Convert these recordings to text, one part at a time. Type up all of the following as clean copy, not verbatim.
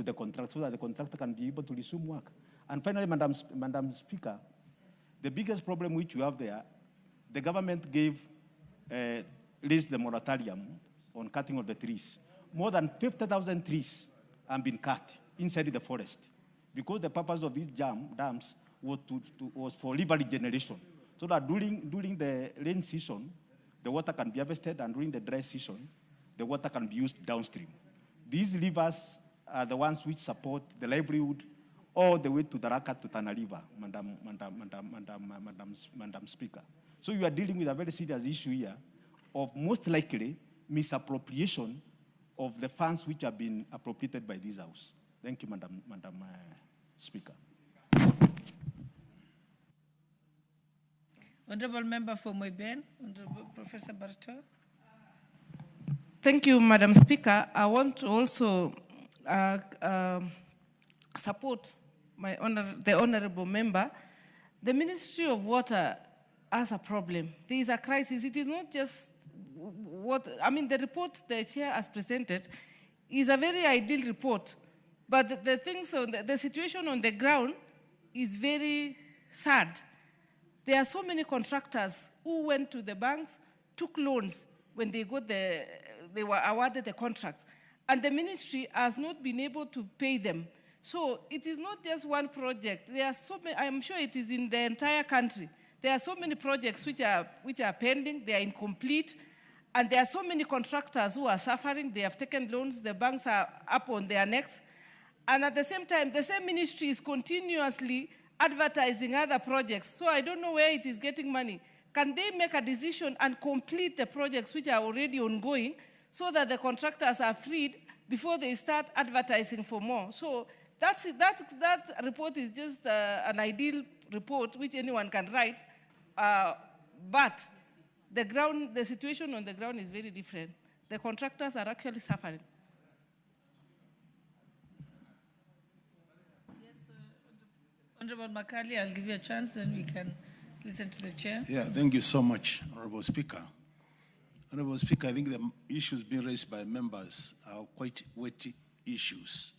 to the contractor so that the contractor can be able to resume work. And finally, Madam Speaker, the biggest problem which you have there, the government raised the moratorium on cutting of the trees. More than 50,000 trees have been cut inside the forest because the purpose of these dams was for river regeneration, so that during the rain season, the water can be harvested, and during the dry season, the water can be used downstream. These rivers are the ones which support the livelihood all the way to the Raka to Tana River, Madam Speaker. So you are dealing with a very serious issue here of most likely misappropriation of the funds which have been appropriated by this House. Thank you, Madam Speaker. Honorable Member for Moiben, Honorable Professor Barto. Thank you, Madam Speaker. I want to also support the Honorable Member. The Ministry of Water has a problem. There is a crisis. It is not just the report the chair has presented is a very ideal report, but the situation on the ground is very sad. There are so many contractors who went to the banks, took loans when they were awarded the contracts, and the ministry has not been able to pay them. So it is not just one project. There are so many. I am sure it is in the entire country. There are so many projects which are pending. They are incomplete, and there are so many contractors who are suffering. They have taken loans. The banks are up on their necks, and at the same time, the same ministry is continuously advertising other projects. So I don't know where it is getting money. Can they make a decision and complete the projects which are already ongoing so that the contractors are freed before they start advertising for more? So that report is just an ideal report which anyone can write, but the situation on the ground is very different. The contractors are actually suffering. Honorable Makali, I'll give you a chance, and we can listen to the chair. Yeah, thank you so much, Honorable Speaker. Honorable Speaker, I think the issues being raised by members are quite weighty issues.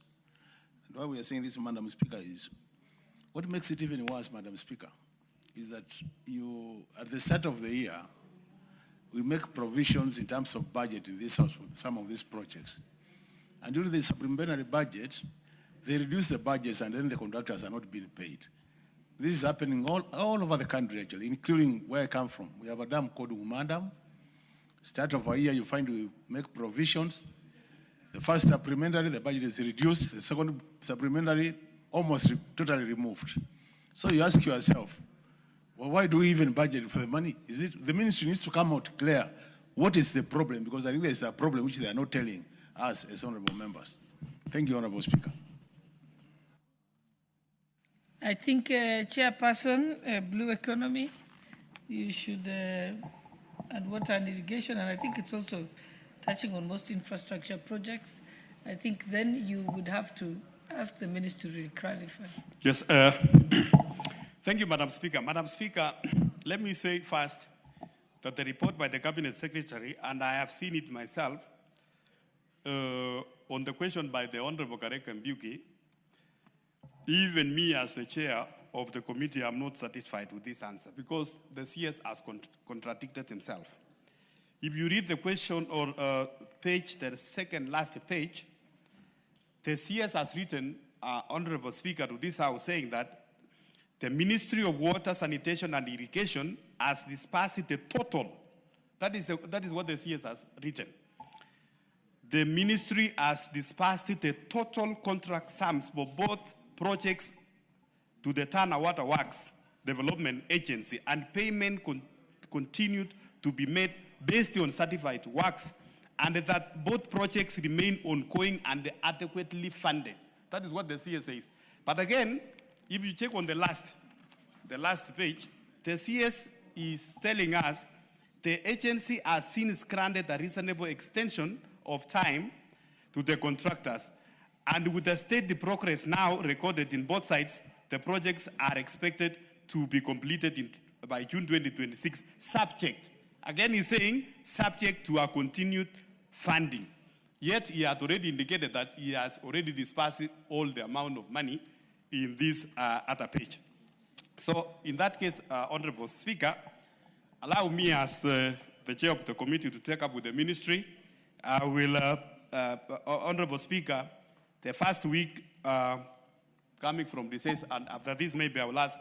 And why we are saying this, Madam Speaker, is what makes it even worse, Madam Speaker, is that at the start of the year, we make provisions in terms of budget in this House for some of these projects. And during the supplementary budget, they reduce the budgets and then the contractors are not being paid. This is happening all over the country, actually, including where I come from. We have a dam called Umadam. Start of a year, you find we make provisions. The first supplementary, the budget is reduced. The second supplementary, almost totally removed. So you ask yourself, well, why do we even budget for the money? Is it the ministry needs to come out clear what is the problem? Because I think there's a problem which they are not telling us as honorable members. Thank you, Honorable Speaker. I think, Chairperson, Blue Economy, you should, and water and irrigation, and I think it's also touching on most infrastructure projects. I think then you would have to ask the minister to clarify. Yes, thank you, Madam Speaker. Madam Speaker, let me say first that the report by the Cabinet Secretary, and I have seen it myself, on the question by the Honorable Karek Mbuki, even me as the chair of the committee, I'm not satisfied with this answer because the CS has contradicted himself. If you read the question or page, the second last page, the CS has written, Honorable Speaker, to this House saying that the Ministry of Water, Sanitation and Irrigation has dispersed the total. That is what the CS has written. The ministry has dispersed the total contract sums for both projects to the Tana Water Works Development Agency, and payment continued to be made based on certified works, and that both projects remain ongoing and adequately funded. That is what the CS says. But again, if you check on the last page, the CS is telling us the agency has since granted a reasonable extension of time to the contractors. And with the steady progress now recorded in both sides, the projects are expected to be completed by June 2026, subject. Again, he's saying subject to a continued funding. Yet he had already indicated that he has already dispersed all the amount of money in this other page. So in that case, Honorable Speaker, allow me as the chair of the committee to take up with the ministry. I will, Honorable Speaker, the first week coming from recess, and after this maybe I will ask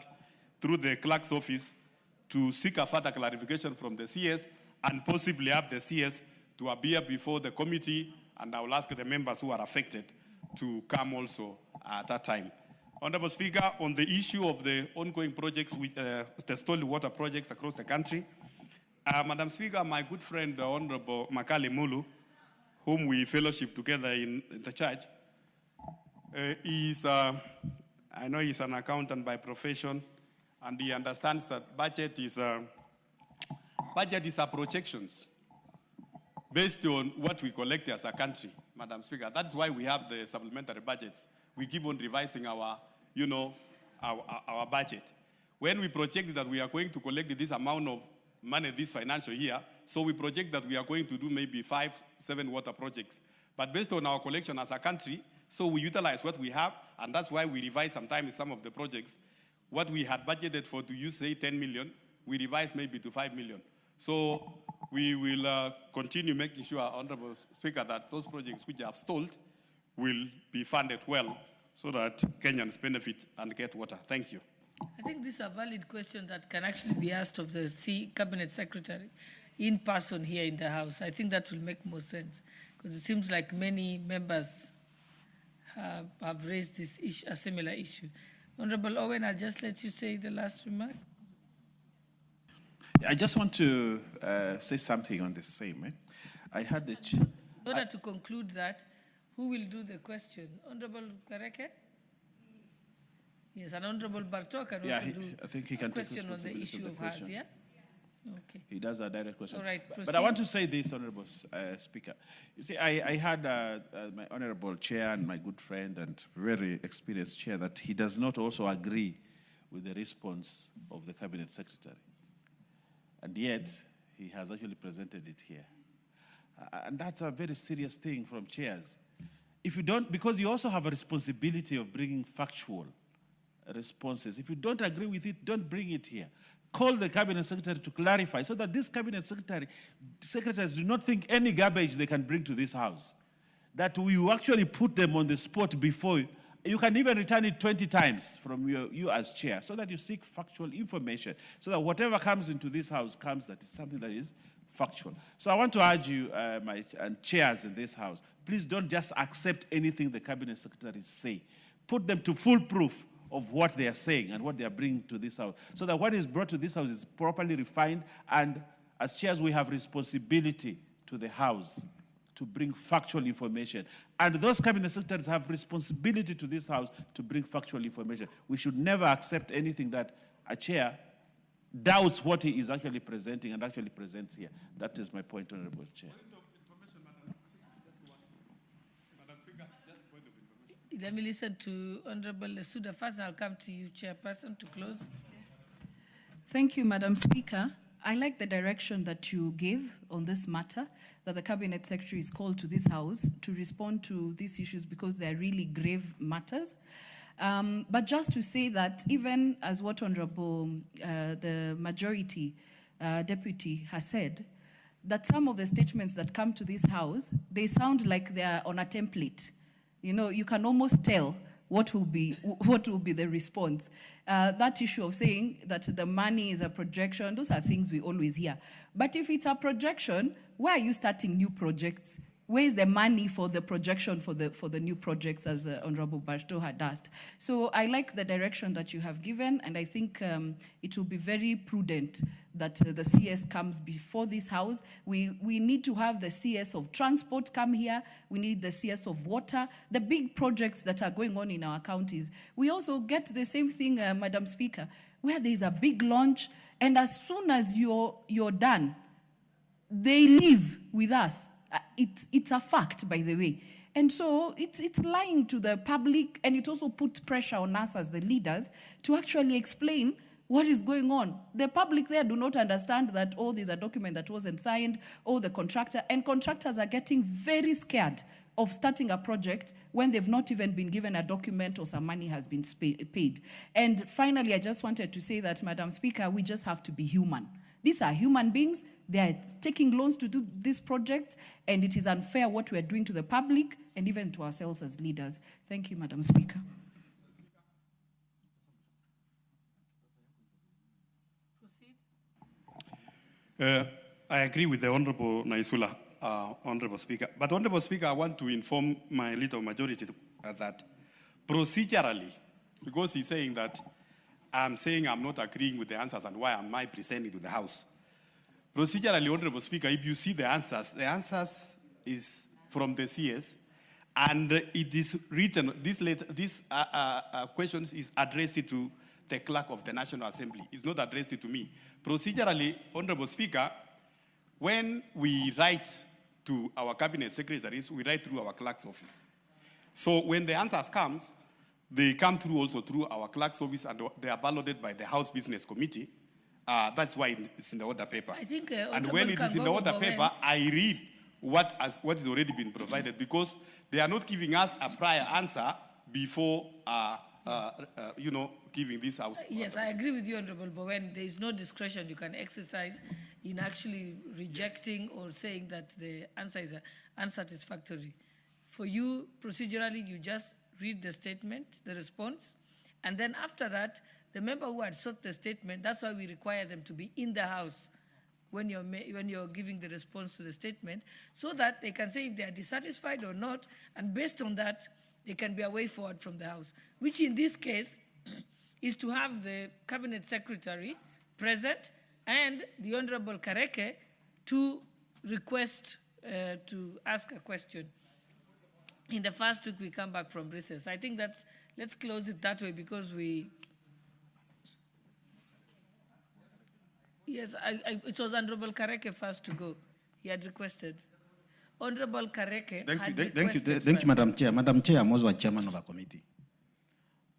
through the clerk's office to seek a further clarification from the CS and possibly have the CS to appear before the committee, and I will ask the members who are affected to come also at that time. Honorable Speaker, on the issue of the ongoing projects, with, the stolen water projects across the country, Madam Speaker, my good friend, the Honorable Makali Mulu, whom we fellowship together in the church, I know he's an accountant by profession, and he understands that budget is a projections based on what we collect as a country, Madam Speaker. That's why we have the supplementary budgets. We keep on revising our budget. When we project that we are going to collect this amount of money this financial year, so we project that we are going to do maybe 5-7 water projects. But based on our collection as a country, so we utilize what we have, and that's why we revise sometimes some of the projects. What we had budgeted for to use, say, 10 million, we revise maybe to 5 million. So we will continue making sure, Honorable Speaker, that those projects which have stalled will be funded well so that Kenyans benefit and get water. Thank you. I think this is a valid question that can actually be asked of the Cabinet Secretary in person here in the House. I think that will make more sense because it seems like many members have raised this issue, a similar issue. Honorable Owen, I'll just let you say the last remark. I just want to say something on the same. I had the... In order to conclude that, who will do the question? Honorable Kareke? Yes, and Honorable Bartok can also do I think he can a question on the issue of hers, yeah? Okay. He does a direct question. All right, but I want to say this, Honorable Speaker. You see, I had my Honorable Chair and my good friend and very experienced Chair that he does not also agree with the response of the Cabinet Secretary. And yet, he has actually presented it here. And that's a very serious thing from chairs. If you don't, because you also have a responsibility of bringing factual responses. If you don't agree with it, don't bring it here. Call the Cabinet Secretary to clarify so that this Cabinet Secretaries do not think any garbage they can bring to this House. That we actually put them on the spot before. You can even return it 20 times from you as chair so that you seek factual information so that whatever comes into this House comes that is something that is factual. So I want to urge you, my chairs in this House, please don't just accept anything the Cabinet Secretaries say. Put them to full proof of what they are saying and what they are bringing to this House, so that what is brought to this House is properly refined, and as chairs we have responsibility to the House to bring factual information. And those Cabinet Secretaries have responsibility to this House to bring factual information. We should never accept anything that a chair doubts what he is actually presenting and actually presents here. That is my point, Honorable Chair. Let me listen to Honorable Lesuda first, and I'll come to you, Chairperson, to close. Thank you, Madam Speaker. I like the direction that you gave on this matter, that the Cabinet Secretary is called to this House to respond to these issues because they are really grave matters. But just to say that even as what Honorable the Majority Deputy has said, that some of the statements that come to this House, they sound like they are on a template. You know, you can almost tell what will be the response. That issue of saying that the money is a projection, those are things we always hear. But if it's a projection, where are you starting new projects? Where is the money for the projection for the new projects, as Honorable Barto had asked? So I like the direction that you have given, and I think it will be very prudent that the CS comes before this House. We need to have the CS of transport come here. We need the CS of water, the big projects that are going on in our counties. We also get the same thing, Madam Speaker, where there is a big launch, and as soon as you're done, they leave with us. It's a fact, by the way. And so it's lying to the public, and it also puts pressure on us as the leaders to actually explain What is going on? The public there do not understand that, oh, there's a document that wasn't signed, oh, the contractor, and contractors are getting very scared of starting a project when they've not even been given a document or some money has been paid. And finally, I just wanted to say that, Madam Speaker, we just have to be human. These are human beings. They are taking loans to do these projects, and it is unfair what we are doing to the public and even to ourselves as leaders. Thank you, Madam Speaker. I agree with the Honorable Naisula, Honorable Speaker. But Honorable Speaker, I want to inform my little majority that procedurally, because he's saying that I'm saying I'm not agreeing with the answers and why am I presenting to the House. Procedurally, Honorable Speaker, if you see the answers is from the CS, and it is written, this questions is addressed to the clerk of the National Assembly. It's not addressed to me. Procedurally, Honorable Speaker, when we write to our cabinet secretaries, we write through our clerk's office. So when the answers comes, they come through also through our clerk's office and they are balloted by the House Business Committee. That's why it's in the order paper. I think, and when it is in the order paper, I read what has already been provided because they are not giving us a prior answer before, giving this House. Yes, I agree with you, Honorable Bowen. There is no discretion you can exercise in actually rejecting or saying that the answer is unsatisfactory. For you, procedurally, you just read the statement, the response, and then after that, the member who had sought the statement, that's why we require them to be in the House when you're giving the response to the statement, so that they can say if they are dissatisfied or not, and based on that, there can be a way forward from the House, which in this case is to have the Cabinet Secretary present and the Honorable Kareke to request to ask a question. In the first week, we come back from recess. I think let's close it that way because yes, it was Honorable Kareke first to go. He had requested. Honorable Kareke Thank you, Madam Chair. Madam Chair, I'm also a chairman of a committee.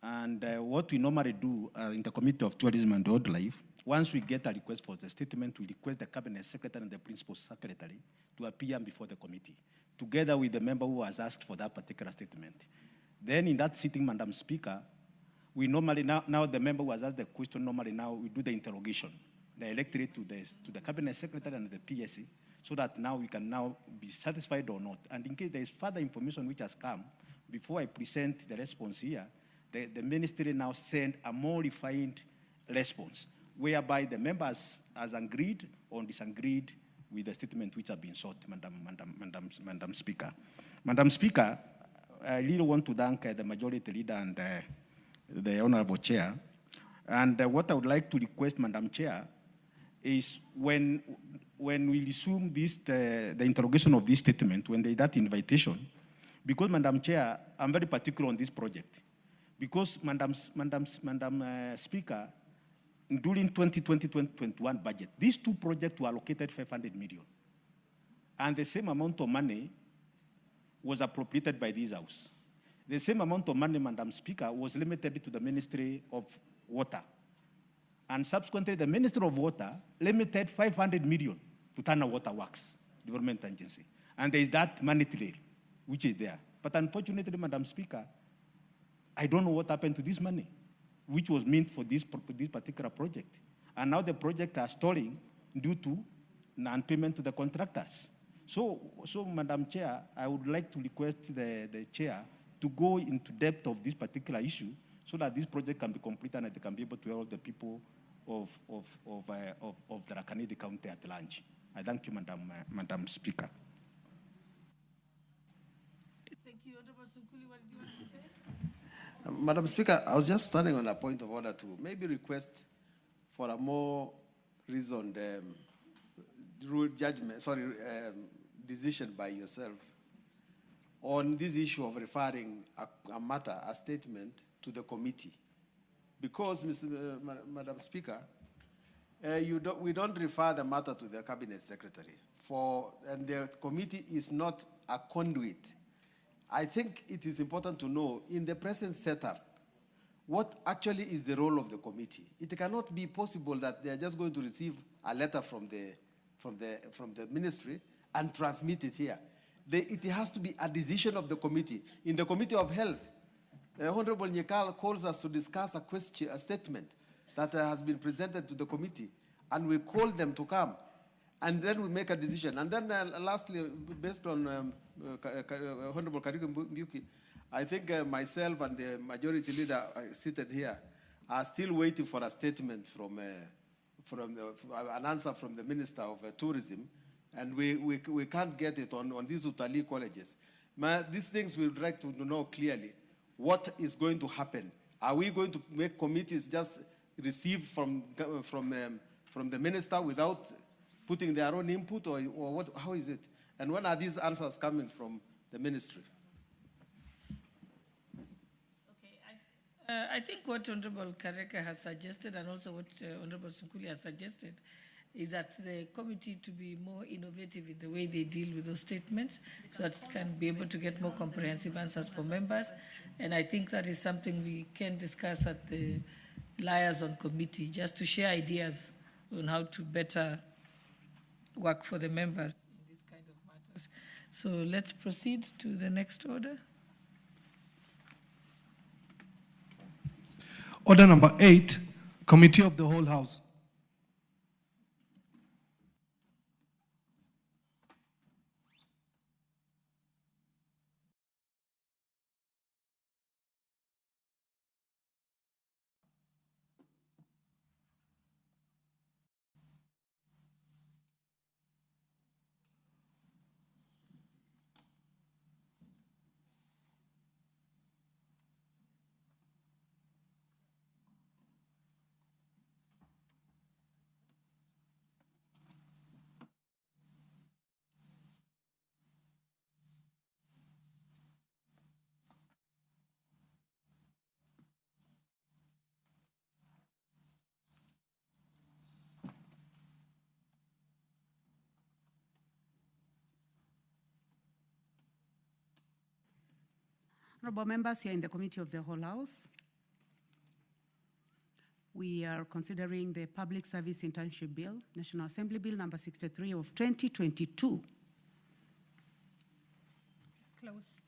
And what we normally do in the Committee of Tourism and Wildlife, once we get a request for the statement, we request the Cabinet Secretary and the Principal Secretary to appear before the committee, together with the member who has asked for that particular statement. Then in that sitting, Madam Speaker, we normally, now the member who has asked the question, normally now we do the interrogation, the electorate to the Cabinet Secretary and the PSC, so that now we can now be satisfied or not. And in case there is further information which has come, before I present the response here, the ministry now send a more refined response, whereby the members has agreed or disagreed with the statement which have been sought, Madam Speaker. Madam Speaker, I really want to thank the Majority Leader and the Honorable Chair. And what I would like to request, Madam Chair, is when we resume this, the interrogation of this statement, when there is that invitation, because, Madam Chair, I'm very particular on this project. Because, Madam Speaker, during 2020-2021 budget, these two projects were allocated 500 million. And the same amount of money was appropriated by this House. The same amount of money, Madam Speaker, was limited to the Ministry of Water. And subsequently, the Ministry of Water limited 500 million to Tana Water Works, Development Agency. And there is that money trail, which is there. But unfortunately, Madam Speaker, I don't know what happened to this money, which was meant for this particular project. And now the project are stalling due to non-payment to the contractors. So, Madam Chair, I would like to request the Chair to go into depth of this particular issue so that this project can be completed and it can be able to help the people of the Rakanidi County at large. I thank you, Madam Speaker. Thank you, Honorable Sukuli. What do you want to say? Madam Speaker, I was just standing on a point of order to maybe request for a more reasoned decision by yourself on this issue of referring a statement to the committee. Because, Madam Speaker, we don't refer the matter to the Cabinet Secretary, and the committee is not a conduit. I think it is important to know, in the present setup, what actually is the role of the committee. It cannot be possible that they are just going to receive a letter from the ministry and transmit it here. It has to be a decision of the committee. In the Committee of Health, Honorable Nyekal calls us to discuss a statement that has been presented to the committee, and we call them to come, and then we make a decision. And then lastly, based on Honorable Kariuki Mbuki, I think myself and the majority leader seated here are still waiting for a statement from an answer from the Minister of Tourism, and we can't get it on these Utalii colleges. These things we would like to know clearly what is going to happen. Are we going to make committees just receive from the minister without putting their own input, or what? How is it? And when are these answers coming from the ministry? I think what Honorable Kareka has suggested, and also what Honorable Sunkuli has suggested, is that the committee to be more innovative in the way they deal with those statements, so that it can be able to get more comprehensive answers for members. And I think that is something we can discuss at the liaison committee, just to share ideas on how to better work for the members in these kind of matters. So let's proceed to the next order. Order number 8, Committee of the Whole House. Honorable members here in the Committee of the Whole House, we are considering the Public Service Internship Bill, National Assembly Bill number 63 of 2022. Close.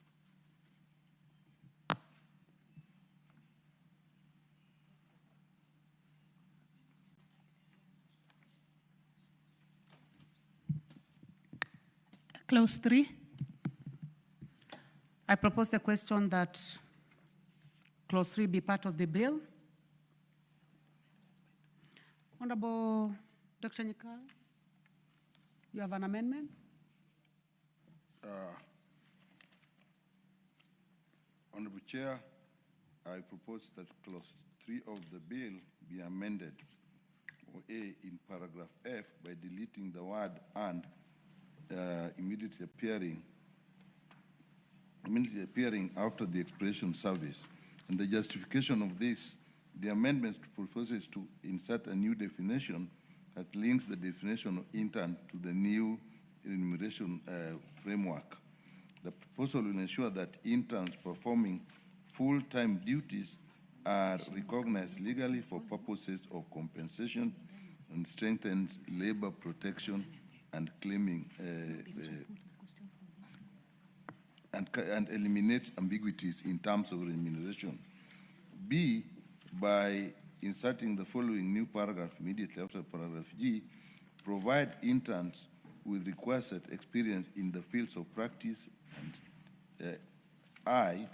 Clause 3. I propose the question that Clause 3 be part of the bill. Honorable Dr. Nyekal, you have an amendment? Honorable Chair, I propose that Clause 3 of the bill be amended, or A, in paragraph F, by deleting the word "and" immediately appearing after the expression "service." And the justification of this, the amendment proposes to insert a new definition that links the definition of intern to the new remuneration framework. The proposal will ensure that interns performing full-time duties are recognized legally for purposes of compensation, and strengthens labor protection and claiming and eliminates ambiguities in terms of remuneration. B, by inserting the following new paragraph immediately after paragraph G, provide interns with requisite experience in the fields of practice, and I,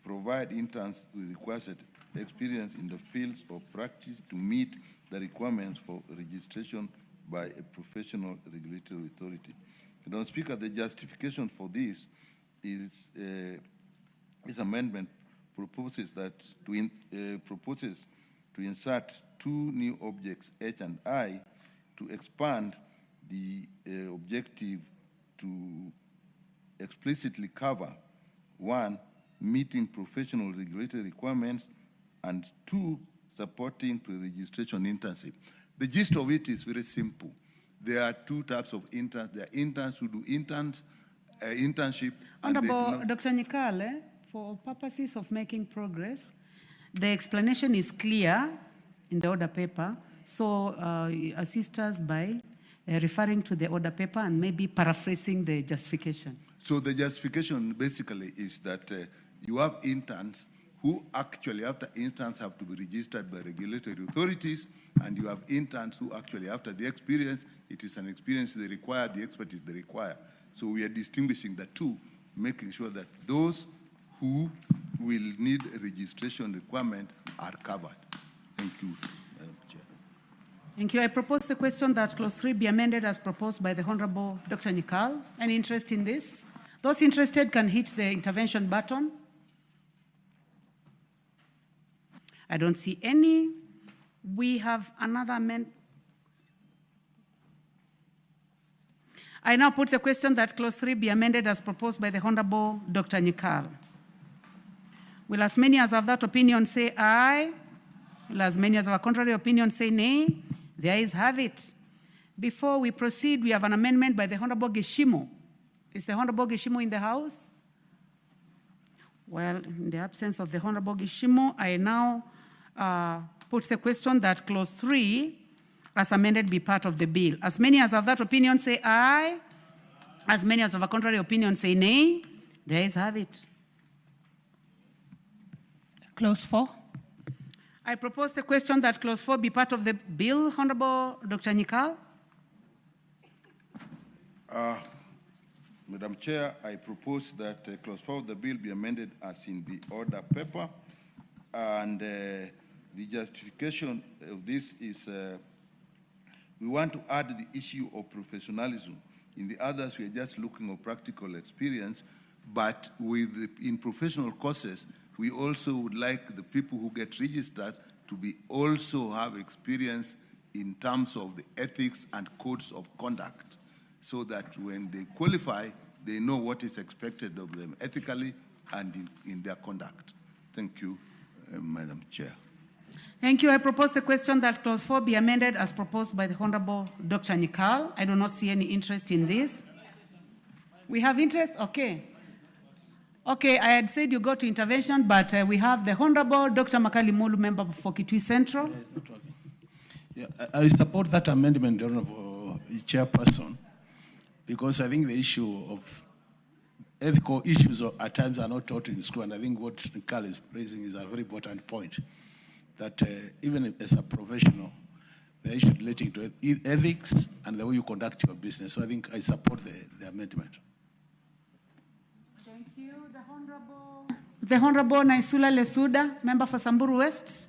provide interns with requisite experience in the fields of practice to meet the requirements for registration by a professional regulatory authority. Madam Speaker, the justification for this is this amendment proposes to insert two new objects, H and I, to expand the objective to explicitly cover, one, meeting professional regulatory requirements, and two, supporting pre-registration internship. The gist of it is very simple. There are two types of interns. There are interns who do internship. Honorable Dr. Nyekal, for purposes of making progress, The explanation is clear in the order paper, so assist us by referring to the order paper and maybe paraphrasing the justification. So the justification basically is that you have interns who actually after interns have to be registered by regulatory authorities, and you have interns who actually after the experience, it is an experience they require, the expertise they require. So we are distinguishing the two, making sure that those who will need a registration requirement are covered. Thank you, Madam Chair. Thank you. I propose the question that clause 3 be amended as proposed by the Honorable Dr. Nikal. Any interest in this? Those interested can hit the intervention button. I don't see any. We have another amendment. I now put the question that clause 3 be amended as proposed by the Honorable Dr. Nikal. Will as many as have that opinion say aye? Will as many as have a contrary opinion say nay? The ayes have it. Before we proceed, we have an amendment by the Honorable Geshimo. Is the Honorable Geshimo in the House? Well, in the absence of the Honorable Geshimo, I now put the question that clause 3 as amended be part of the bill. As many as have that opinion say aye. As many as have a contrary opinion say nay. The ayes have it. Clause 4. I propose the question that clause 4 be part of the bill. Honorable Dr. Nikal. Madam Chair, I propose that clause 4 of the bill be amended as in the order paper, and the justification of this is we want to add the issue of professionalism. In the others, we are just looking at practical experience, but in professional courses, we also would like the people who get registered to be also have experience in terms of the ethics and codes of conduct, so that when they qualify, they know what is expected of them ethically and in their conduct. Thank you, Madam Chair. Thank you. I propose the question that clause 4 be amended as proposed by the Honorable Dr. Nikal. I do not see any interest in this. We have interest? Okay. Okay, I had said you go to intervention, but we have the Honorable Dr. Makali Mulu, member for Kitui Central. Yeah, it's not working. Yeah, I support that amendment, Honorable Chairperson, because I think the issue of ethical issues at times are not taught in school, and I think what Carl is raising is a very important point, that even as a professional, they should relating to ethics and the way you conduct your business. So I think I support the amendment. Thank you. The Honorable Naisula Lesuda, member for Samburu West.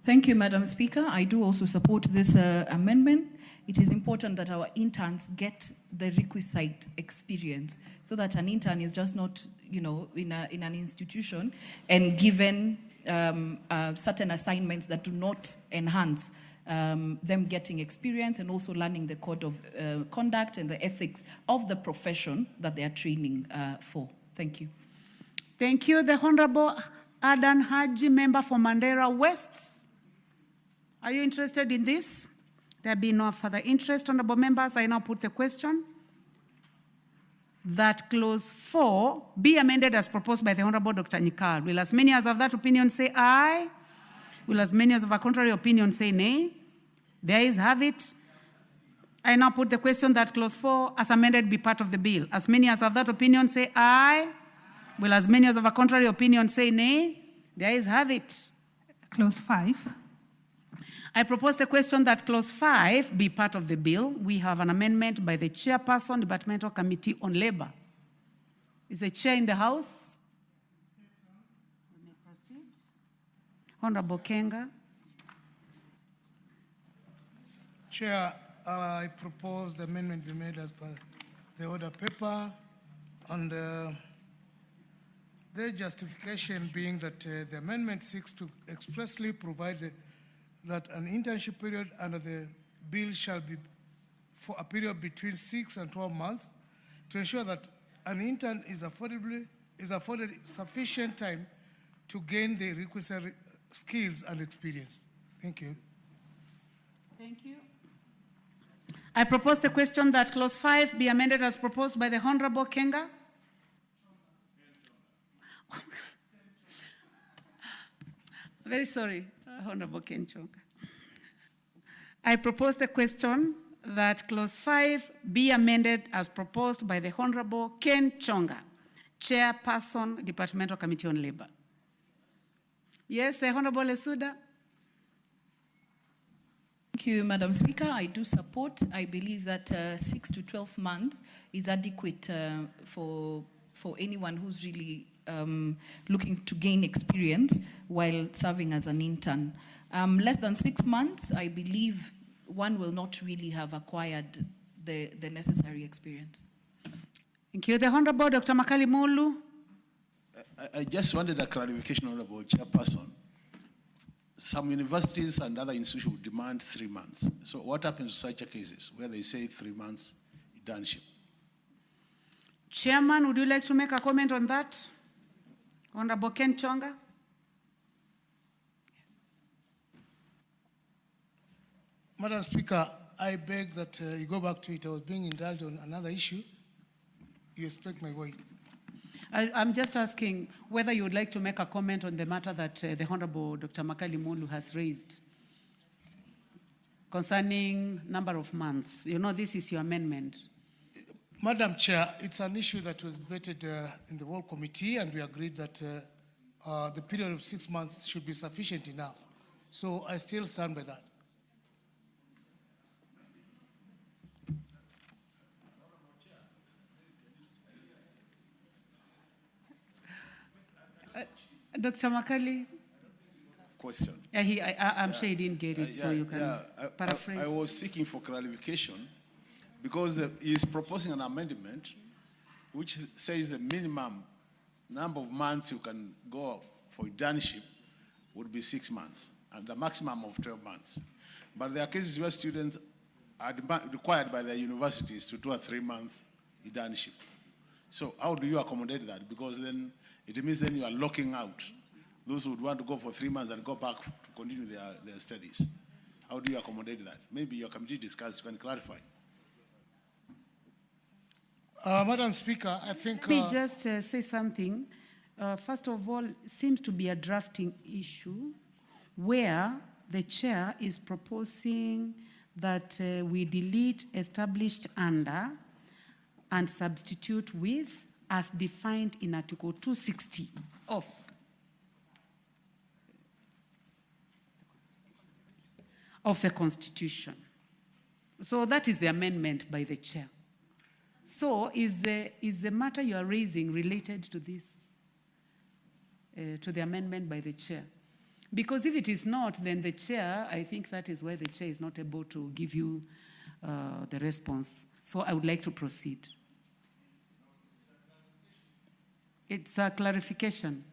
Thank you, Madam Speaker. I do also support this amendment. It is important that our interns get the requisite experience, so that an intern is just not, in an institution and given certain assignments that do not enhance them getting experience and also learning the code of conduct and the ethics of the profession that they are training for. Thank you. Thank you. The Honorable Adan Haji, member for Mandera West. Are you interested in this? There be no further interest. Honorable members, I now put the question that clause 4 be amended as proposed by the Honorable Dr. Nikal. Will as many as have that opinion say aye? Will as many as have a contrary opinion say nay? The ayes have it. I now put the question that clause 4 as amended be part of the bill. As many as have that opinion say aye? Will as many as have a contrary opinion say nay? The ayes have it. Clause 5. I propose the question that clause 5 be part of the bill. We have an amendment by the chairperson, Departmental Committee on Labor. Is the chair in the House? We may proceed. Honorable Kenga. Chair, I propose the amendment be made as per the order paper, and the justification being that the amendment seeks to expressly provide that an internship period under the bill shall be for a period between 6 and 12 months to ensure that an intern is afforded sufficient time to gain the requisite skills and experience. Thank you. Thank you. I propose the question that clause 5 be amended as proposed by the Honorable Kenga. Very sorry, Honorable Ken Chonga. I propose the question that Clause 5 be amended as proposed by the Honorable Ken Chonga, Chairperson, Departmental Committee on Labor. Yes, Honorable Lesuda. Thank you, Madam Speaker. I do support. I believe that 6 to 12 months is adequate for anyone who's really looking to gain experience while serving as an intern. Less than 6 months, I believe one will not really have acquired the necessary experience. Thank you. The Honorable Dr. Makali Mulu. I just wanted a clarification, Honorable Chairperson. Some universities and other institutions would demand 3 months. So what happens to such cases where they say 3 months internship? Chairman, would you like to make a comment on that? Honorable Ken Chonga. Madam Speaker, I beg that you go back to it. I was being indulged on another issue. You expect my word. I'm just asking whether you would like to make a comment on the matter that the Honorable Dr. Makali Mulu has raised concerning number of months. You know, this is your amendment. Madam Chair, it's an issue that was debated in the whole committee, and we agreed that the period of 6 months should be sufficient enough. So I still stand by that. Dr. Makali? Question. I'm sure he didn't get it, so you can paraphrase. I was seeking for clarification because he's proposing an amendment which says the minimum number of months you can go for internship would be 6 months and the maximum of 12 months. But there are cases where students are required by their universities to do a 3-month internship. So how do you accommodate that? Because then it means then you are locking out those who would want to go for 3 months and go back to continue their studies. How do you accommodate that? Maybe your committee discussed, you can clarify. Madam Speaker, I think... Let me just say something. First of all, it seems to be a drafting issue where the chair is proposing that we delete established under and substitute with as defined in Article 260 of the Constitution. So that is the amendment by the chair. So is the matter you are raising related to this, to the amendment by the chair? Because if it is not, then the chair, I think that is why the chair is not able to give you the response. So I would like to proceed. It's a clarification.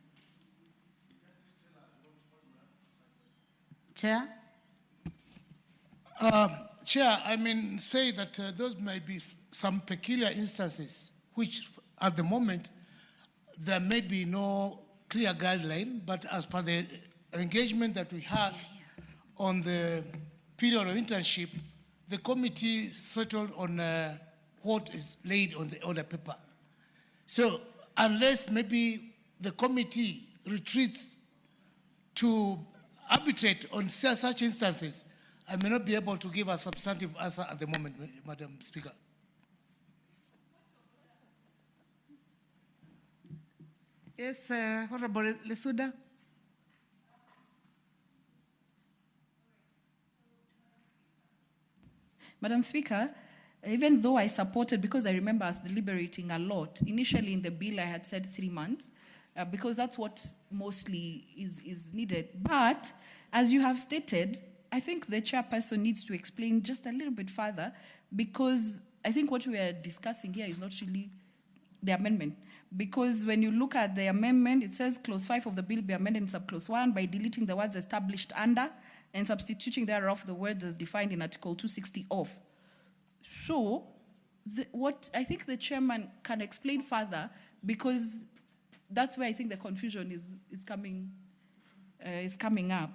Chair? Chair, I mean, say that those might be some peculiar instances, which at the moment, there may be no clear guideline, but as per the engagement that we had on the period of internship, the committee settled on what is laid on the order paper. So unless maybe the committee retreats to arbitrate on such instances, I may not be able to give a substantive answer at the moment, Madam Speaker. Yes, Honorable Lesuda. Madam Speaker, even though I supported, because I remember us deliberating a lot, initially in the bill I had said 3 months, because that's what mostly is needed. But as you have stated, I think the chairperson needs to explain just a little bit further, because I think what we are discussing here is not really the amendment. Because when you look at the amendment, it says clause 5 of the bill be amended in subclause 1 by deleting the words established under and substituting thereof the words as defined in Article 260 of. So, what I think the chairman can explain further, because that's where I think the confusion is coming up.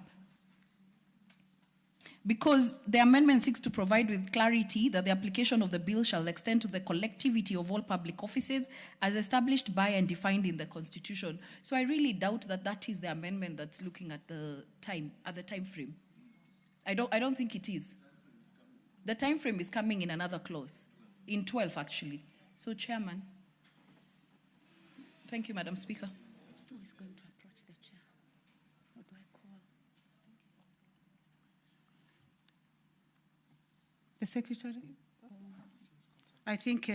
because the amendment seeks to provide with clarity that the application of the bill shall extend to the collectivity of all public offices as established by and defined in the Constitution. So I really doubt that that is the amendment that's looking at the time frame. I don't think it is. The time frame is coming in another clause, in 12 actually. So, Chairman. Thank you, Madam Speaker. Who is going to approach the chair? What do I call? The secretary? I think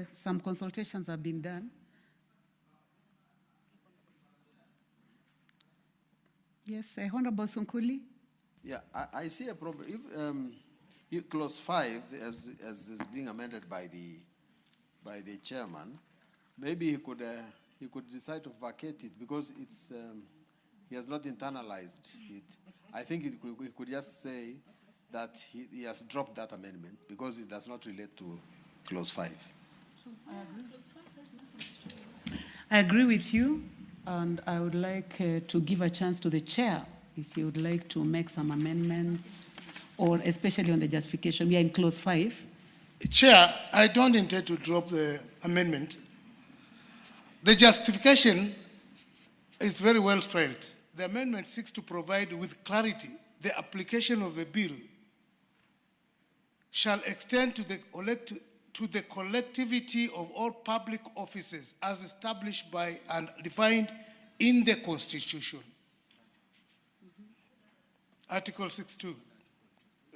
some consultations have been done. Yes, Honorable Sunkuli. Yeah, I see a problem. If clause 5, as is being amended by the chairman, maybe he could decide to vacate it because it's he has not internalized it. I think he could just say that he has dropped that amendment because it does not relate to clause 5. I agree with you, and I would like to give a chance to the chair if you would like to make some amendments, or especially on the justification. We are in clause 5. Chair, I don't intend to drop the amendment. The justification is very well spelled. The amendment seeks to provide with clarity the application of the bill shall extend to the collectivity of all public offices as established by and defined in the Constitution. Article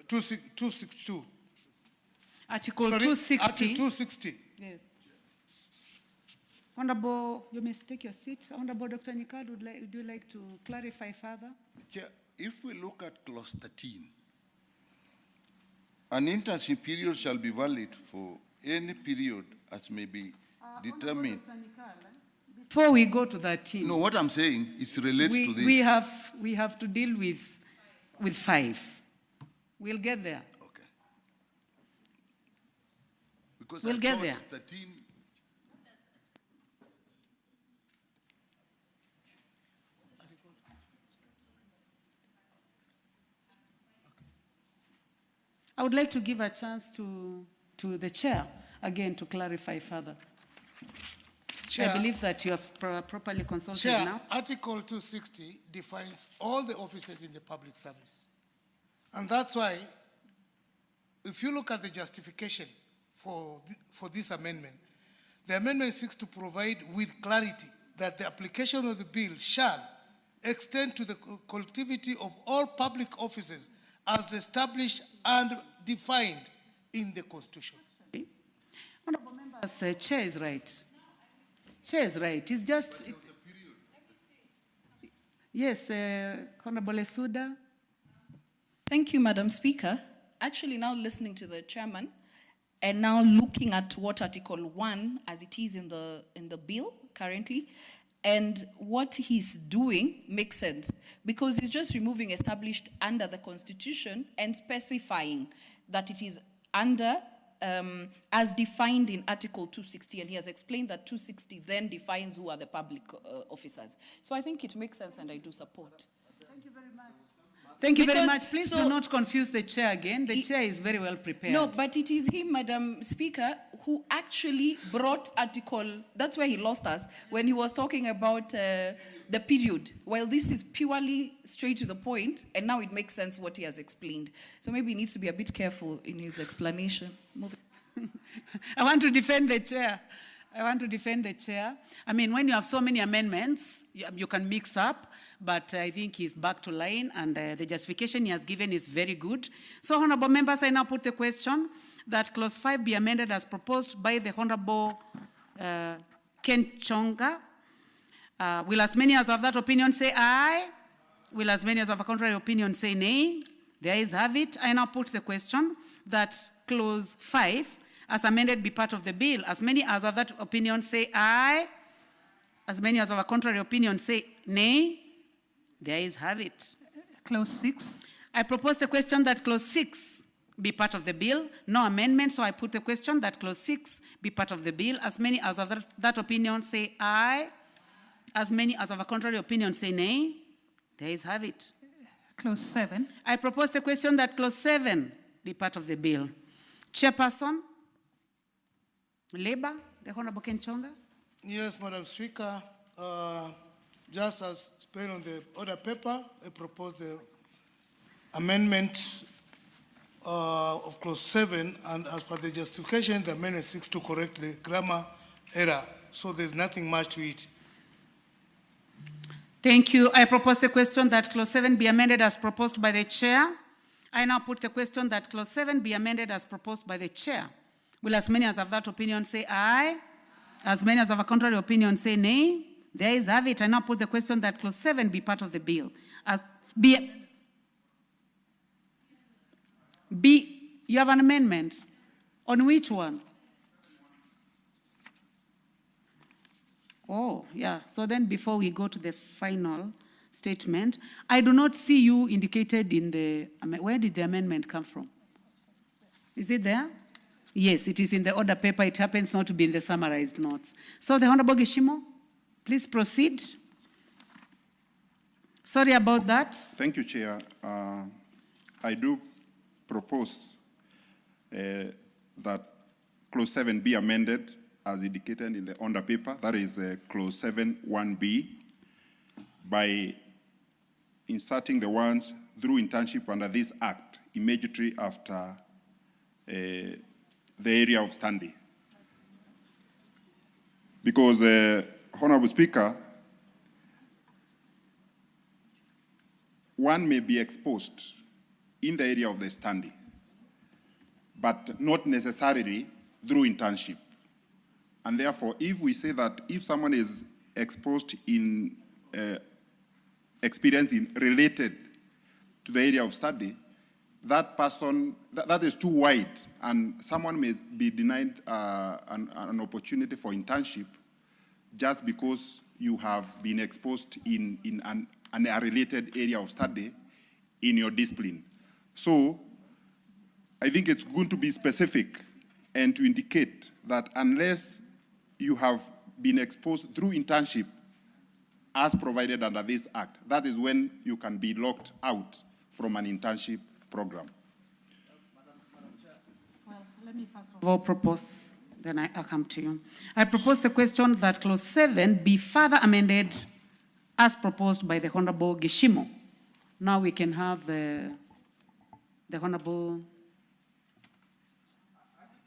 262. Article Sorry, 260. Article 260. Yes. Honorable, you may take your seat. Honorable Dr. Nyikal, would you like to clarify further? Chair, if we look at clause 13, an internship period shall be valid for any period as may be determined. Before we go to 13. No, what I'm saying is relates to this. We have to deal with 5. We'll get there. Okay. Because We'll I get thought there. 13. I would like to give a chance to the chair, again, to clarify further. Chair, I believe that you have properly consulted Chair, now. Article 260 defines all the offices in the public service. And that's why, if you look at the justification for this amendment, the amendment seeks to provide with clarity that the application of the bill shall extend to the collectivity of all public offices as established and defined in the Constitution. Honorable members, chair is right. Chair is right. It's just... Yes, Honorable Esuda. Thank you, Madam Speaker. Actually, now listening to the chairman and now looking at what Article 1 as it is in the bill currently, and what he's doing makes sense because he's just removing established under the Constitution and specifying that it is under as defined in Article 260, and he has explained that 260 then defines who are the public officers. So I think it makes sense and I do support. Thank you very much. Thank you very Because- much. Please do not confuse the chair again. The chair is very well prepared. No, but it is him, Madam Speaker, who actually brought Article, that's where he lost us, when he was talking about the period. Well, this is purely straight to the point, and now it makes sense what he has explained. So maybe he needs to be a bit careful in his explanation. I want to defend the chair. I mean, when you have so many amendments, you can mix up, but I think he's back to line, and the justification he has given is very good. So, honorable members, I now put the question that clause 5 be amended as proposed by the Honorable Ken Chonga. Will as many as have that opinion say aye? Will as many as have a contrary opinion say nay? The ayes have it. I now put the question that clause 5 as amended be part of the bill. As many as have that opinion say aye. As many as have a contrary opinion say nay. The ayes have it. Clause 6. I propose the question that clause 6 be part of the bill. No amendment, so I put the question that clause 6 be part of the bill. As many as have that opinion say aye. As many as have a contrary opinion say nay. The ayes have it. Clause 7. I propose the question that clause 7 be part of the bill. Chairperson, Labor, the Honorable Ken Chonga. Yes, Madam Speaker. Just as spelled on the order paper, I propose the amendment of clause 7, and as per the justification, the amendment seeks to correct the grammar error. So there's nothing much to it. Thank you. I propose the question that clause 7 be amended as proposed by the chair. I now put the question that clause 7 be amended as proposed by the chair. Will as many as have that opinion say aye? As many as have a contrary opinion say nay? There is have it. I now put the question that clause 7 be part of the bill. You have an amendment. On which one? Oh, yeah. So then before we go to the final statement, I do not see you indicated in the, where did the amendment come from? Is it there? Yes, it is in the order paper. It happens not to be in the summarized notes. So the Honorable Gishimo, please proceed. Sorry about that. Thank you, Chair. I do propose that clause 7 be amended as indicated in the order paper, that is clause 7(1)(b), by inserting the words through internship under this act immediately after the area of study. Because, Honorable Speaker, one may be exposed in the area of the study, but not necessarily through internship. And therefore, if we say that if someone is exposed in experience related to the area of study, that person, that is too wide, and someone may be denied an opportunity for internship just because you have been exposed in a related area of study in your discipline. So I think it's going to be specific and to indicate that unless you have been exposed through internship as provided under this act, that is when you can be locked out from an internship program. Well, let me first of all propose, then I'll come to you. I propose the question that clause 7 be further amended as proposed by the Honorable Gishimo. Now we can have the Honorable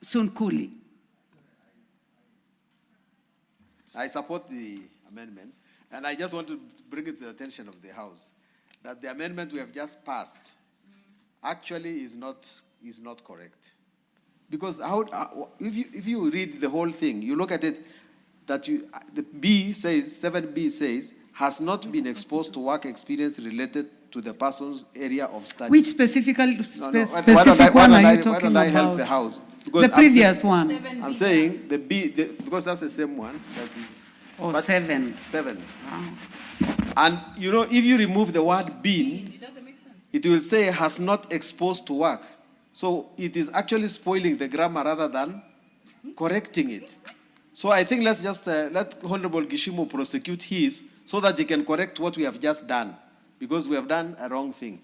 Sunkuli. I support the amendment, and I just want to bring it to the attention of the House that the amendment we have just passed actually is not correct. Because if you read the whole thing, you look at it, that the B says, 7B says, has not been exposed to work experience related to the person's area of study. Which specific one are you talking why don't I help about? the House? The previous one. I'm saying the B, because that's the same one. That is, or 7. 7. Wow. And you know, if you remove the word been, it will say has not exposed to work. So it is actually spoiling the grammar rather than correcting it. So I think let's just let Honorable Gishimo prosecute his so that he can correct what we have just done, because we have done a wrong thing.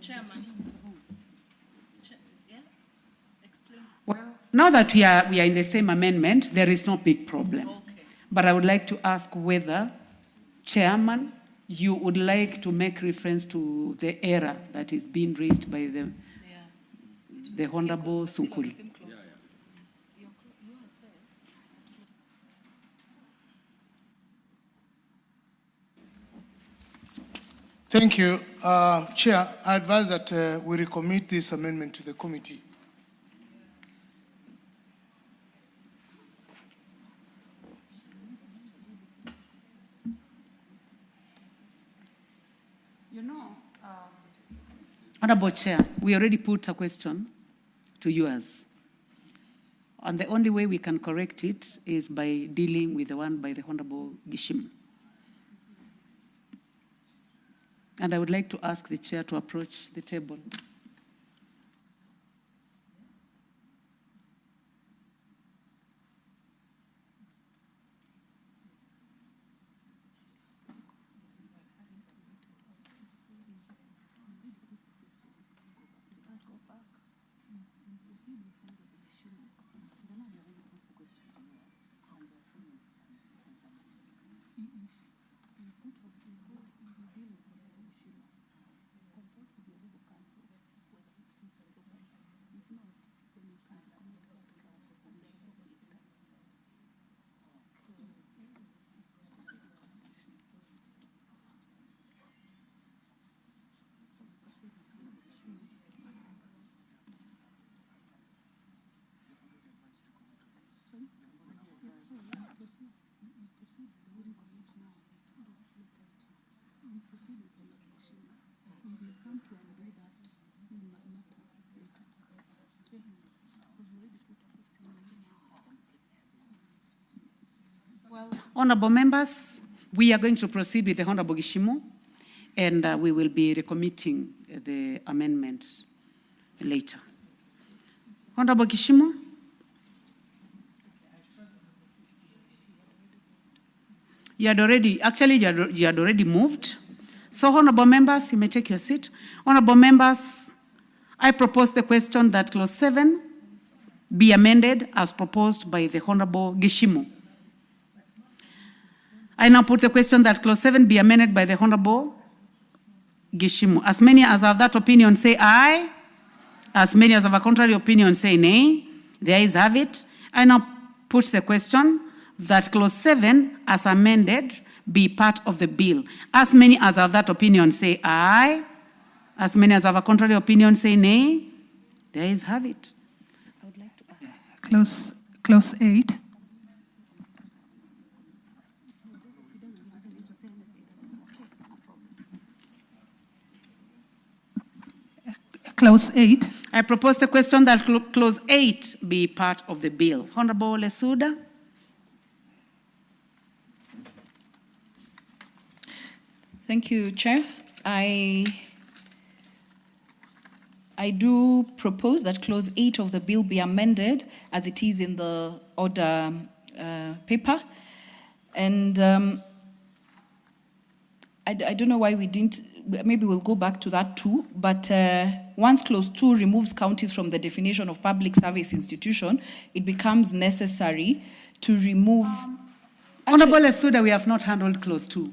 Chairman. Well, now that we are in the same amendment, there is no big problem. Okay. But I would like to ask whether, Chairman, you would like to make reference to the error that is being raised by the Honorable Sunkuli. Thank you. Chair, I advise that we recommit this amendment to the committee. You know, Honorable Chair, we already put a question to yours. And the only way we can correct it is by dealing with the one by the Honorable Gishimo. And I would like to ask the chair to approach the table. Honorable members, we are going to proceed with the Honorable Gishimu, and we will be recommitting the amendment later. Honorable Gishimu? You had already moved. So, honorable members, you may take your seat. Honorable members, I propose the question that clause 7 be amended as proposed by the Honorable Gishimu. I now put the question that clause 7 be amended by the Honorable Gishimu. As many as have that opinion say aye. As many as have a contrary opinion say nay. The ayes have it. I now put the question that clause 7 as amended be part of the bill. As many as have that opinion say aye. As many as have a contrary opinion say nay. The ayes have it. I would like to ask. Clause 8. Clause 8. I propose the question that clause 8 be part of the bill. Honorable Lesuda. Thank you, Chair. I do propose that clause 8 of the bill be amended as it is in the order paper. And I don't know why we didn't, maybe we'll go back to that too, but once clause 2 removes counties from the definition of public service institution, it becomes necessary to remove... Honorable Lesuda, we have not handled clause 2.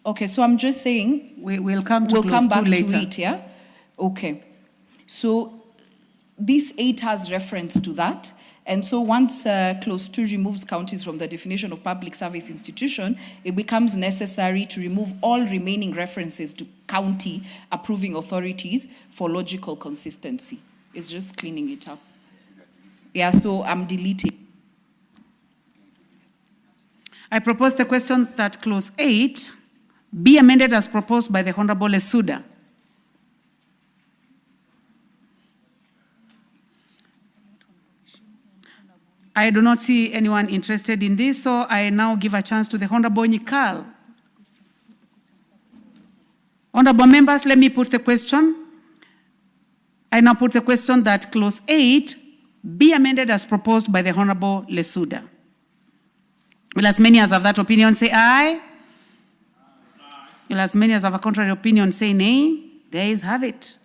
Okay, so I'm just saying... We'll come to we'll clause come 2 back later. to it, yeah? Okay. So this 8 has reference to that. And so once clause 2 removes counties from the definition of public service institution, it becomes necessary to remove all remaining references to county approving authorities for logical consistency. It's just cleaning it up. Yeah, so I'm deleting. I propose the question that clause 8 be amended as proposed by the Honorable Lesuda. I do not see anyone interested in this, so I now give a chance to the Honorable Nyikal. Honorable members, let me put the question. I now put the question that clause 8 be amended as proposed by the Honorable Lesuda. Will as many as have that opinion say aye? Will as many as have a contrary opinion say nay? The ayes have it.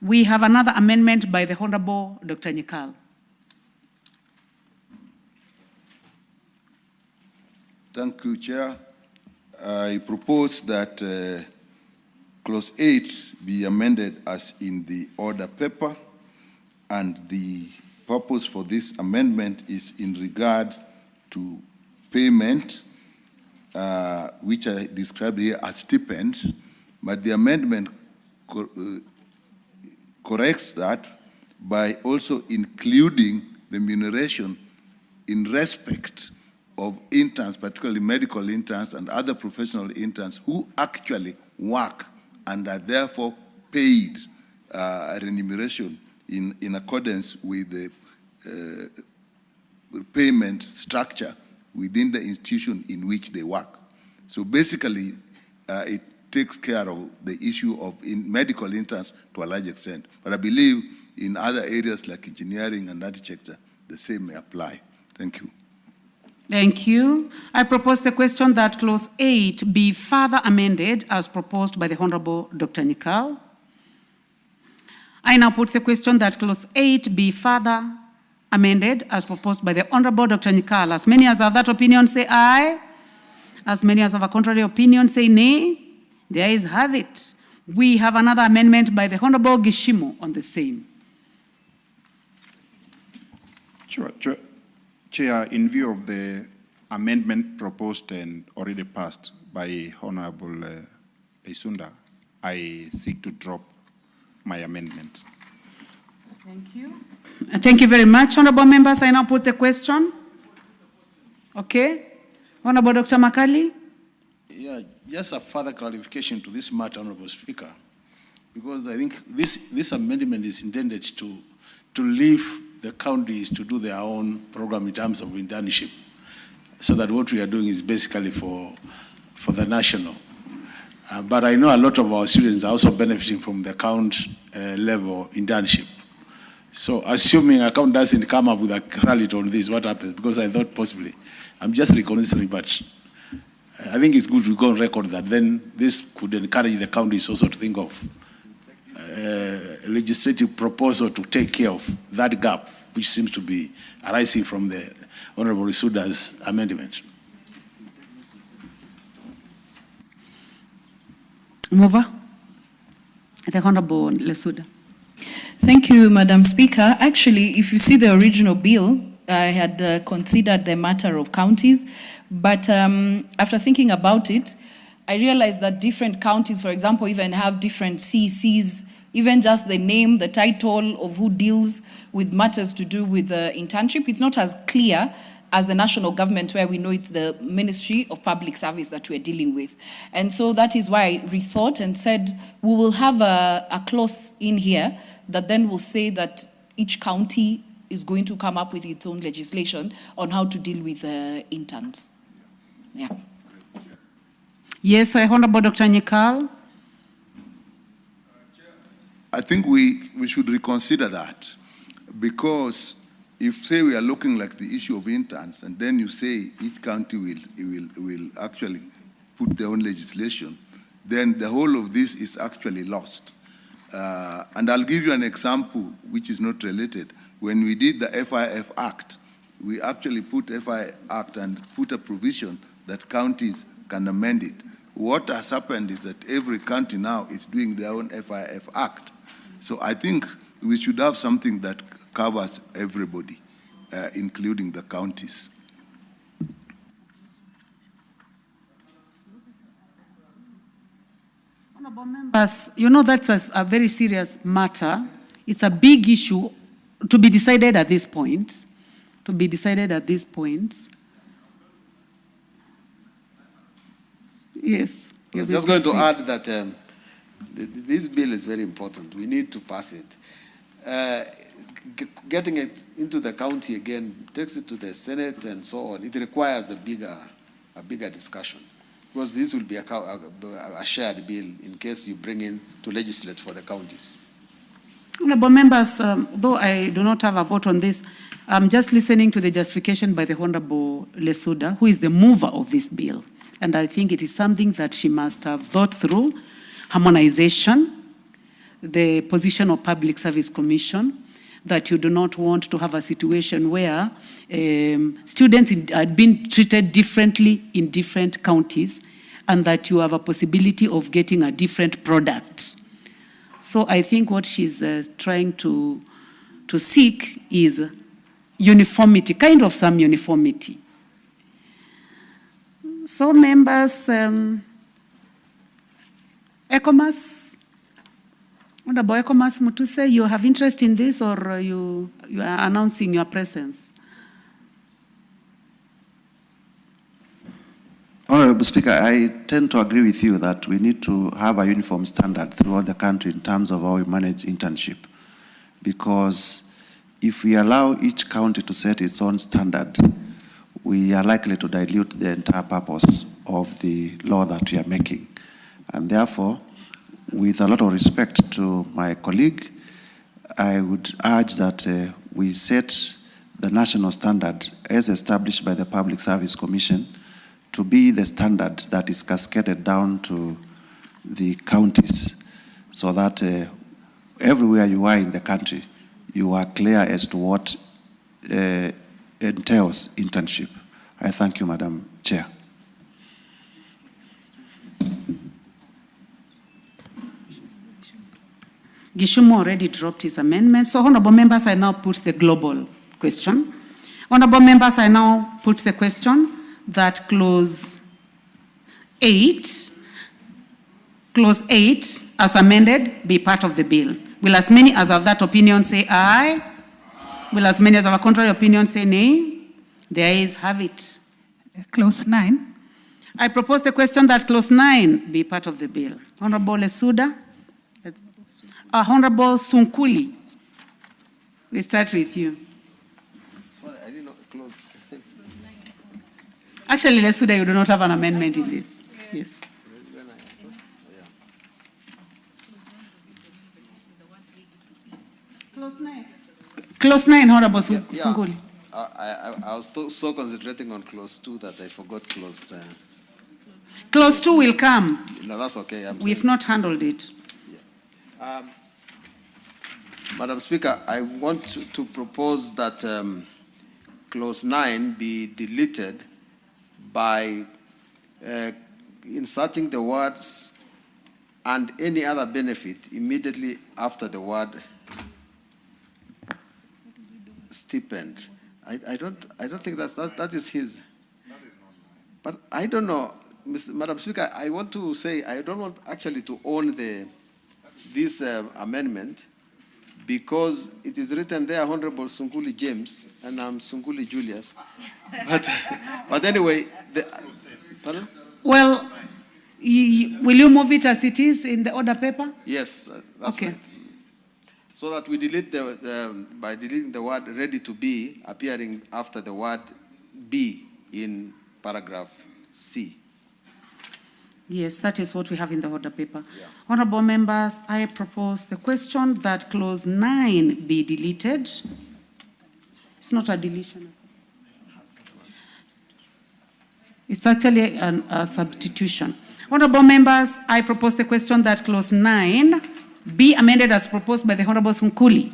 We have another amendment by the Honorable Dr. Nyikal. Thank you, Chair. I propose that clause 8 be amended as in the order paper, and the purpose for this amendment is in regard to payment, which I described here as stipends, but the amendment corrects that by also including remuneration in respect of interns, particularly medical interns and other professional interns who actually work and are therefore paid remuneration in accordance with the payment structure within the institution in which they work. So basically, it takes care of the issue of medical interns to a large extent. But I believe in other areas like engineering and architecture, the same may apply. Thank you. Thank you. I propose the question that clause 8 be further amended as proposed by the Honorable Dr. Nyikal. I now put the question that clause 8 be further amended as proposed by the Honorable Dr. Nyikal. As many as have that opinion say aye. As many as have a contrary opinion say nay. The ayes have it. We have another amendment by the Honorable Gishimo on the same. Chair, in view of the amendment proposed and already passed by Honorable Isunda, I seek to drop my amendment. Thank you. Thank you very much, honorable members. I now put the question. Okay. Honorable Dr. Makali. Yeah, just a further clarification to this matter, Honorable Speaker, because I think this amendment is intended to leave the counties to do their own program in terms of internship, so that what we are doing is basically for the national. But I know a lot of our students are also benefiting from the county level internship. So assuming a county doesn't come up with a clarity on this, what happens? Because I thought possibly, I'm just reconsidering, but I think it's good to go on record that then this could encourage the counties also to think of a legislative proposal to take care of that gap, which seems to be arising from the Honorable Isuda's amendment. Mover. The Honorable Lesuda. Thank you, Madam Speaker. Actually, if you see the original bill, I had considered the matter of counties, but after thinking about it, I realized that different counties, for example, even have different CCs, even just the name, the title of who deals with matters to do with the internship. It's not as clear as the national government, where we know it's the Ministry of Public Service that we're dealing with. And so that is why I rethought and said, we will have a clause in here that then will say that each county is going to come up with its own legislation on how to deal with interns. Yeah. Yes, Honorable Dr. Nyikal. I think we should reconsider that, because if, say, we are looking like the issue of interns, and then you say each county will actually put their own legislation, then the whole of this is actually lost. And I'll give you an example which is not related. When we did the FIF Act, we actually put FIF Act and put a provision that counties can amend it. What has happened is that every county now is doing their own FIF Act. So I think we should have something that covers everybody, including the counties. Honorable members, you know that's a very serious matter. It's a big issue to be decided at this point. To be decided at this point. Yes. I was just going to add that this bill is very important. We need to pass it. Getting it into the county again takes it to the Senate and so on. It requires a bigger discussion, because this will be a shared bill in case you bring in to legislate for the counties. Honorable members, though I do not have a vote on this, I'm just listening to the justification by the Honorable Lesuda, who is the mover of this bill. And I think it is something that she must have thought through: harmonization, the position of Public Service Commission, that you do not want to have a situation where students are being treated differently in different counties, and that you have a possibility of getting a different product. So I think what she's trying to seek is uniformity, kind of some uniformity. So members, ECOMAS, Honorable ECOMAS Mutuse, you have interest in this, or you are announcing your presence? Honorable Speaker, I tend to agree with you that we need to have a uniform standard throughout the country in terms of how we manage internship. Because if we allow each county to set its own standard, we are likely to dilute the entire purpose of the law that we are making. And therefore, with a lot of respect to my colleague, I would urge that we set the national standard as established by the Public Service Commission to be the standard that is cascaded down to the counties, so that everywhere you are in the country, you are clear as to what entails internship. I thank you, Madam Chair. Gishumo already dropped his amendment. So, honorable members, I now put the global question. Honorable members, I now put the question that clause 8 as amended be part of the bill. Will as many as of that opinion say aye? Will as many as of a contrary opinion say nay? The ayes have it. Clause 9. I propose the question that clause 9 be part of the bill. Honorable Esuda. Honorable Sunkuli. We start with you. Sorry, I didn't know close. Actually, Lesuda, you do not have an amendment in this. Yes. Clause 9, Honorable Sunkuli. I was so concentrating on clause 2 that I forgot clause. Clause 2 will come. No, that's okay. We've not handled it. Madam Speaker, I want to propose that clause 9 be deleted by inserting the words and any other benefit immediately after the word stipend. I don't think that is his. But I don't know, Madam Speaker. I want to say I don't want actually to own this amendment because it is written there, Honorable Sunkuli James, and I'm Sunkuli Julius. But anyway, pardon? Well, will you move it as it is in the order paper? Yes, that's okay. Right. So that we delete by deleting the word ready to be appearing after the word be in paragraph C. Yes, that is what we have in the order paper. Yeah. Honorable members, I propose the question that clause 9 be deleted. It's not a deletion. It's actually a substitution. Honorable members, I propose the question that clause 9 be amended as proposed by the Honorable Sunkuli.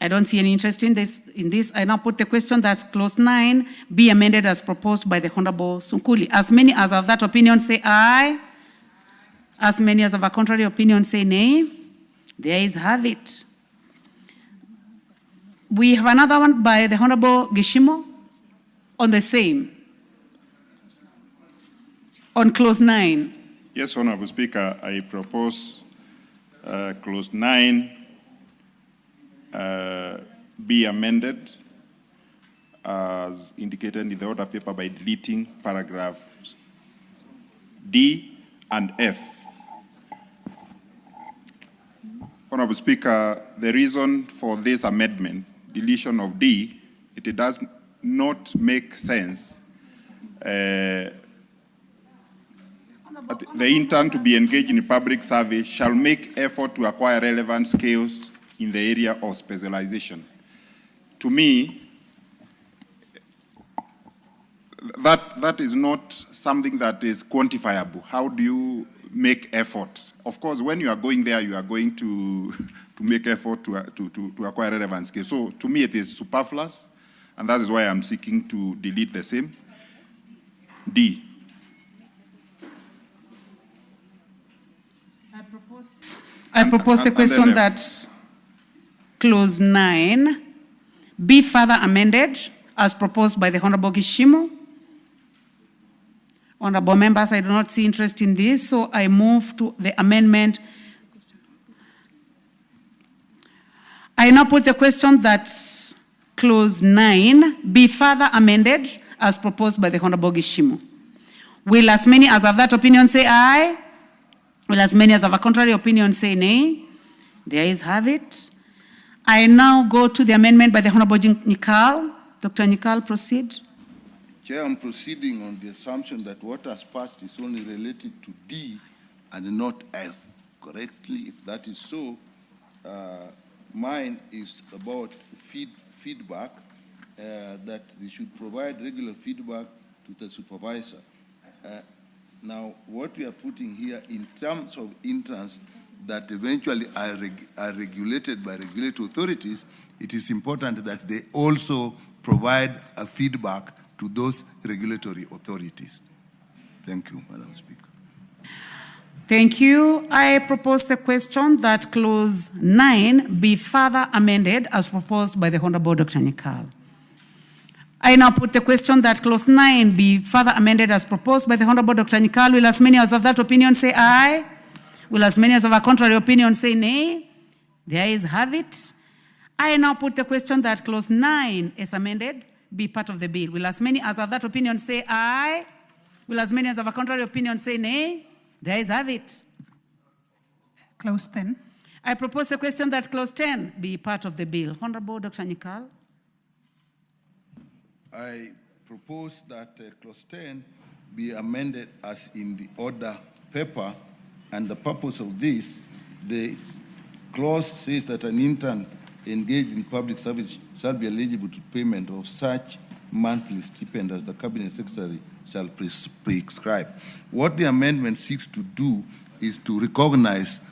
I don't see any interest in this. I now put the question that clause 9 be amended as proposed by the Honorable Sunkuli. As many as of that opinion say aye. As many as of a contrary opinion say nay. The ayes have it. We have another one by the Honorable Gishimo on the same. On clause 9. Yes, Honorable Speaker, I propose clause 9 be amended as indicated in the order paper by deleting paragraphs D and F. Honorable Speaker, the reason for this amendment, deletion of D, it does not make sense. The intern to be engaged in public service shall make effort to acquire relevant skills in the area of specialization. To me, that is not something that is quantifiable. How do you make effort? Of course, when you are going there, you are going to make effort to acquire relevant skills. So to me, it is superfluous, and that is why I'm seeking to delete the same. D. I propose the question that clause 9 be further amended as proposed by the Honorable Gishimo. Honorable members, I do not see interest in this, so I move to the amendment. I now put the question that clause 9 be further amended as proposed by the Honorable Gishimo. Will as many as of that opinion say aye? Will as many as of a contrary opinion say nay? The ayes have it. I now go to the amendment by the Honorable Nikal. Dr. Nikal, proceed. Chair, I'm proceeding on the assumption that what has passed is only related to D and not F. Correctly, if that is so, mine is about feedback, that they should provide regular feedback to the supervisor. Now, what we are putting here in terms of interns that eventually are regulated by regulatory authorities, it is important that they also provide a feedback to those regulatory authorities. Thank you, Madam Speaker. Thank you. I propose the question that clause 9 be further amended as proposed by the Honorable Dr. Nyikal. I now put the question that clause 9 be further amended as proposed by the Honorable Dr. Nyikal. Will as many as of that opinion say aye? Will as many as of a contrary opinion say nay? The ayes have it. I now put the question that clause 9 as amended be part of the bill. Will as many as of that opinion say aye? Will as many as of a contrary opinion say nay? The ayes have it. Clause 10. I propose the question that clause 10 be part of the bill. Honorable Dr. Nyikal. I propose that clause 10 be amended as in the order paper, and the purpose of this, the clause says that an intern engaged in public service shall be eligible to payment of such monthly stipend as the cabinet secretary shall prescribe. What the amendment seeks to do is to recognize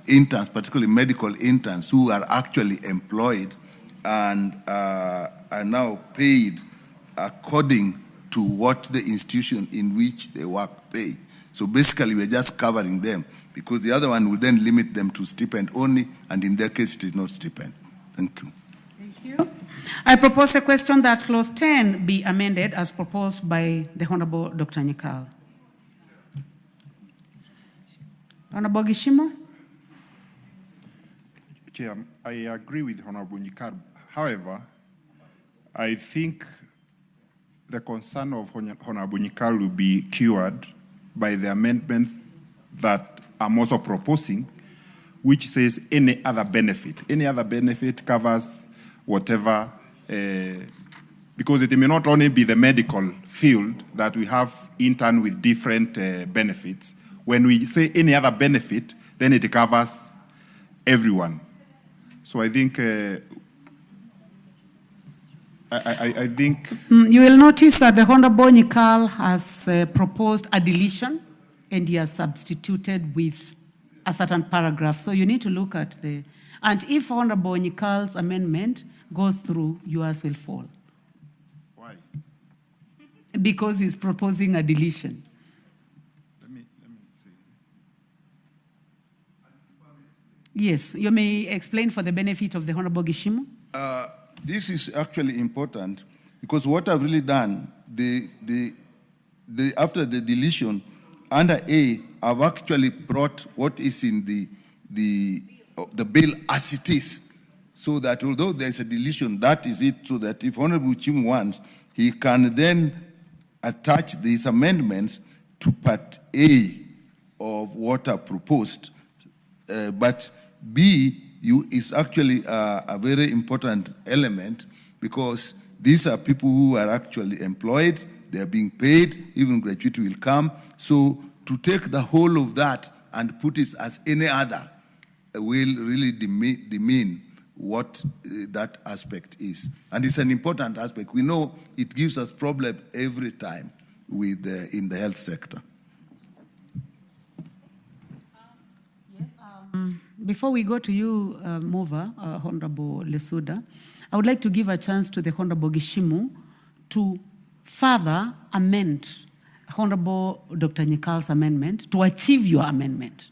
interns, particularly medical interns, who are actually employed and are now paid according to what the institution in which they work pay. So basically, we're just covering them, because the other one will then limit them to stipend only, and in their case, it is not stipend. Thank you. Thank you. I propose the question that clause 10 be amended as proposed by the Honorable Dr. Nyikal. Honorable Gishimo. Chair, I agree with Honorable Nyikal. However, I think the concern of Honorable Nyikal will be cured by the amendment that I'm also proposing, which says any other benefit. Any other benefit covers whatever, because it may not only be the medical field that we have intern with different benefits. When we say any other benefit, then it covers everyone. So I think I think you will notice that the Honorable Nyikal has proposed a deletion, and he has substituted with a certain paragraph. So you need to look at the, and if Honorable Nyikal's amendment goes through, yours will fall. Why? Because he's proposing a deletion. Let me see. Yes, you may explain for the benefit of the Honorable Gishimo. This is actually important, because what I've really done, after the deletion, under A, I've actually brought what is in the bill as it is, so that although there's a deletion, that is it, so that if Honorable Chim wants, he can then attach these amendments to Part A of what I proposed. But B is actually a very important element, because these are people who are actually employed, they are being paid, even gratuity will come. So to take the whole of that and put it as any other will really demean what that aspect is. And it's an important aspect. We know it gives us problem every time with in the health sector. Before we go to you, Mover, Honorable Lesuda, I would like to give a chance to the Honorable Gishimo to further amend Honorable Dr. Nyikal's amendment to achieve your amendment.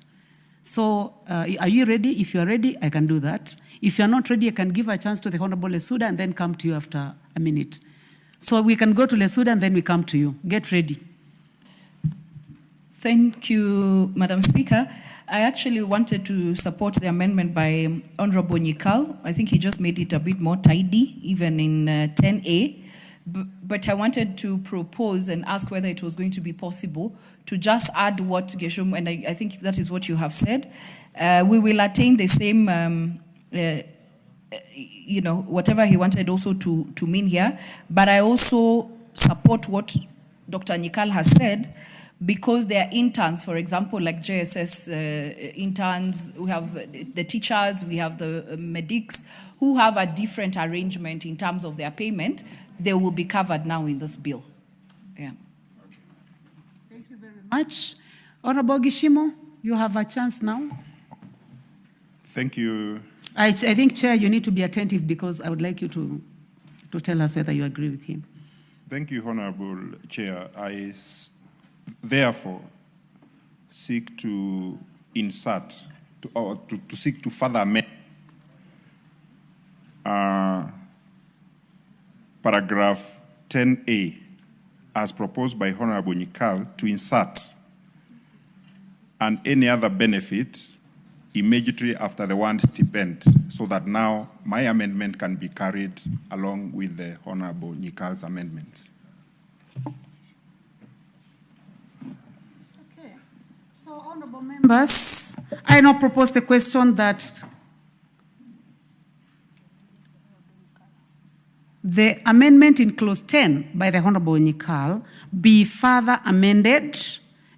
So are you ready? If you're ready, I can do that. If you're not ready, I can give a chance to the Honorable Lesuda and then come to you after a minute. So we can go to Lesuda and then we come to you. Get ready. Thank you, Madam Speaker. I actually wanted to support the amendment by Honorable Nyikal. I think he just made it a bit more tidy, even in 10A. But I wanted to propose and ask whether it was going to be possible to just add what Geshom, and I think that is what you have said. We will attain the same, whatever he wanted also to mean here. But I also support what Dr. Nyikal has said, because there are interns, for example, like JSS interns, we have the teachers, we have the medics, who have a different arrangement in terms of their payment. They will be covered now in this bill. Yeah. Thank you very much. Honorable Gishimo, you have a chance now. Thank you. I think, Chair, you need to be attentive, because I would like you to tell us whether you agree with him. Thank you, Honorable Chair. Therefore, seek to insert, to seek to further amend paragraph 10A as proposed by Honorable Nyikal to insert and any other benefit immediately after the word stipend, so that now my amendment can be carried along with the Honorable Nyikal's amendments. Okay. So, honorable members, I now propose the question that the amendment in clause 10 by the Honorable Nyikal be further amended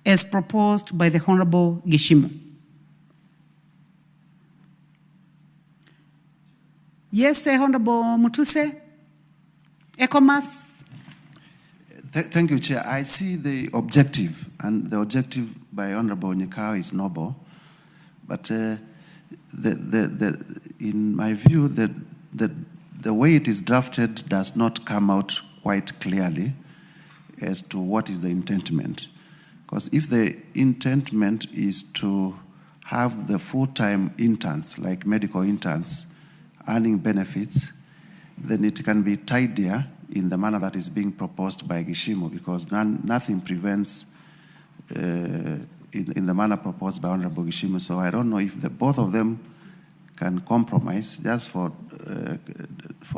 as proposed by the Honorable Gishimu. Yes, Honorable Mutuse. ECOMAS. Thank you, Chair. I see the objective, and the objective by Honorable Nyikal is noble, but in my view, the way it is drafted does not come out quite clearly as to what is the intentment. Because if the intentment is to have the full-time interns, like medical interns, earning benefits, then it can be tidier in the manner that is being proposed by Gishimu, because nothing prevents in the manner proposed by Honorable Gishimu. So I don't know if both of them can compromise just for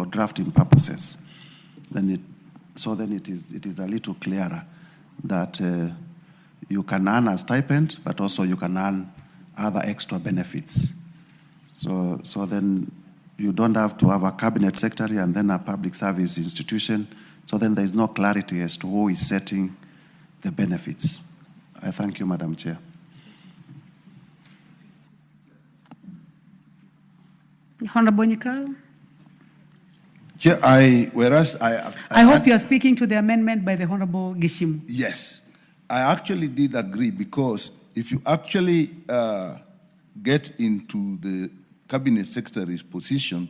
drafting purposes. Then it is a little clearer that you can earn a stipend, but also you can earn other extra benefits. So then you don't have to have a cabinet secretary and then a public service institution. So then there is no clarity as to who is setting the benefits. I thank you, Madam Chair. Honorable Nyikal. Chair, I hope you are speaking to the amendment by the Honorable Gishimu. Yes, I actually did agree, because if you actually get into the cabinet secretary's position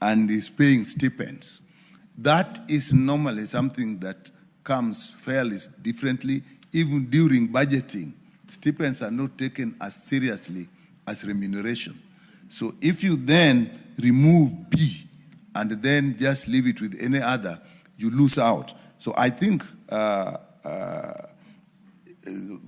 and is paying stipends, that is normally something that comes fairly differently. Even during budgeting, stipends are not taken as seriously as remuneration. So if you then remove B and then just leave it with any other, you lose out. So I think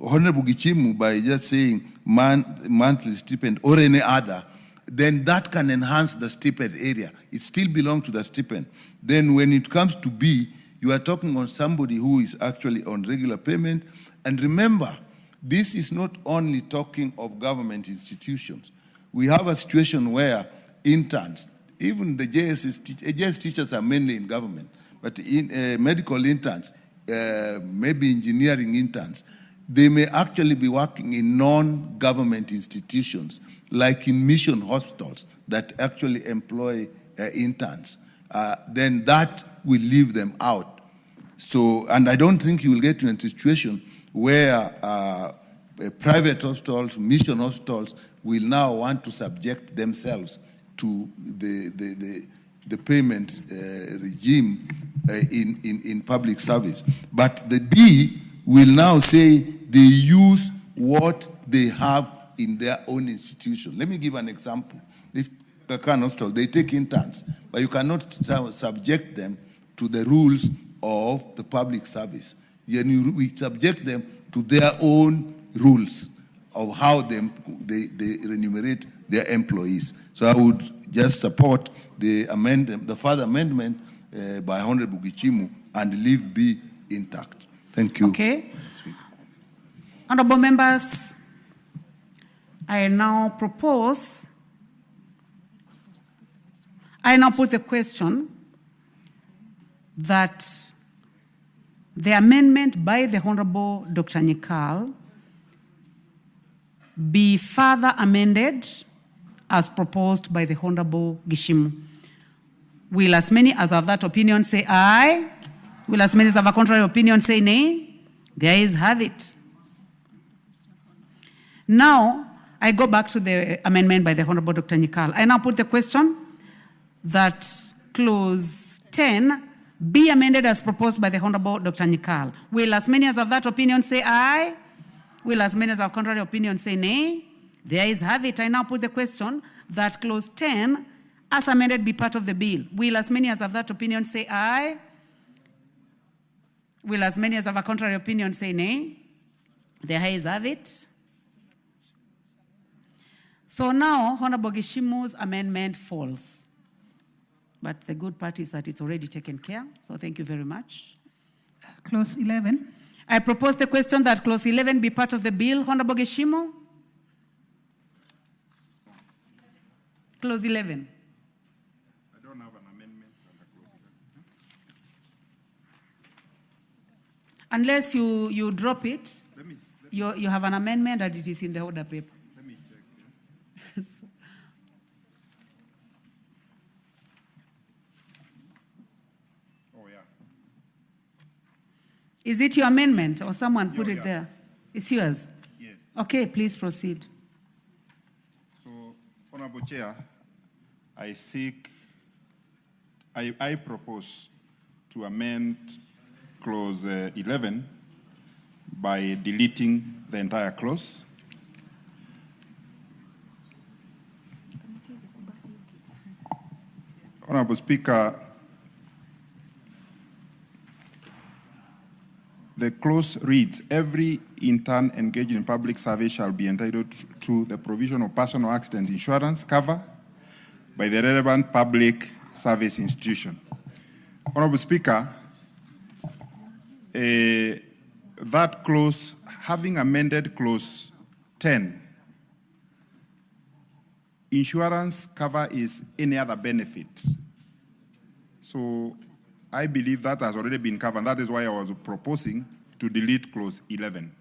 Honorable Gishimu, by just saying monthly stipend or any other, then that can enhance the stipend area. It still belongs to the stipend. Then when it comes to B, you are talking on somebody who is actually on regular payment. And remember, this is not only talking of government institutions. We have a situation where interns, even the JS teachers are mainly in government, but in medical interns, maybe engineering interns, they may actually be working in non-government institutions, like in mission hospitals that actually employ interns. Then that will leave them out. So, and I don't think you will get to a situation where private hospitals, mission hospitals will now want to subject themselves to the payment regime in public service. But the D will now say they use what they have in their own institution. Let me give an example. If Kakan Hospital, they take interns, but you cannot subject them to the rules of the public service. We subject them to their own rules of how they remunerate their employees. So I would just support the further amendment by Honorable Gishimu and leave B intact. Thank you. Okay. Honorable members, I now put the question that the amendment by the Honorable Dr. Nyikal be further amended as proposed by the Honorable Gishimu. Will as many as have that opinion say aye? Will as many as have a contrary opinion say nay? The ayes have it. Now, I go back to the amendment by the Honorable Dr. Nyikal. I now put the question that clause 10 be amended as proposed by the Honorable Dr. Nyikal. Will as many as have that opinion say aye? Will as many as have contrary opinion say nay? The ayes have it. I now put the question that clause 10, as amended, be part of the bill. Will as many as have that opinion say aye? Will as many as have a contrary opinion say nay? The ayes have it. So now, Honorable Gishimu's amendment falls. But the good part is that it's already taken care. So thank you very much. Clause 11. I propose the question that clause 11 be part of the bill. Honorable Gishimu. Clause 11. I don't have an amendment under clause 11. Unless you drop it, you have an amendment and it is in the order paper. Let me check. Oh, yeah. Is it your amendment or someone put it Yeah. there? It's yours? Yes. Okay, please proceed. So, Honorable Chair, I propose to amend clause 11 by deleting the entire clause. Honorable Speaker, the clause reads, every intern engaged in public service shall be entitled to the provision of personal accident insurance cover by the relevant public service institution. Honorable Speaker, that clause, having amended clause 10, insurance cover is any other benefit. So I believe that has already been covered. That is why I was proposing to delete clause 11.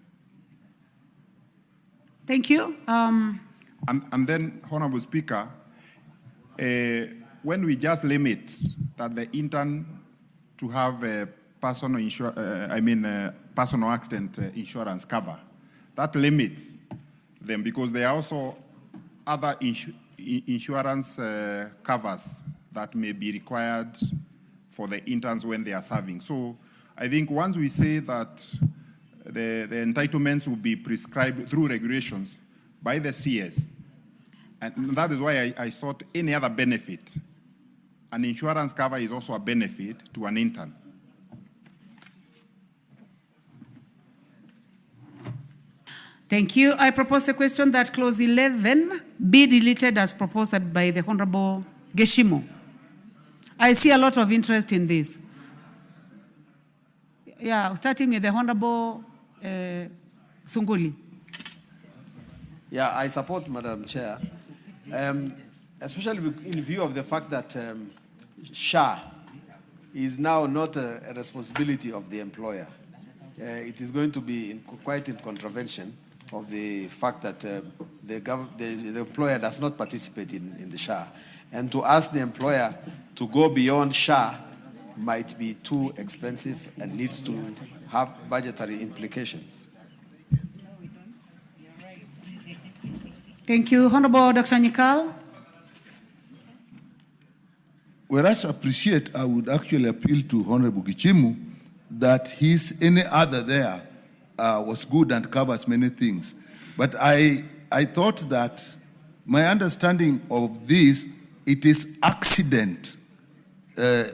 Thank you. And then, Honorable Speaker, when we just limit that the intern to have a personal personal accident insurance cover, that limits them because there are also other insurance covers that may be required for the interns when they are serving. So I think once we say that the entitlements will be prescribed through regulations by the CS, and that is why I thought any other benefit, an insurance cover is also a benefit to an intern. Thank you. I propose the question that clause 11 be deleted as proposed by the Honorable Geshimu. I see a lot of interest in this. Yeah, starting with the Honorable Sunguli. Yeah, I support Madam Chair, especially in view of the fact that SHA is now not a responsibility of the employer. It is going to be quite in contravention of the fact that the employer does not participate in the SHA. And to ask the employer to go beyond SHA might be too expensive and needs to have budgetary implications. Thank you. Honorable Dr. Nyikal. Whereas I would actually appeal to Honorable Gichimu that his any other there was good and covers many things. But I thought that my understanding of this, it is accident,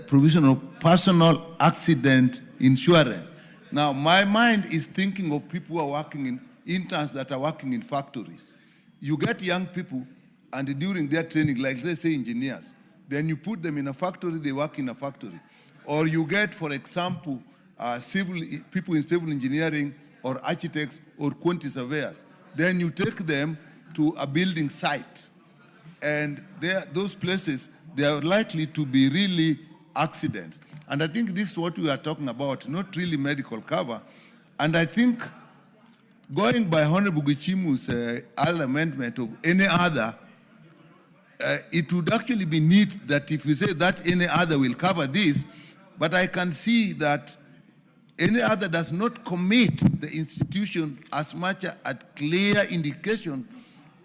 provision of personal accident insurance. Now, my mind is thinking of people who are working in interns that are working in factories. You get young people, and during their training, like let's say engineers, then you put them in a factory, they work in a factory. Or you get, for example, people in civil engineering or architects or quantity surveyors. Then you take them to a building site. And those places, they are likely to be really accidents. And I think this is what we are talking about, not really medical cover. And I think going by Honorable Gichimu's other amendment of any other, it would actually be neat that if you say that any other will cover this, but I can see that any other does not commit the institution as much a clear indication,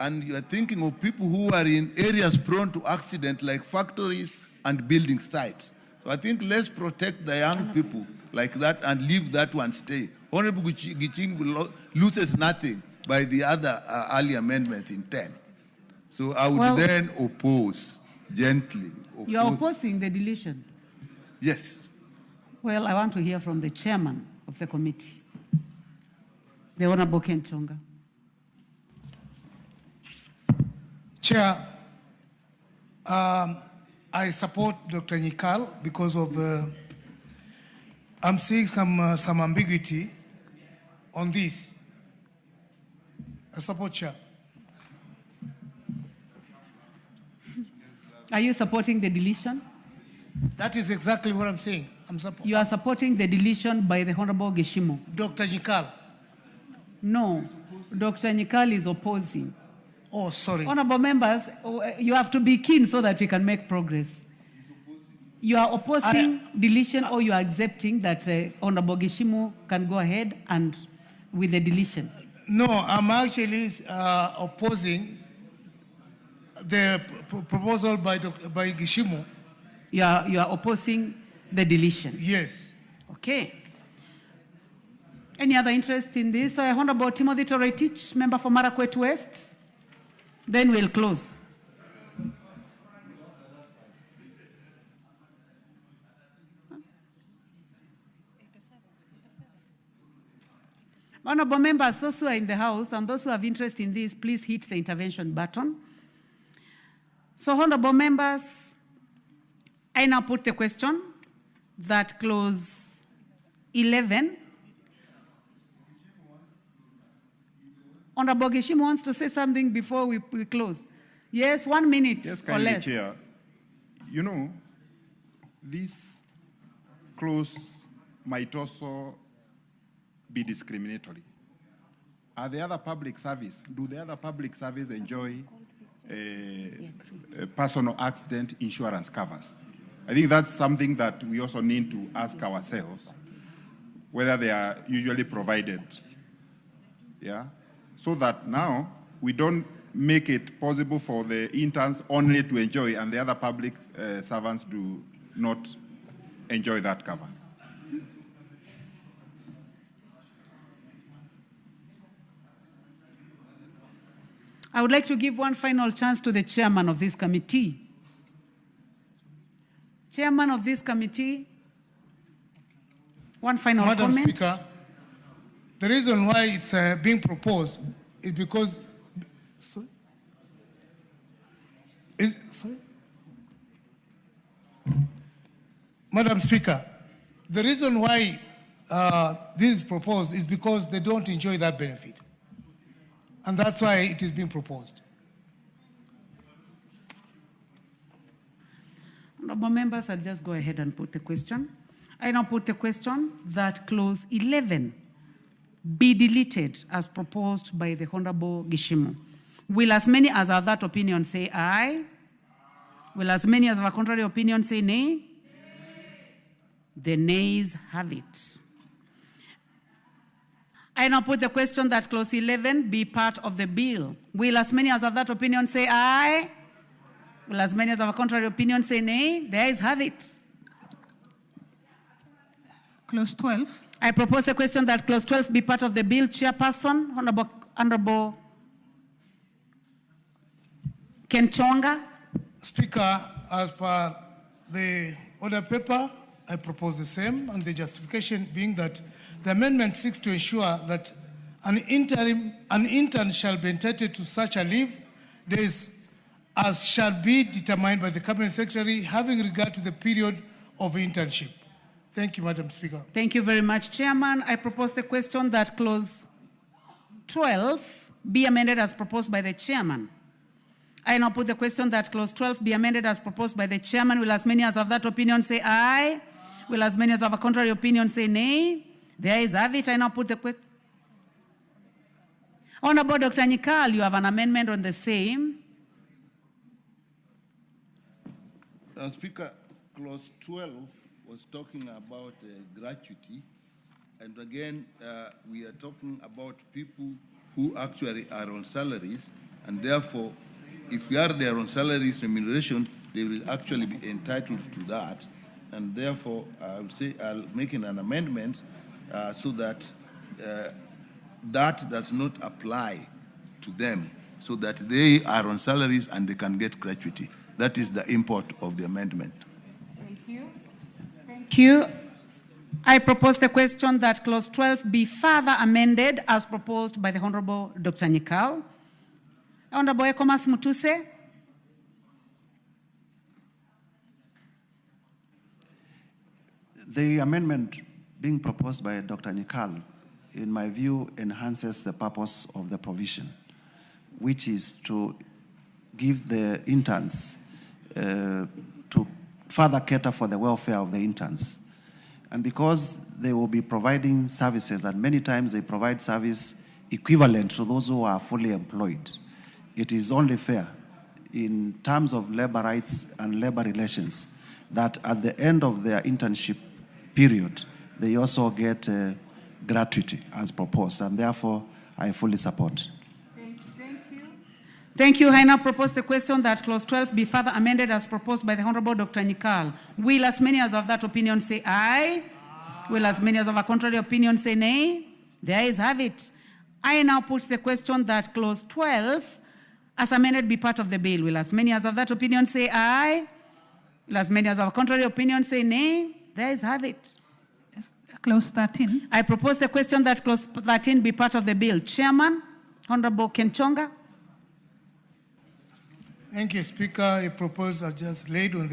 and you are thinking of people who are in areas prone to accident like factories and building sites. So I think let's protect the young people like that and leave that one stay. Honorable Giching loses nothing by the other early amendments in 10. So I would then oppose gently. You are opposing the deletion? Yes. Well, I want to hear from the chairman of the committee, the Honorable Ken Chonga. Chair, I support Dr. Nyikal because of I'm seeing some ambiguity on this. I support Chair. Are you supporting the deletion? That is exactly what I'm saying. You are supporting the deletion by the Honorable Geshimo. Dr. Nyikal. No, Dr. Nyikal is opposing. Oh, sorry. Honorable members, you have to be keen so that we can make progress. You are opposing deletion or you are accepting that Honorable Geshimo can go ahead and with the deletion? No, I'm actually opposing the proposal by Geshimo. You are opposing the deletion? Yes. Okay. Any other interest in this? Honorable Timothy Toroitich, member for Marakwet West. Then we'll close. Honorable members, those who are in the House and those who have interest in this, please hit the intervention button. So, honorable members, I now put the question that clause 11. Honorable Geshimo wants to say something before we close. Yes, 1 minute or less. Chair. You know, this clause might also be discriminatory. Are the other public service, do the other public service enjoy personal accident insurance covers? I think that's something that we also need to ask ourselves, whether they are usually provided. Yeah? So that now we don't make it possible for the interns only to enjoy and the other public servants do not enjoy that cover. I would like to give one final chance to the chairman of this committee. Chairman of this committee, one final comment. Madam Speaker, the reason why it's being proposed is because, Madam Speaker, the reason why this is proposed is because they don't enjoy that benefit. And that's why it is being proposed. Honorable members, I'll just go ahead and put the question. I now put the question that clause 11 be deleted as proposed by the Honorable Geshimo. Will as many as are that opinion say aye? Will as many as have a contrary opinion say nay? The nays have it. I now put the question that clause 11 be part of the bill. Will as many as have that opinion say aye? Will as many as have a contrary opinion say nay? The ayes have it. Clause 12. I propose a question that clause 12 be part of the bill. Chairperson, Honorable Ken Chonga. Speaker, as per the order paper, I propose the same, and the justification being that the amendment seeks to ensure that an intern shall be entitled to such a leave days as shall be determined by the Cabinet Secretary, having regard to the period of internship. Thank you, Madam Speaker. Thank you very much, Chairman. I propose the question that clause 12 be amended as proposed by the Chairman. I now put the question that clause 12 be amended as proposed by the Chairman. Will as many as have that opinion say aye? Will as many as have a contrary opinion say nay? The ayes have it. I now put the question. Honorable Dr. Nyikal, you have an amendment on the same. Speaker, clause 12 was talking about gratuity. And again, we are talking about people who actually are on salaries. And therefore, if we are there on salaries remuneration, they will actually be entitled to that. and therefore I would say I'll make an amendment so that that does not apply to them, so that they are on salaries and they can get gratuity. That is the import of the amendment. Thank you. Thank you. I propose the question that clause 12 be further amended as proposed by the Honorable Dr. Nyikal. Honorable Ekomas Mutuse. The amendment being proposed by Dr. Nyikal, in my view, enhances the purpose of the provision, which is to give the interns to further cater for the welfare of the interns. And because they will be providing services, and many times they provide service equivalent to those who are fully employed, it is only fair in terms of labor rights and labor relations that at the end of their internship period, they also get gratuity as proposed, and therefore I fully support. Thank you. I now propose the question that clause 12 be further amended as proposed by the Honorable Dr. Nyikal. Will as many as of that opinion say aye? Will as many as of a contrary opinion say nay? The ayes have it. I now put the question that clause 12 as amended be part of the bill. Will as many as of that opinion say aye? Will as many as of a contrary opinion say nay? The ayes have it. Clause 13. I propose the question that clause 13 be part of the bill. Chairman, Honorable Kenchonga. Thank you, Speaker. I propose I just laid on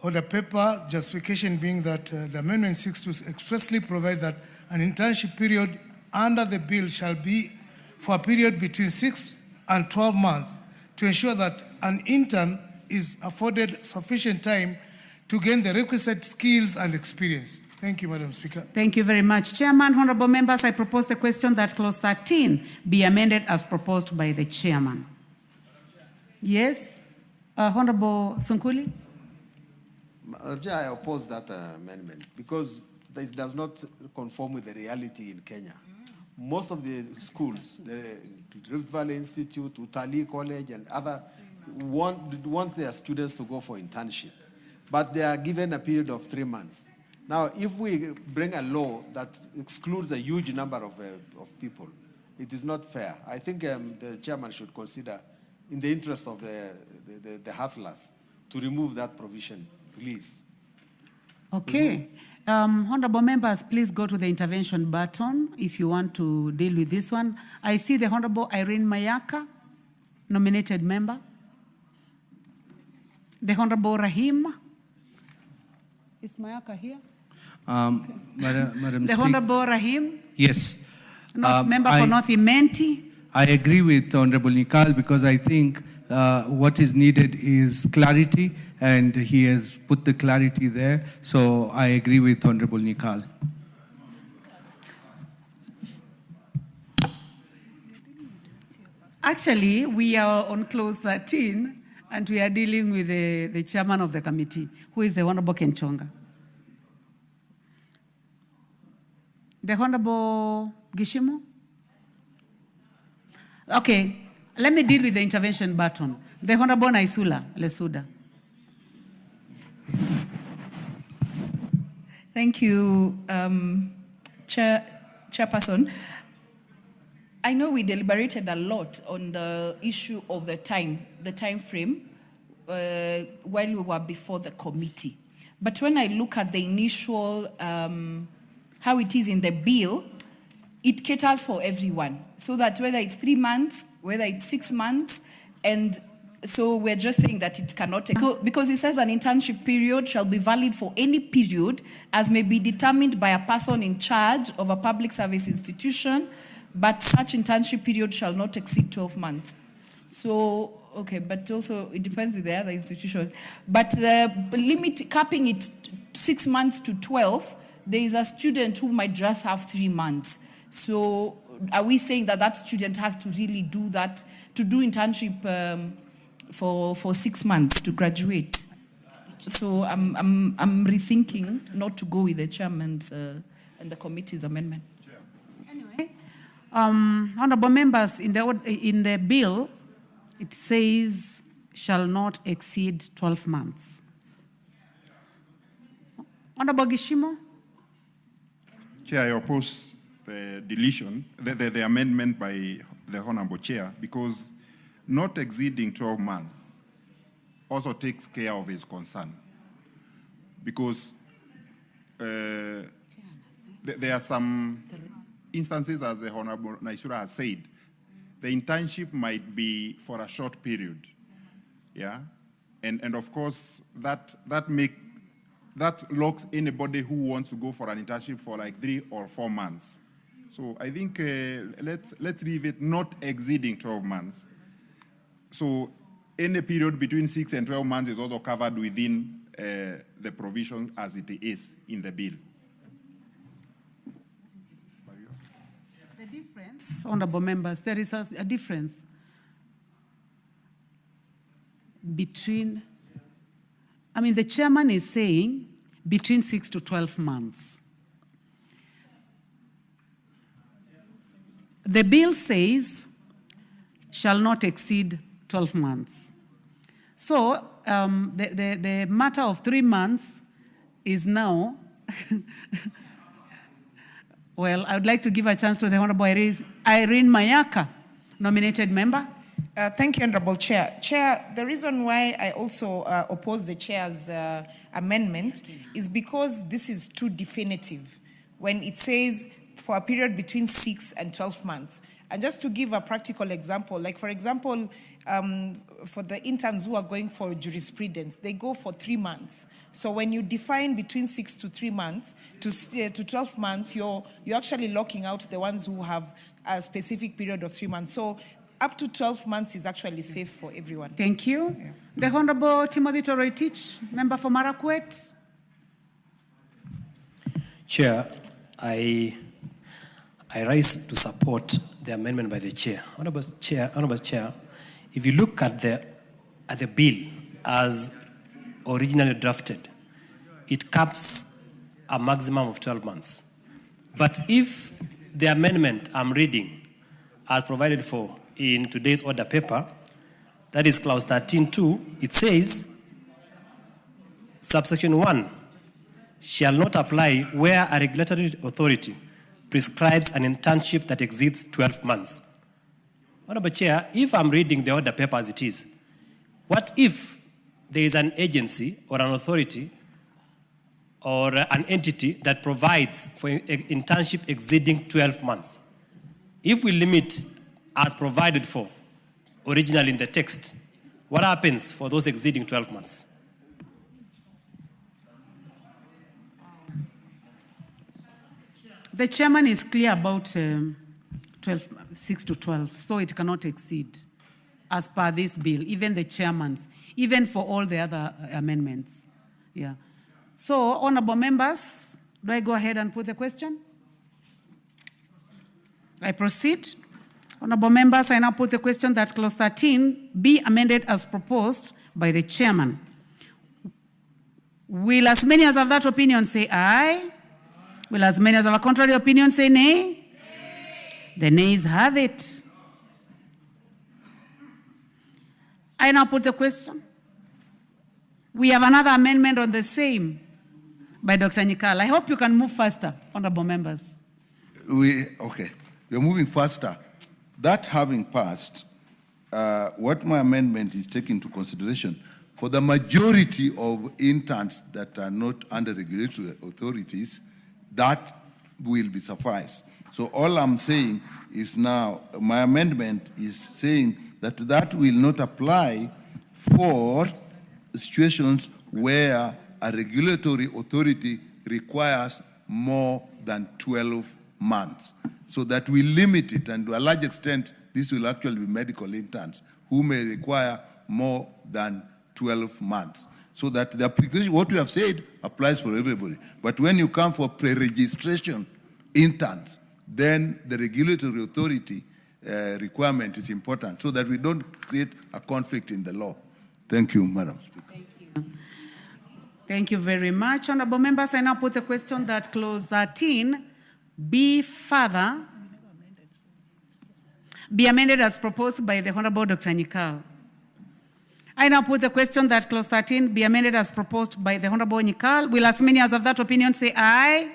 the paper, justification being that the amendment seeks to expressly provide that an internship period under the bill shall be for a period between 6 and 12 months to ensure that an intern is afforded sufficient time to gain the requisite skills and experience. Thank you, Madam Speaker. Thank you very much. Chairman, honorable members, I propose the question that clause 13 be amended as proposed by the chairman. Yes, Honorable Sunkuli. Madam Chair, I oppose that amendment because it does not conform with the reality in Kenya. Most of the schools, the Rift Valley Institute, Utali College, and other want their students to go for internship, but they are given a period of 3 months. Now, if we bring a law that excludes a huge number of people, it is not fair. I think the chairman should consider, in the interest of the hustlers, to remove that provision, please. Okay. Honorable members, please go to the intervention button if you want to deal with this one. I see the Honorable Irene Mayaka, nominated member. The Honorable Rahim. Is Mayaka here? Madam the Honorable Rahim. Yes. Member for North Imenti. I agree with Honorable Nyikal because I think what is needed is clarity, and he has put the clarity there. So I agree with Honorable Nyikal. Actually, we are on clause 13, and we are dealing with the chairman of the committee, who is the Honorable Kenchonga. The Honorable Gishimu? Okay, let me deal with the intervention button. The Honorable Naisula Lesuda. Thank you, Chairperson. I know we deliberated a lot on the issue of the time frame, while we were before the committee. But when I look at the initial, how it is in the bill, it caters for everyone. So that whether it's 3 months, whether it's 6 months, and so we're just saying that it cannot take, because it says an internship period shall be valid for any period as may be determined by a person in charge of a public service institution, but such internship period shall not exceed 12 months. So, okay, but also it depends with the other institution. But the limit, capping it 6 months to 12, there is a student who might just have 3 months. So are we saying that that student has to really do that, to do internship for 6 months to graduate? So I'm rethinking not to go with the chairman's and the committee's amendment. Anyway, honorable members, in the bill, it says shall not exceed 12 months. Honorable Gishimo? Chair, I oppose the deletion, the amendment by the Honorable Chair, because not exceeding 12 months also takes care of his concern. Because there are some instances, as the Honorable Naisura has said, the internship might be for a short period, yeah? And of course, that locks anybody who wants to go for an internship for like 3 or 4 months. So I think let's leave it not exceeding 12 months. So any period between 6 and 12 months is also covered within the provision as it is in the bill. The difference, honorable members, there is a difference between, the chairman is saying between 6 to 12 months. The bill says shall not exceed 12 months. So the matter of 3 months is now, well, I would like to give a chance to the Honorable Irene Mayaka, nominated member. Thank you, Honorable Chair. Chair, the reason why I also oppose the Chair's amendment is because this is too definitive when it says for a period between 6 and 12 months. And just to give a practical example, like for example, for the interns who are going for jurisprudence, they go for 3 months. So when you define between 6 to 3 months to 12 months, you're actually locking out the ones who have a specific period of 3 months. So up to 12 months is actually safe for everyone. Thank you. Yeah. The Honorable Timothy Toroitich, member for Marakwet. Chair, I rise to support the amendment by the Chair. Honorable Chair, if you look at the bill as originally drafted, it caps a maximum of 12 months. But if the amendment I'm reading as provided for in today's order paper, that is clause 13.2, it says, subsection 1 shall not apply where a regulatory authority prescribes an internship that exceeds 12 months. Honorable Chair, if I'm reading the order paper as it is, what if there is an agency or an authority or an entity that provides for an internship exceeding 12 months? If we limit as provided for originally in the text, what happens for those exceeding 12 months? The chairman is clear about 6 to 12, so it cannot exceed as per this bill, even the chairman's, even for all the other amendments. Yeah. So, honorable members, do I go ahead and put the question? I proceed. Honorable members, I now put the question that clause 13 be amended as proposed by the chairman. Will as many as have that opinion say aye? Will as many as have a contrary opinion say nay? The nays have it. I now put the question. We have another amendment on the same by Dr. Nyikal. I hope you can move faster, honorable members. Okay, we're moving faster. That having passed, what my amendment is taking into consideration, for the majority of interns that are not under regulatory authorities, that will be suffice. So all I'm saying is now, my amendment is saying that that will not apply for situations where a regulatory authority requires more than 12 months. So that we limit it, and to a large extent, this will actually be medical interns who may require more than 12 months. So that the application, what we have said, applies for everybody. But when you come for pre-registration interns, then the regulatory authority requirement is important so that we don't create a conflict in the law. Thank you, Madam Speaker. Thank you. Thank you very much. Honorable members, I now put a question that clause 13 be amended as proposed by the Honorable Dr. Nyikal. I now put the question that clause 13 be amended as proposed by the Honorable Nikal. Will as many as of that opinion say aye?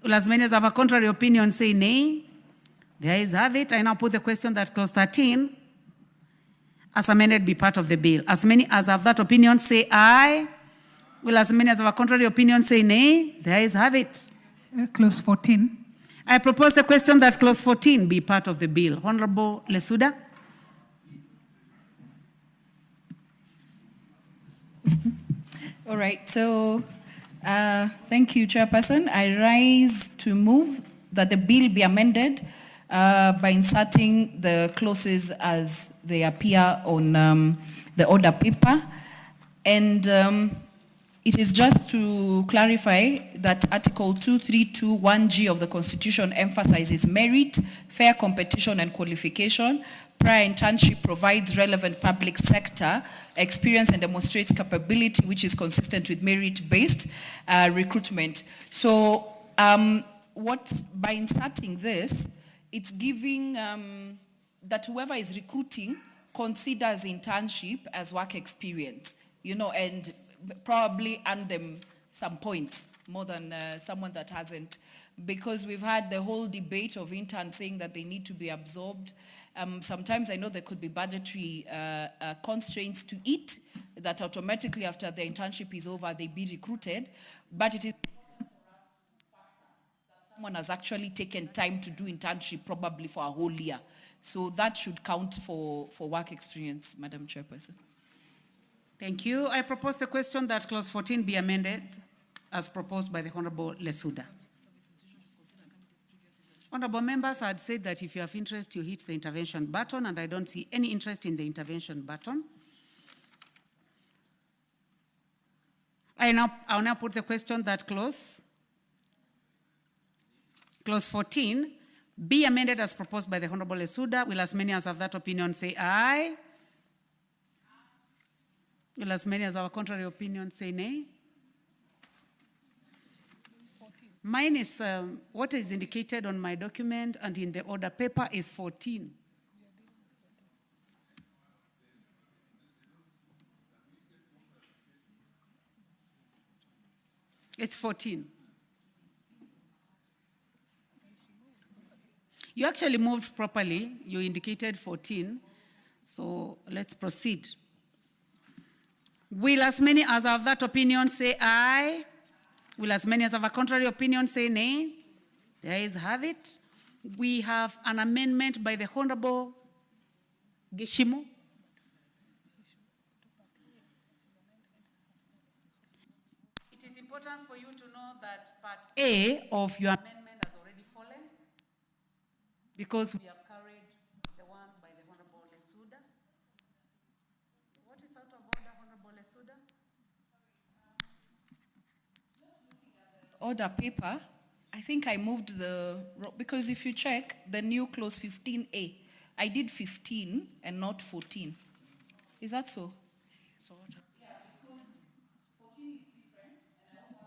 Will as many as have a contrary opinion say nay? The ayes have it. I now put the question that clause 13 as amended be part of the bill. As many as have that opinion say aye. Will as many as have a contrary opinion say nay? The ayes have it. Clause 14. I propose the question that clause 14 be part of the bill. Honorable Lesuda. All right, so thank you, Chairperson. I rise to move that the bill be amended by inserting the clauses as they appear on the order paper. And it is just to clarify that Article 2321G of the Constitution emphasizes merit, fair competition and qualification. Prior internship provides relevant public sector experience and demonstrates capability which is consistent with merit-based recruitment. So by inserting this, it's giving that whoever is recruiting considers internship as work experience, and probably earn them some points more than someone that hasn't. Because we've had the whole debate of interns saying that they need to be absorbed. Sometimes I know there could be budgetary constraints to it, that automatically after the internship is over, they be recruited. But it is someone has actually taken time to do internship probably for a whole year. So that should count for work experience, Madam Chairperson. Thank you. I propose the question that clause 14 be amended as proposed by the Honorable Lesuda. Honorable members, I had said that if you have interest, you hit the intervention button, and I don't see any interest in the intervention button. I'll now put the question that clause 14 be amended as proposed by the Honorable Lesuda. Will as many as have that opinion say aye? Will as many as have a contrary opinion say nay? Mine is, what is indicated on my document and in the order paper is 14. It's 14. You actually moved properly. You indicated 14. So let's proceed. Will as many as have that opinion say aye? Will as many as have a contrary opinion say nay? The ayes have it. We have an amendment by the Honorable Geshimo. It is important for you to know that part A of your amendment has already fallen because we have carried the one by the Honorable Lesuda. What is out of order, Honorable Lesuda? Order paper, I think I moved because if you check the new clause 15A, I did 15 and not 14. Is that so? Yeah, because 14 is different, and I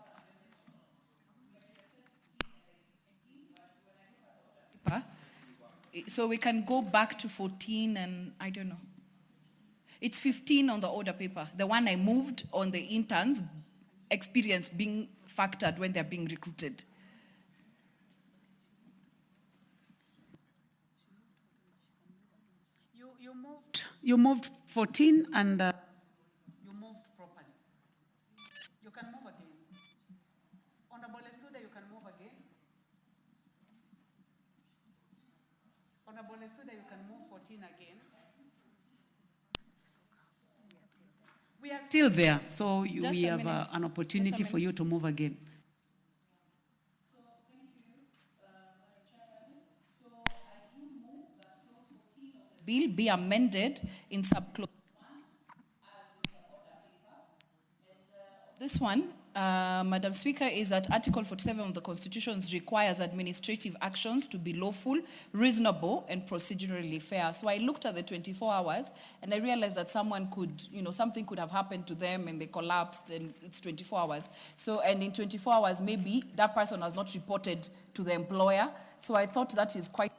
also have a paper. So we can go back to 14 and I don't know. It's 15 on the order paper. The one I moved on the interns experience being factored when they're being recruited. You moved 14 and you moved properly. You can move again. Honorable Lesuda, you can move again. Honorable Lesuda, you can move 14 again. We are still there, so we have an opportunity for you to move again. Bill be amended in subclause 1 This one, Madam Speaker, is that Article 47 of the Constitution requires administrative actions to be lawful, reasonable, and procedurally fair. So I looked at the 24 hours and I realized that someone could, something could have happened to them and they collapsed and it's 24 hours. So, and in 24 hours, maybe that person has not reported to the employer. So I thought that is quite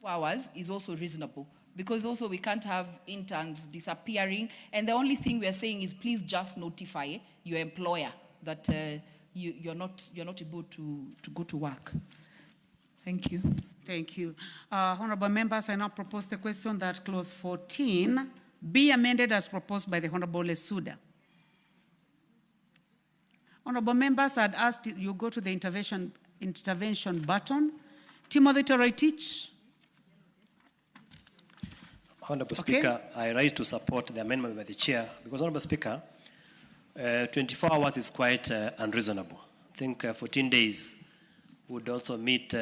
hours is also reasonable, because also we can't have interns disappearing, and the only thing we are saying is please just notify your employer that you're not able to go to work. Thank you. Thank you. Honorable members, I now propose the question that clause 14 be amended as proposed by the Honorable Lesuda. Honorable members, I'd asked you go to the intervention button. Timothy Toroitich. Honorable Speaker, I rise to support the amendment by the chair because, Honorable Speaker, 24 hours is quite unreasonable. I think 14 days would also meet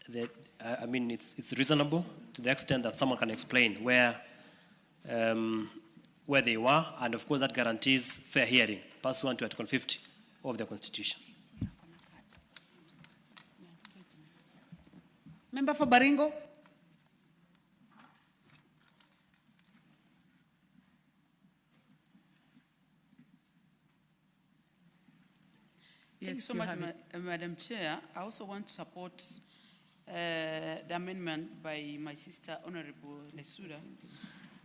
it's reasonable to the extent that someone can explain where they were, and of course that guarantees fair hearing, pursuant to Article 50 of the Constitution. Member for Baringo. Thank you so much, Madam Chair. I also want to support the amendment by my sister, Honorable Lesuda,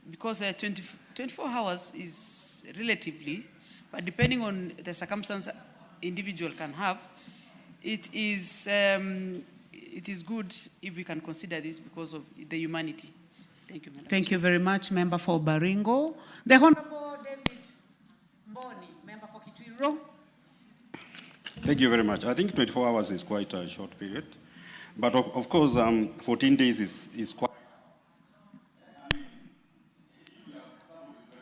because 24 hours is relatively, but depending on the circumstance individual can have, it is good if we can consider this because of the humanity. Thank you, Madam Thank Chair. you very much, Member for Baringo. The Honorable David Mboni, Member for Kitwiro. Thank you very much. I think 24 hours is quite a short period. But of course, 14 days is quite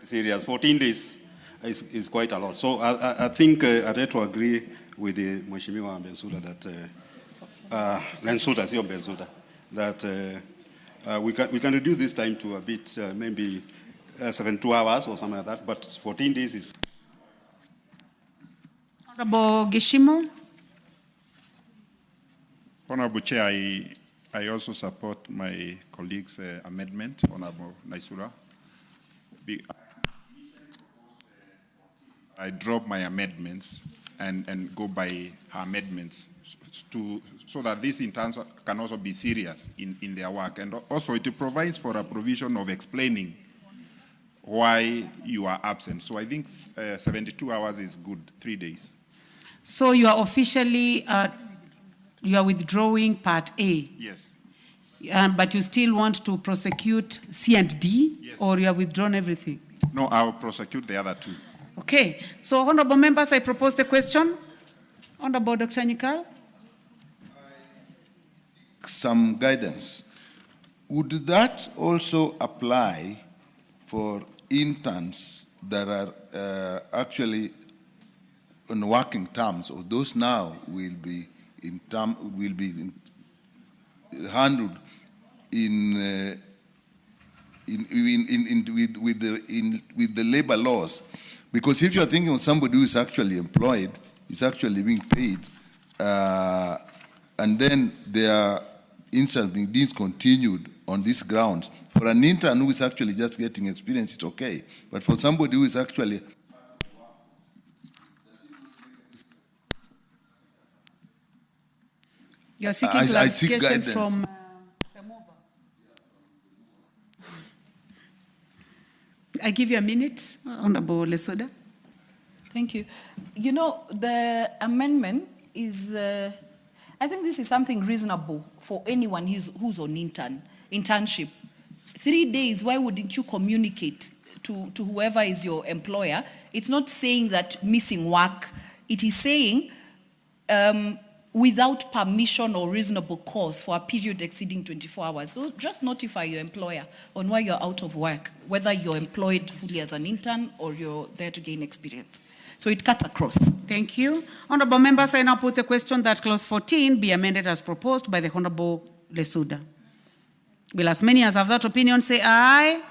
serious. 14 days is quite a lot. So I think I'd like to agree with the Mheshimiwa Bensuda that we can reduce this time to a bit, maybe 72 hours or something like that. But 14 days is. Honorable Gishimo. Honorable Chair, I also support my colleague's amendment, Honorable Naisura. I drop my amendments and go by her amendments so that these interns can also be serious in their work. And also it provides for a provision of explaining why you are absent. So I think 72 hours is good, 3 days. So you are officially, you are withdrawing Part A? Yes. But you still want to prosecute C and D? Yes. Or you have withdrawn everything? No, I'll prosecute the other two. Okay. So, honorable members, I propose the question. Honorable Dr. Nyikal. Some guidance. Would that also apply for interns that are actually on working terms, or those now will be handled with the labor laws? Because if you're thinking of somebody who is actually employed, is actually being paid, and then their instance being discontinued on these grounds, for an intern who is actually just getting experience, it's okay. But for somebody who is actually You're seeking clarification from I give you a minute, Honorable Lesuda. Thank you. You know, the amendment is, I think this is something reasonable for anyone who's on internship. 3 days, why wouldn't you communicate to whoever is your employer? It's not saying that missing work. It is saying without permission or reasonable cause for a period exceeding 24 hours. So just notify your employer on why you're out of work, whether you're employed fully as an intern or you're there to gain experience. So it cuts across. Thank you. Honorable members, I now put the question that clause 14 be amended as proposed by the Honorable Lesuda. Will as many as have that opinion say aye?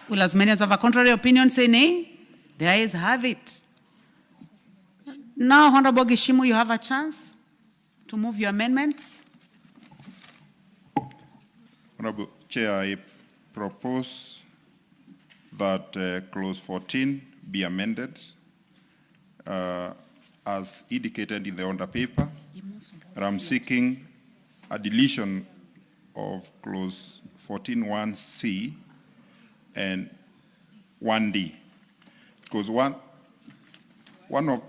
Will as many as have a contrary opinion say nay? The ayes have it. Now, Honorable Gishimo, you have a chance to move your amendments. Honorable Chair, I propose that clause 14 be amended as indicated in the order paper. And I'm seeking a deletion of clause 14(1)(c) and 1D. Because one of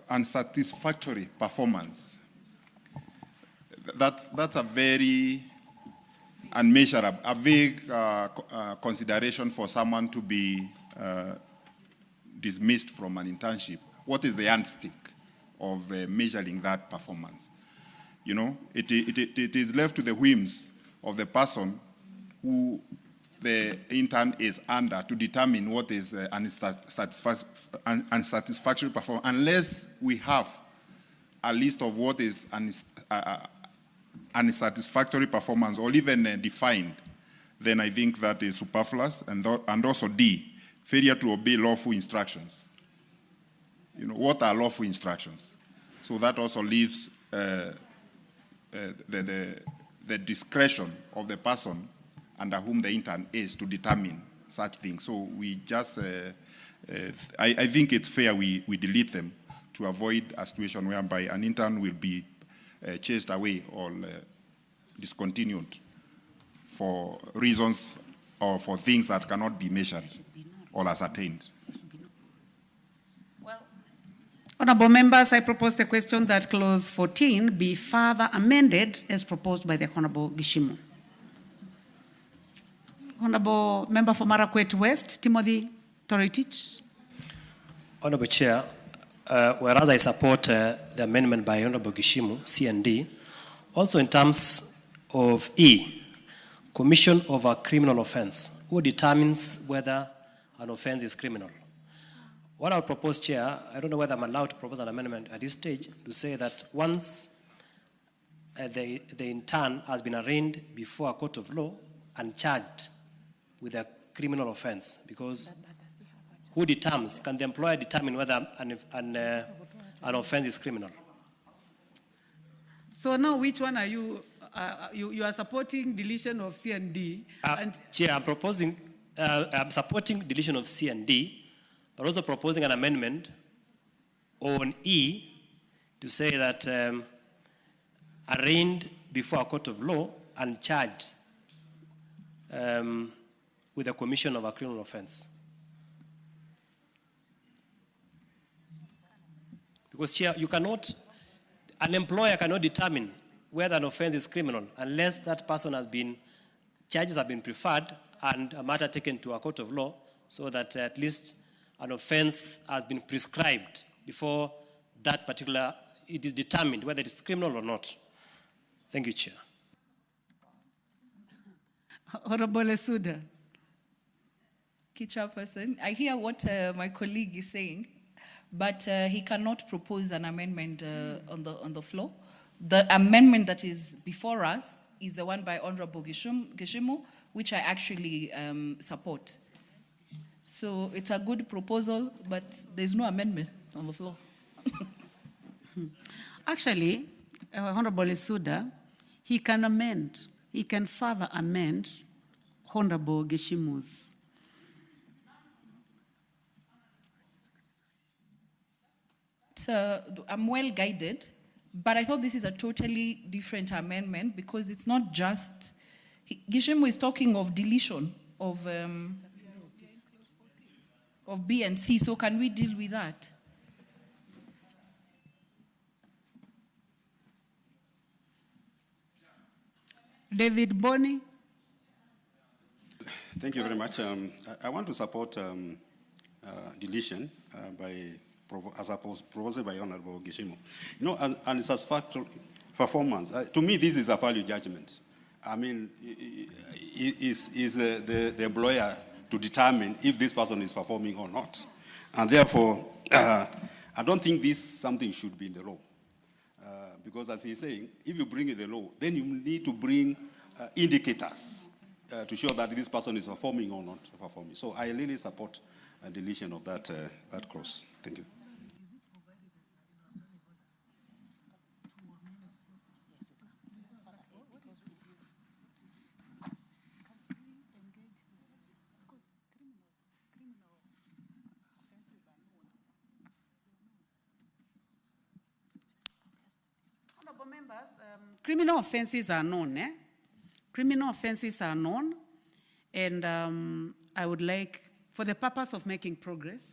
unsatisfactory performance, that's a very unmeasurable, a vague consideration for someone to be dismissed from an internship. What is the yardstick of measuring that performance? You know, it is left to the whims of the person who the intern is under to determine what is unsatisfactory performance, unless we have a list of what is unsatisfactory performance, or even defined, then I think that is superfluous. And also D, failure to obey lawful instructions. You know, what are lawful instructions? So that also leaves the discretion of the person under whom the intern is to determine such things. So we just, I think it's fair we delete them to avoid a situation whereby an intern will be chased away or discontinued for reasons or for things that cannot be measured or ascertained. Honorable members, I propose the question that clause 14 be further amended as proposed by the Honorable Gishimu. Honorable Member for Marakwet West, Timothy Toritich. Honorable Chair, whereas I support the amendment by Honorable Gishimu, C and D, also in terms of E, commission of a criminal offense, who determines whether an offense is criminal. What I would propose, Chair, I don't know whether I'm allowed to propose an amendment at this stage, to say that once the intern has been arraigned before a court of law and charged with a criminal offense, because who determines, can the employer determine whether an offense is criminal? So now which one are you? You are supporting deletion of C and D. Chair, I'm supporting deletion of C and D, but also proposing an amendment on E to say that arraigned before a court of law and charged with the commission of a criminal offense. Because, Chair, an employer cannot determine whether an offense is criminal unless that person has been, charges have been preferred and a matter taken to a court of law, so that at least an offense has been prescribed before that particular, it is determined whether it is criminal or not. Thank you, Chair. Honorable Lesuda. Chairperson, I hear what my colleague is saying, but he cannot propose an amendment on the floor. The amendment that is before us is the one by Honorable Gishimu, which I actually support. So it's a good proposal, but there's no amendment on the floor. Actually, Honorable Lesuda, he can amend, he can further amend Honorable Gishimu's. I'm well guided, but I thought this is a totally different amendment because it's not just, Gishimu is talking of deletion of B and C, so can we deal with that? David Boni. Thank you very much. I want to support deletion as proposed by Honorable Gishimu. You know, unsatisfactory performance, to me, this is a value judgment. I mean, is the employer to determine if this person is performing or not. And therefore, I don't think something should be in the law. Because as he's saying, if you bring in the law, then you need to bring indicators to show that this person is performing or not performing. So I really support a deletion of that clause. Thank you. members, criminal offenses are known, eh? Criminal offenses are known, and I would like, for the purpose of making progress,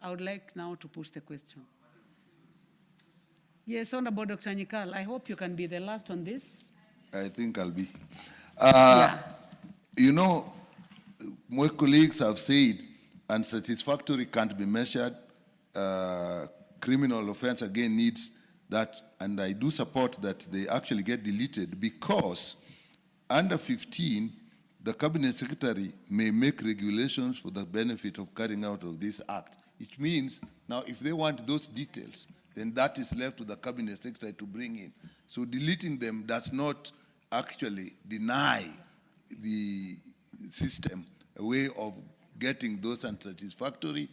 I would like now to push the question. Yes, Honorable Dr. Nyikal, I hope you can be the last on this. I think I'll be. Yeah. You know, my colleagues have said unsatisfactory can't be measured. Criminal offense again needs that, and I do support that they actually get deleted because under 15, the cabinet secretary may make regulations for the benefit of carrying out of this act. It means now if they want those details, then that is left to the cabinet secretary to bring in. So deleting them does not actually deny the system a way of getting those unsatisfactory,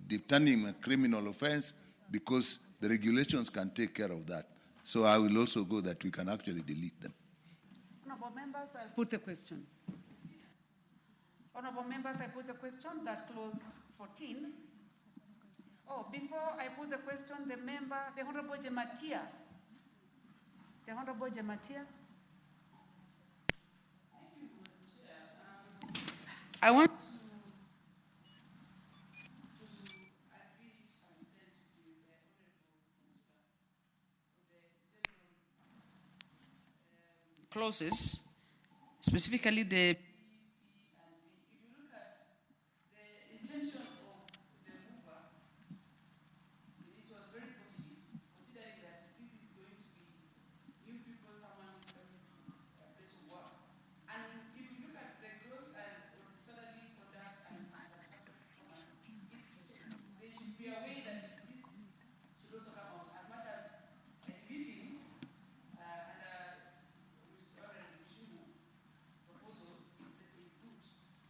determining a criminal offense, because the regulations can take care of that. So I will also go that we can actually delete them. Honorable members, I'll put the question. Honorable members, I put the question that clause 14. Oh, before I put the question, the Honorable Jematia. The Honorable Jematia. I want clauses, specifically the intention of the mover, it was very positive, considering that this is going to be new people, someone coming to a place of work. And if you look at the gross and salary conduct and performance, they should be aware that this should also come out as much as deleting proposal is good.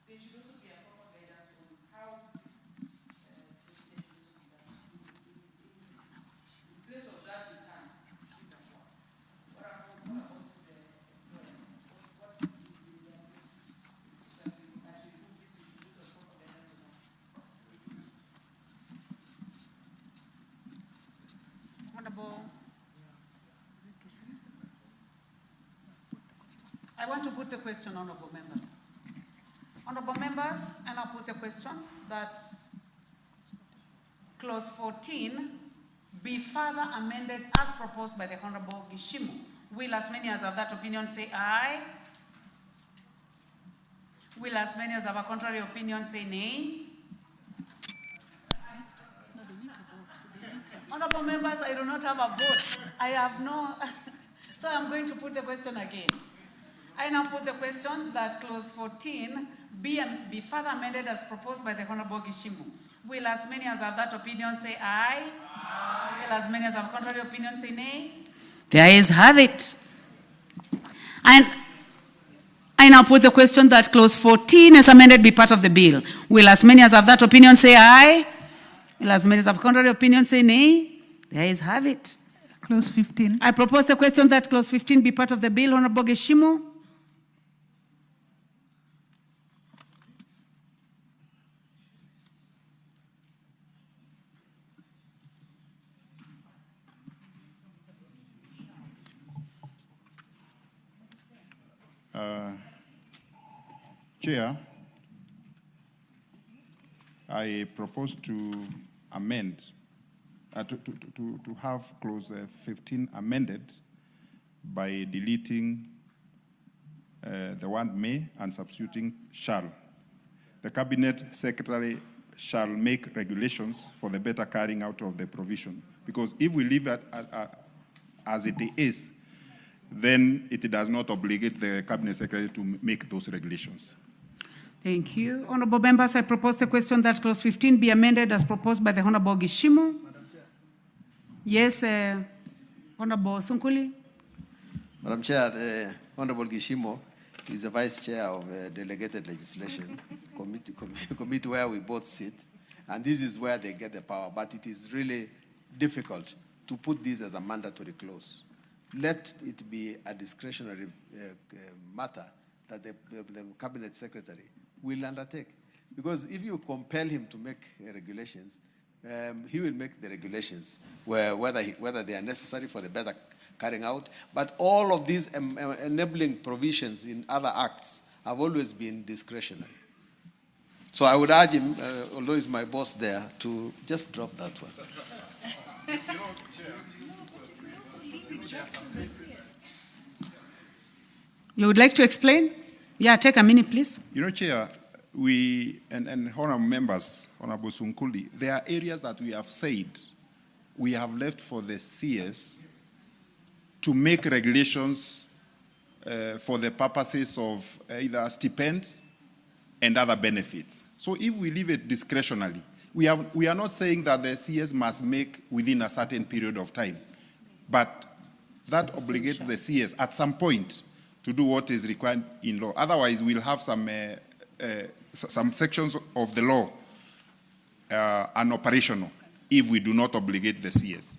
There should also be a proper guidance on how this procedure should be done. In place of that return, things are poor. What about the what is in the office so that we as we do this, we use a proper guidance on that. Honorable. I want to put the question, honorable members. Honorable members, and I'll put the question that clause 14 be further amended as proposed by the Honorable Gishimu. Will as many as have that opinion say aye? Will as many as have a contrary opinion say nay? Honorable members, I do not have a vote. I have no, so I'm going to put the question again. I now put the question that clause 14 be further amended as proposed by the Honorable Gishimu. Will as many as have that opinion say aye? Aye. Will as many as have contrary opinion say nay? The ayes have it. And I now put the question that clause 14 as amended be part of the bill. Will as many as have that opinion say aye? Will as many as have contrary opinion say nay? The ayes have it. Clause 15. I propose the question that clause 15 be part of the bill. Honorable Gishimu. Chair, I propose to amend, to have clause 15 amended by deleting the word may and substituting shall. The cabinet secretary shall make regulations for the better carrying out of the provision. Because if we leave it as it is, then it does not obligate the cabinet secretary to make those regulations. Thank you. Honorable members, I propose the question that clause 15 be amended as proposed by the Honorable Gishimu. Yes, Honorable Sunkuli. Madam Chair, the Honorable Gishimu is the Vice Chair of Delegated Legislation committee where we both sit, and this is where they get the power, but it is really difficult to put this as a mandatory clause. Let it be a discretionary matter that the Cabinet Secretary will undertake. Because if you compel him to make regulations, he will make the regulations whether they are necessary for the better carrying out. But all of these enabling provisions in other acts have always been discretionary. So I would urge him, although he's my boss there, to just drop that one. You would like to explain? Yeah, take a minute, please. You know, Chair, we, and honorable members, Honorable Sunkuli, there are areas that we have said we have left for the CS to make regulations for the purposes of either stipends and other benefits. So if we leave it discretionally, we are not saying that the CS must make within a certain period of time, but that obligates the CS at some point to do what is required in law. Otherwise, we'll have some sections of the law unoperational if we do not obligate the CS.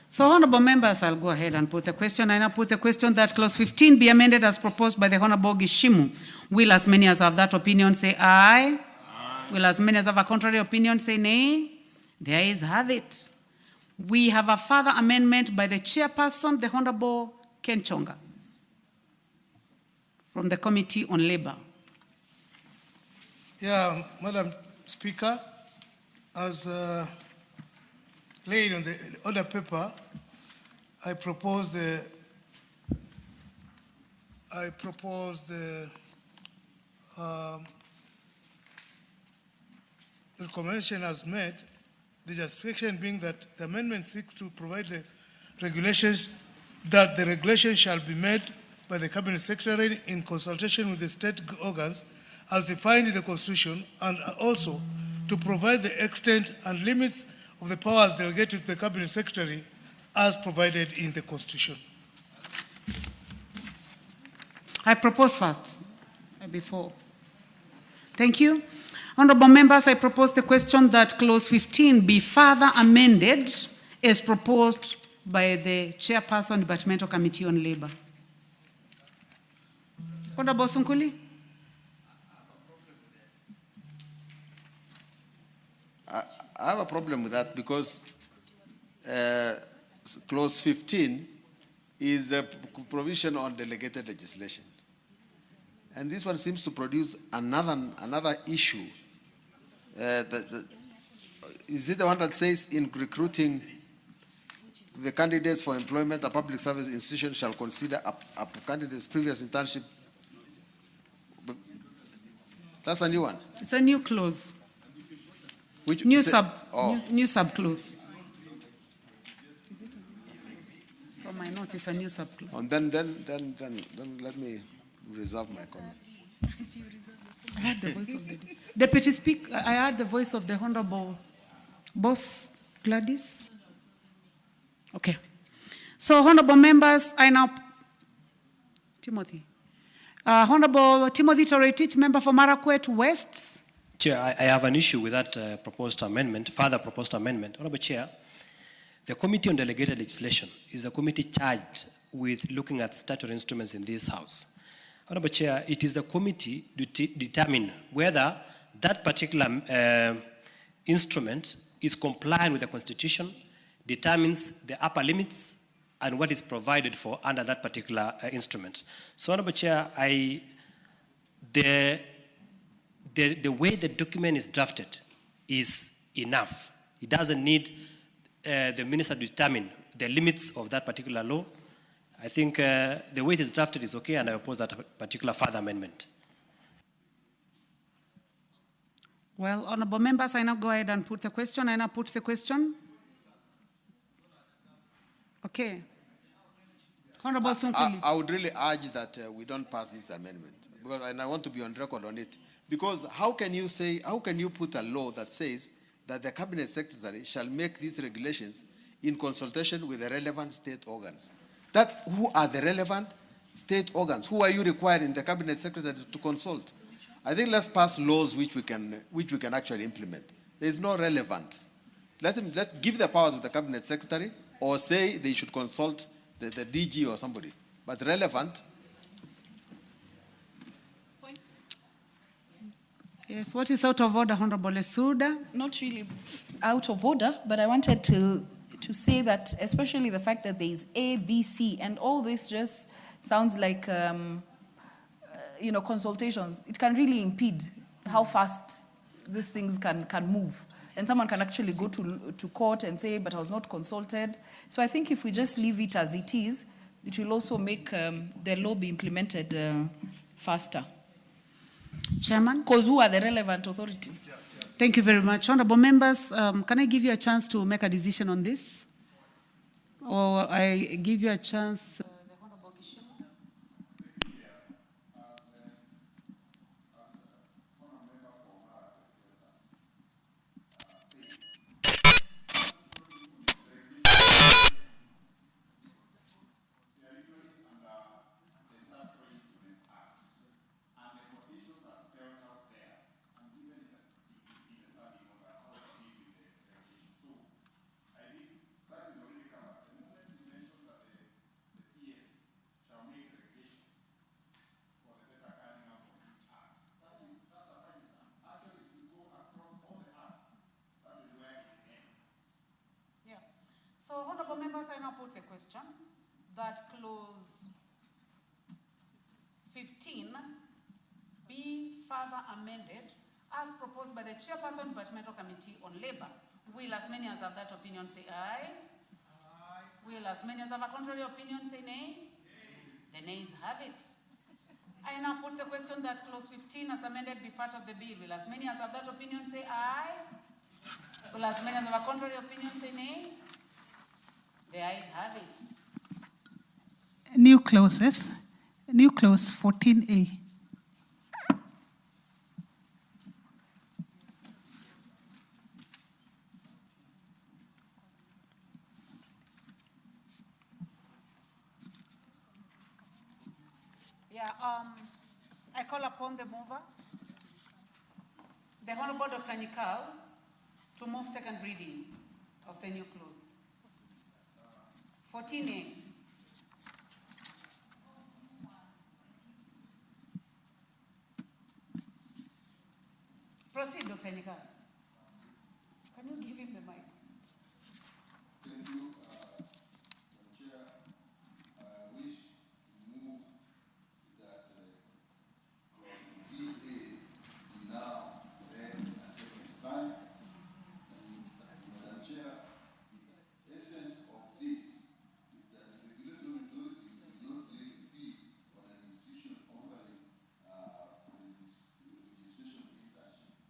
So, honorable members, I'll go ahead and put the question. I now put the question that clause 15 be amended as proposed by the Honorable Gishimu. Will as many as have that opinion say aye? Aye. Will as many as have a contrary opinion say nay? The ayes have it. We have a further amendment by the chairperson, the Honorable Ken Chonga, from the Committee on Labor. Yeah, Madam Speaker, as laid on the order paper, I propose the recommendation as made, the justification being that the amendment seeks to provide the regulations that the regulation shall be made by the Cabinet Secretary in consultation with the state organs as defined in the Constitution, and also to provide the extent and limits of the powers delegated to the Cabinet Secretary as provided in the Constitution. I propose first, before. Thank you. Honorable members, I propose the question that clause 15 be further amended as proposed by the chairperson, Departmental Committee on Labor. Honorable Sunkuli? I have a problem with that because clause 15 is a provision on delegated legislation. And this one seems to produce another issue. Is it the one that says in recruiting the candidates for employment, a public service institution shall consider a candidate's previous internship? That's a new one. It's a new clause. Which new new subclause. From my notes, it's a new subclause. And then let me reserve my comment. I heard the voice of the Deputy Speaker. I heard the voice of the Honorable Boss Gladys. Okay. So, honorable members, I now Timothy. Honorable Timothy Toretich, member for Marakwet West. Chair, I have an issue with that proposed amendment, further proposed amendment. Honorable Chair, the Committee on Delegated Legislation is a committee charged with looking at statutory instruments in this House. Honorable Chair, it is the committee to determine whether that particular instrument is compliant with the Constitution, determines the upper limits, and what is provided for under that particular instrument. So, Honorable Chair, the way the document is drafted is enough. It doesn't need the minister to determine the limits of that particular law. I think the way it is drafted is okay, and I oppose that particular further amendment. Well, honorable members, I now go ahead and put the question. I now put the question. Okay. Honorable Sunkuli. I would really urge that we don't pass this amendment, because and I want to be on record on it. Because how can you put a law that says that the Cabinet Secretary shall make these regulations in consultation with the relevant state organs? Who are the relevant state organs? Who are you requiring the Cabinet Secretary to consult? I think let's pass laws which we can actually implement. There is no relevant. Give the power to the Cabinet Secretary, or say they should consult the DG or somebody. But relevant. Yes, what is out of order, Honorable Lesuda? Not really out of order, but I wanted to to say that, especially the fact that there is A, B, C, and all this just sounds like, consultations. It can really impede how fast these things can move. And someone can actually go to court and say, but I was not consulted. So I think if we just leave it as it is, it will also make the law be implemented faster. Chairman? Because who are the relevant authorities? Thank you very much. Honorable members, can I give you a chance to make a decision on this? Or I give you a chance? So, honorable members, I now put the question that clause 15 be further amended as proposed by the chairperson Departmental Committee on Labor. Will as many as have that opinion say aye? Aye. Will as many as have a contrary opinion say nay? The nays have it. I now put the question that clause 15 as amended be part of the bill. Will as many as have that opinion say aye? Will as many as have a contrary opinion say nay? The ayes have it. New clauses. New clause 14A. Yeah, I call upon the mover, the Honorable Dr. Nikal, to move second reading of the new clause. 14A. Proceed, Dr. Nikal. Can you give him the mic? Thank you, Chair. I wish to move that clause 14A be now read a second time. And, Madam Chair, the essence of this is that the regulatory authority will not lay a fee on an institution offering registration internship.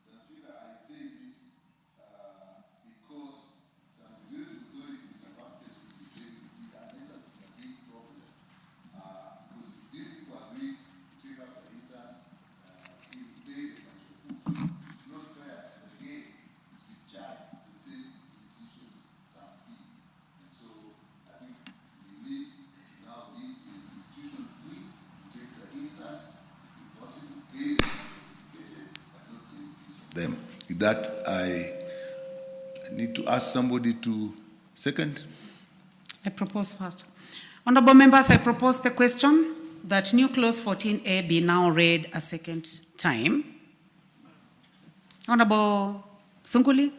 Mr. Speaker, I say this because some regulatory authorities have actually delayed the fee, and it's a big problem. Because these people agree to take up the interns, in pay them support. It's not fair, again, to charge the same institution some fee. And so I think we need to now give the institution free to take the interns, if possible, pay them, but not pay fees on them. With that, I need to ask somebody to second. I propose first. Honorable members, I propose the question that new clause 14A be now read a second time. Honorable Sunguli?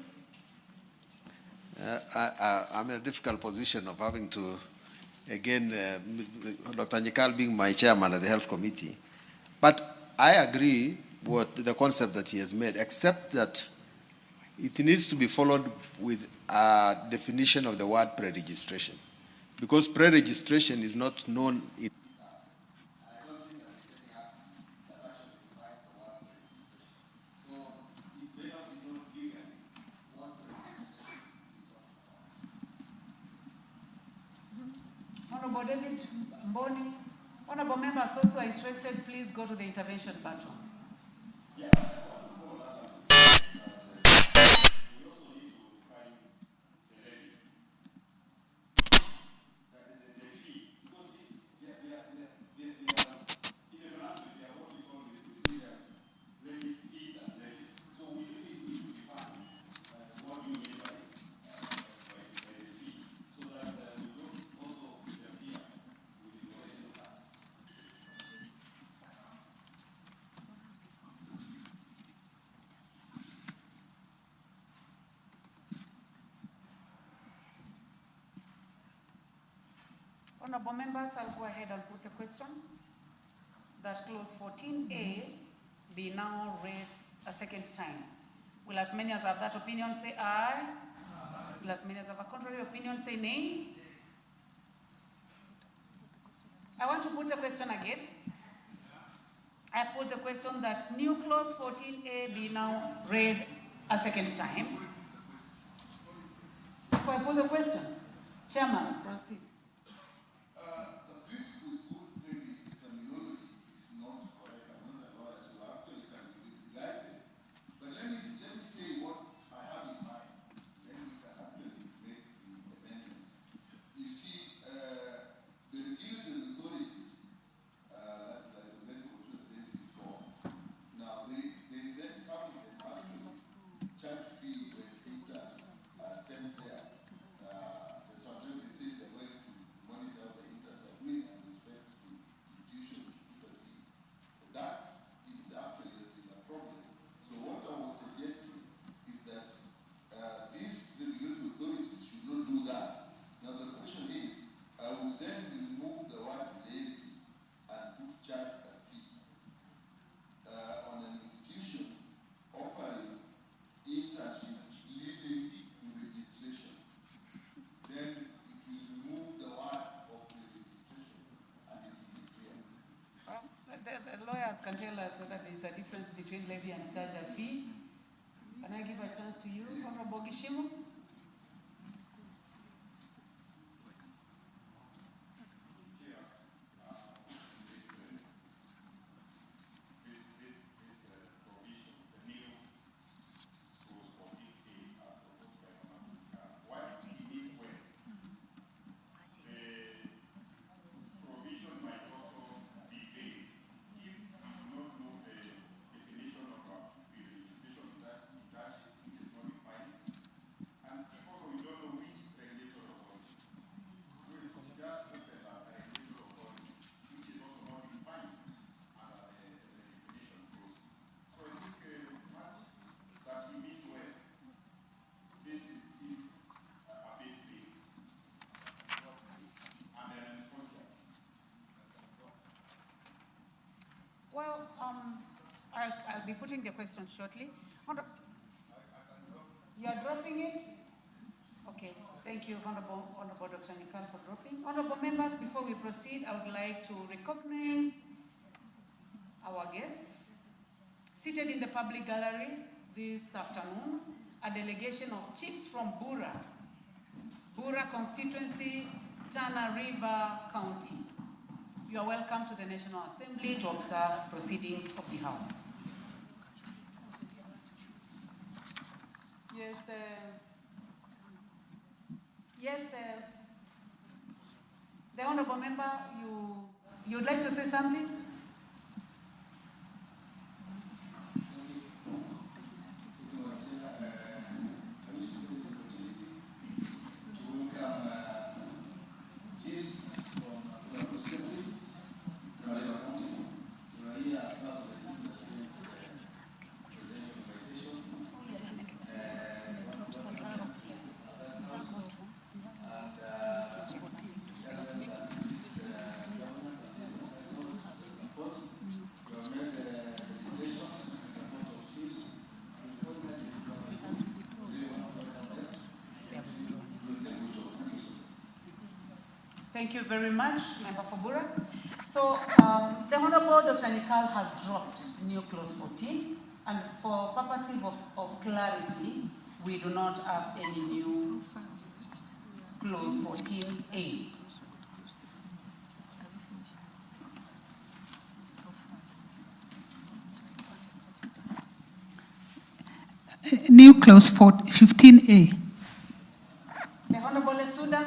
I'm in a difficult position of having to, again, Dr. Nikal being my chairman of the Health Committee. But I agree with the concept that he has made, except that it needs to be followed with a definition of the word pre-registration. Because pre-registration is not known in Honorable David Mboni. Honorable members, those who are interested, please go to the intervention button. Honorable members, I'll go ahead and put the question that clause 14A be now read a second time. Will as many as have that opinion say aye? Will as many as have a contrary opinion say nay? I want to put the question again. I put the question that new clause 14A be now read a second time. Before I put the question, Chairman, proceed. The lawyers can tell us whether there is a difference between levy and charge a fee. Can I give a chance to you, Honorable Gishimu? Well, I'll be putting the question shortly. You are dropping it? Okay, thank you, Honorable Dr. Nikal, for dropping. Honorable members, before we proceed, I would like to recognize our guests. Seated in the public gallery this afternoon, a delegation of chiefs from Bura constituency, Tana River County. You are welcome to the National Assembly to observe proceedings of the House. Yes, the Honorable Member, you would like to say something? Thank you very much, Member for Bura. So the Honorable Dr. Nikal has dropped new clause 14, and for purposes of clarity, we do not have any new clause 14A. New clause 15A. The Honorable Lesuda.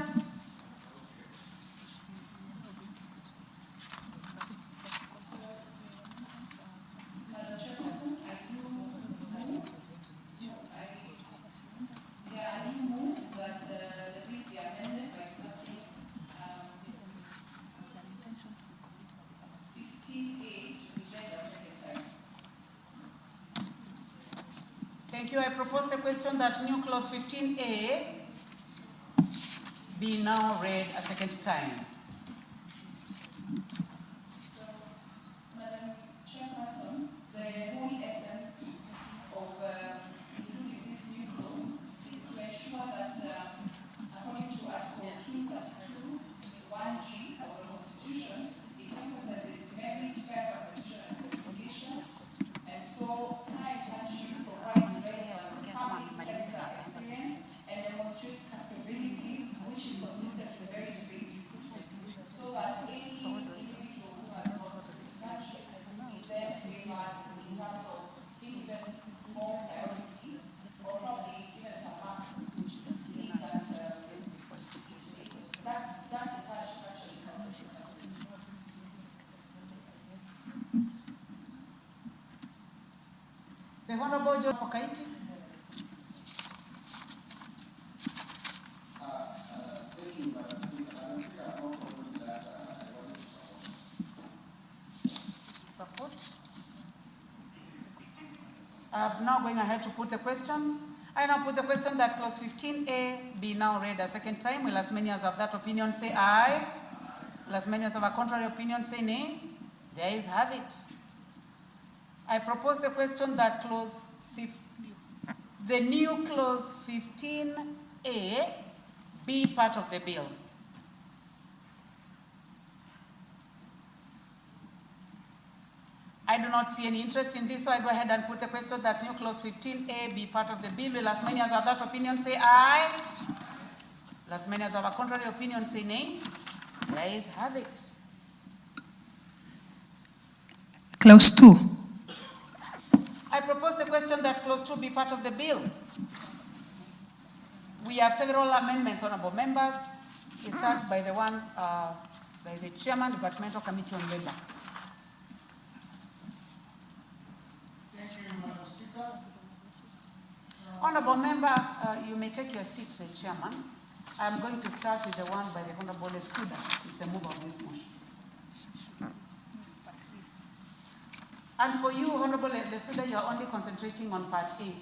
Thank you. I propose the question that new clause 15A be now read a second time. the whole essence of including this new clause is to ensure that, according to Article 232, 1G of the Constitution, it emphasizes merit, fair competition, and investigation. And so, high internship provides relevant public sector experience and demonstrates capability which is consistent with merit-based recruitment, so that any individual who has gone through internship is then favored in terms of giving them more priority or probably even some marks to see that that internship actually counts. The Honorable John Fokaiti. Support. I'm now going ahead to put the question. I now put the question that clause 15A be now read a second time. Will as many as have that opinion say aye? Will as many as have a contrary opinion say nay? The ayes have it. I propose the question that the new clause 15A be part of the bill. I do not see any interest in this, so I go ahead and put the question that new clause 15A be part of the bill. Will as many as have that opinion say aye? Will as many as have a contrary opinion say nay? The ayes have it. Clause 2. I propose the question that clause 2 be part of the bill. We have several amendments, honorable members. We start by the one by the Chairman, Departmental Committee on Labor. Thank you, Madam Speaker. Honorable member, you may take your seat, Chairman. I'm going to start with the one by the Honorable Lesuda. It's the mover of this motion. And for you, Honorable Lesuda, you are only concentrating on Part A.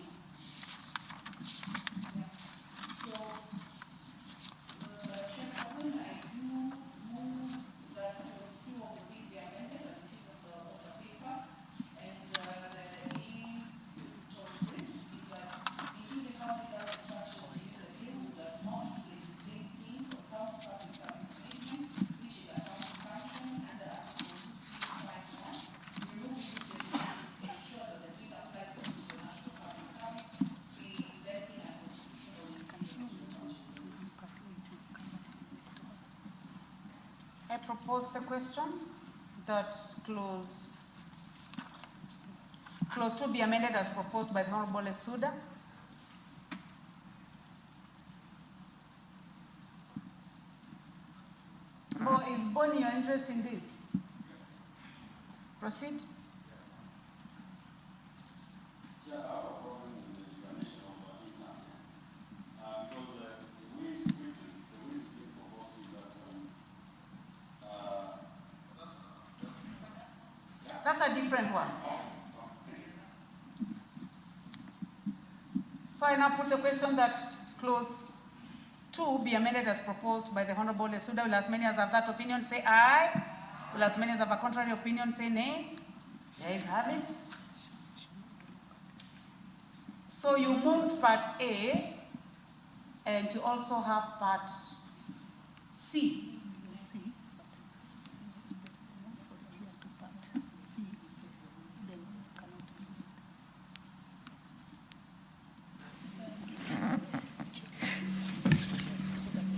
I propose the question that clause 2 be amended as proposed by the Honorable Lesuda. Is Bonnie your interest in this? Proceed. That's a different one. So I now put the question that clause 2 be amended as proposed by the Honorable Lesuda. Will as many as have that opinion say aye? Will as many as have a contrary opinion say nay? The ayes have it. So you moved Part A and you also have Part C.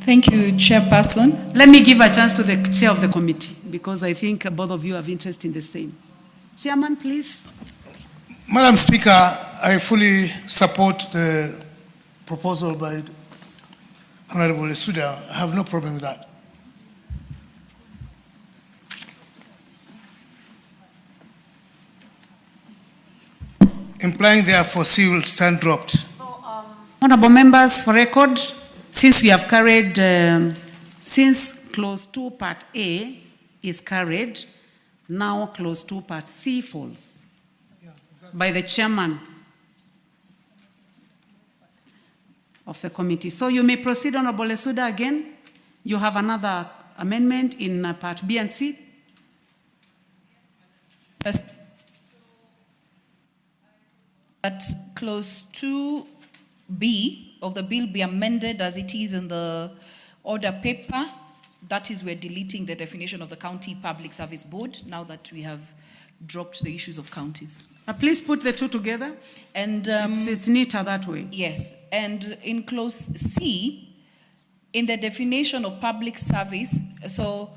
Thank you, Chairperson. Let me give a chance to the chair of the committee, because I think both of you have interest in the same. Chairman, please. Madam Speaker, I fully support the proposal by Honorable Lesuda. I have no problem with that. Implying therefore C will stand dropped. Honorable members, for record, since we have carried, since clause 2 part A is carried, now clause 2 part C falls by the chairman of the committee. So you may proceed, Honorable Lesuda, again. You have another amendment in part B and C. Yes. that clause 2B of the bill be amended as it is in the order paper. That is, we're deleting the definition of the County Public Service Board now that we have dropped the issues of counties. Please put the two together. And it's neater that way. Yes. And in clause C, in the definition of public service, so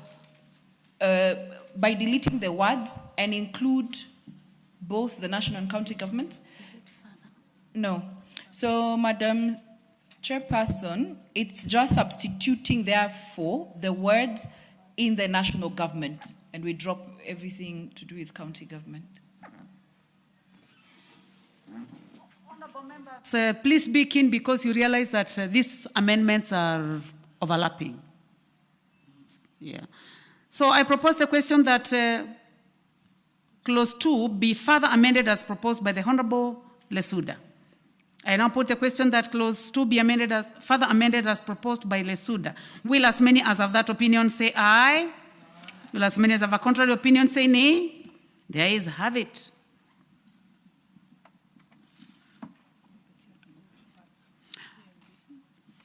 by deleting the words and include both the national and county governments? No. So, Madam Chairperson, it's just substituting, therefore, the words in the national government, and we drop everything to do with county government. So please be keen because you realize that these amendments are overlapping. Yeah. So I propose the question that clause 2 be further amended as proposed by the Honorable Lesuda. I now put the question that clause 2 be amended as further amended as proposed by Lesuda. Will as many as have that opinion say aye? Will as many as have a contrary opinion say nay? The ayes have it.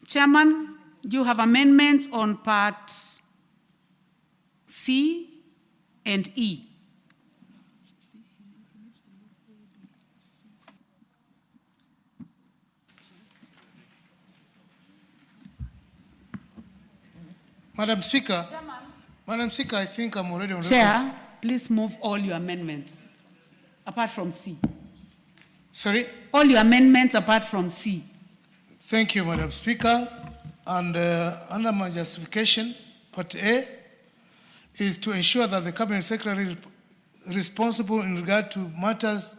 Chairman, you have amendments on part C and E. Madam Speaker, I think I'm already on record. Chair, please move all your amendments, apart from C. Sorry? All your amendments apart from C. Thank you, Madam Speaker. And under my justification, part A is to ensure that the Cabinet Secretary responsible in regard to matters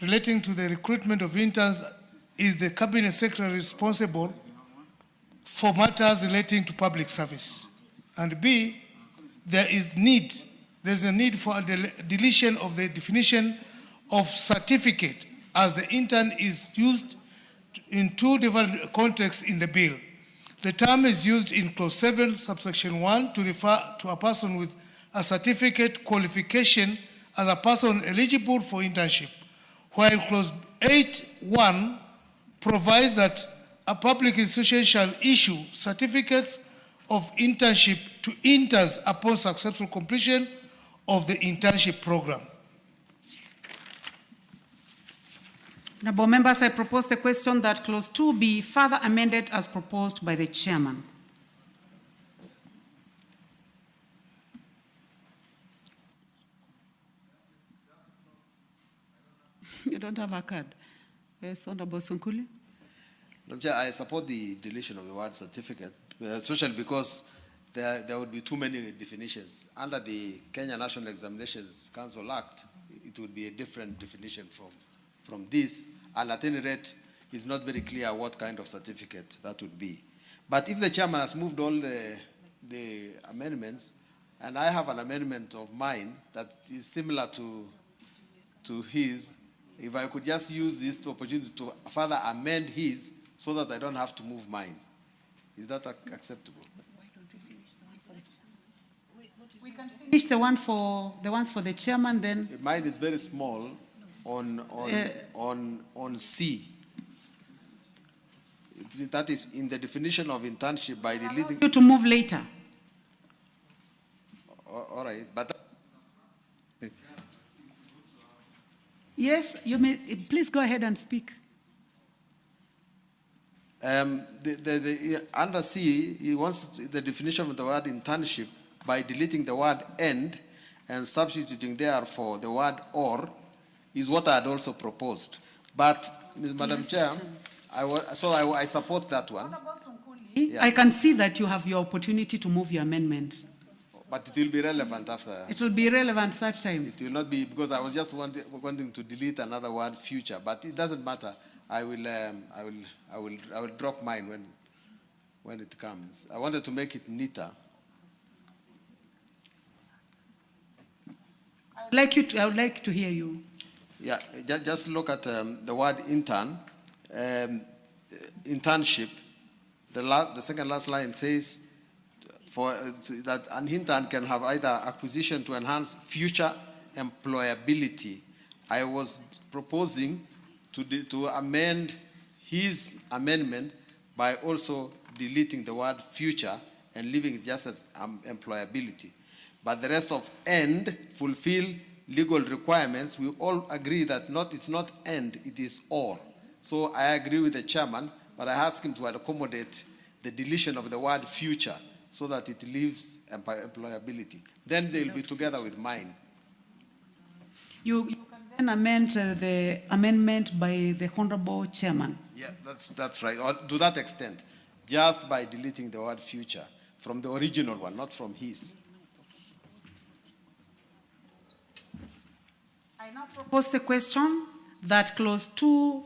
relating to the recruitment of interns is the Cabinet Secretary responsible for matters relating to public service. And B, there's a need for a deletion of the definition of certificate, as the intern is used in two different contexts in the bill. The term is used in clause 7, subsection 1, to refer to a person with a certificate qualification as a person eligible for internship, while clause 8.1 provides that a public institution shall issue certificates of internship to interns upon successful completion of the internship program. Honorable members, I propose the question that clause 2 be further amended as proposed by the chairman. You don't have a card. Yes, Honorable Sunkuli. Madam Chair, I support the deletion of the word certificate, especially because there would be too many definitions. Under the Kenya National Examinations Council Act, it would be a different definition from this, and at any rate, it's not very clear what kind of certificate that would be. But if the chairman has moved all the amendments, and I have an amendment of mine that is similar to his, if I could just use this opportunity to further amend his so that I don't have to move mine. Is that acceptable? We can finish the ones for the chairman, then. Mine is very small on C. That is in the definition of internship by deleting. You to move later. All right, but. Yes, you may. Please go ahead and speak. Under C, he wants the definition of the word internship by deleting the word "and" and substituting therefore the word "or" is what I had also proposed. But, Madam Chair, I support that one. Yeah. I can see that you have your opportunity to move your amendment. But it will be relevant after. It will be relevant that time. It will not be, because I was just wanting to delete another word, future, but it doesn't matter. I will drop mine when it comes. I wanted to make it neater. I would like to hear you. Yeah, just look at the word intern, internship. The second last line says that an intern can have either acquisition to enhance future employability. I was proposing to amend his amendment by also deleting the word future and leaving it just as employability. But the rest of and, fulfill legal requirements, we all agree that it's not and, it is or. So I agree with the chairman, but I ask him to accommodate the deletion of the word future so that it leaves employability. Then they'll be together with mine. You can then amend the amendment by the Honorable Chairman. Yeah, that's right. Or to that extent, just by deleting the word future from the original one, not from his. I now propose the question that clause 2,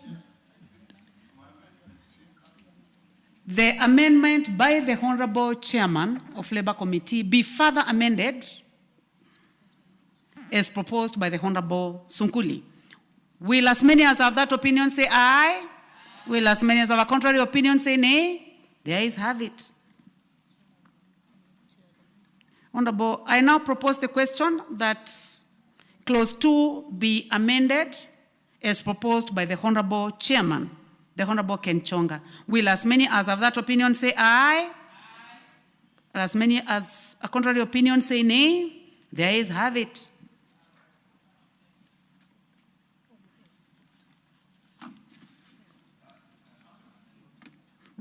the amendment by the Honorable Chairman of Labour Committee be further amended as proposed by the Honorable Sunkuli. Will as many as have that opinion say aye? Will as many as have a contrary opinion say nay? The ayes have it. Honorable, I now propose the question that clause 2 be amended as proposed by the Honorable Chairman, the Honorable Ken Chonga. Will as many as have that opinion say aye? As many as a contrary opinion say nay? The ayes have it.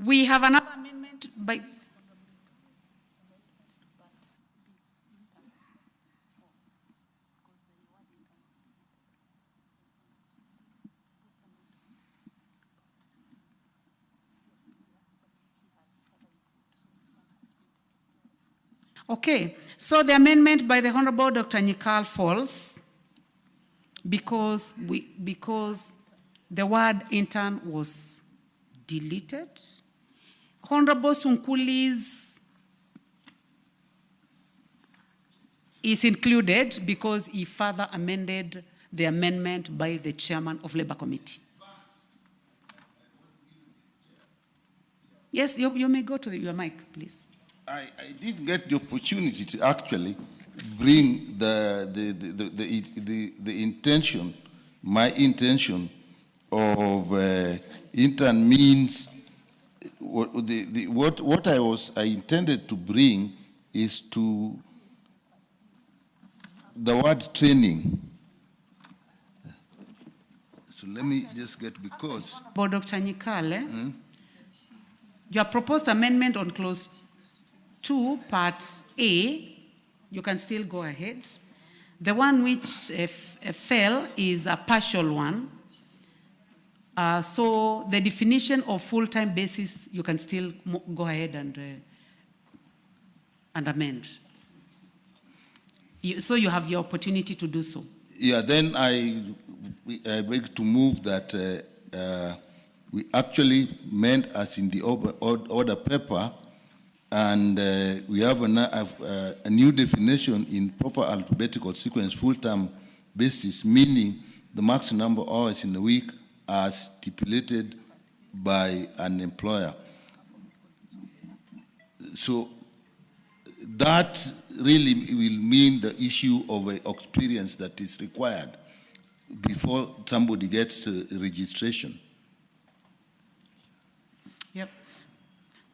We have another amendment by... Okay, so the amendment by the Honorable Dr. Nyikal falls because the word intern was deleted. Honorable Sunkuli's is included because he further amended the amendment by the chairman of Labour Committee. Yes, you may go to your mic, please. I did get the opportunity to actually bring the intention, my intention of intern means what I intended to bring is to the word training. So let me just get because. But Dr. Nyikal, your proposed amendment on clause 2, part A, you can still go ahead. The one which fell is a partial one. So the definition of full-time basis, you can still go ahead and amend. So you have your opportunity to do so. Yeah, then I beg to move that we actually meant as in the order paper, and we have a new definition in proper alphabetical sequence, full-time basis, meaning the maximum number of hours in a week as stipulated by an employer. So that really will mean the issue of experience that is required before somebody gets to registration. Yep.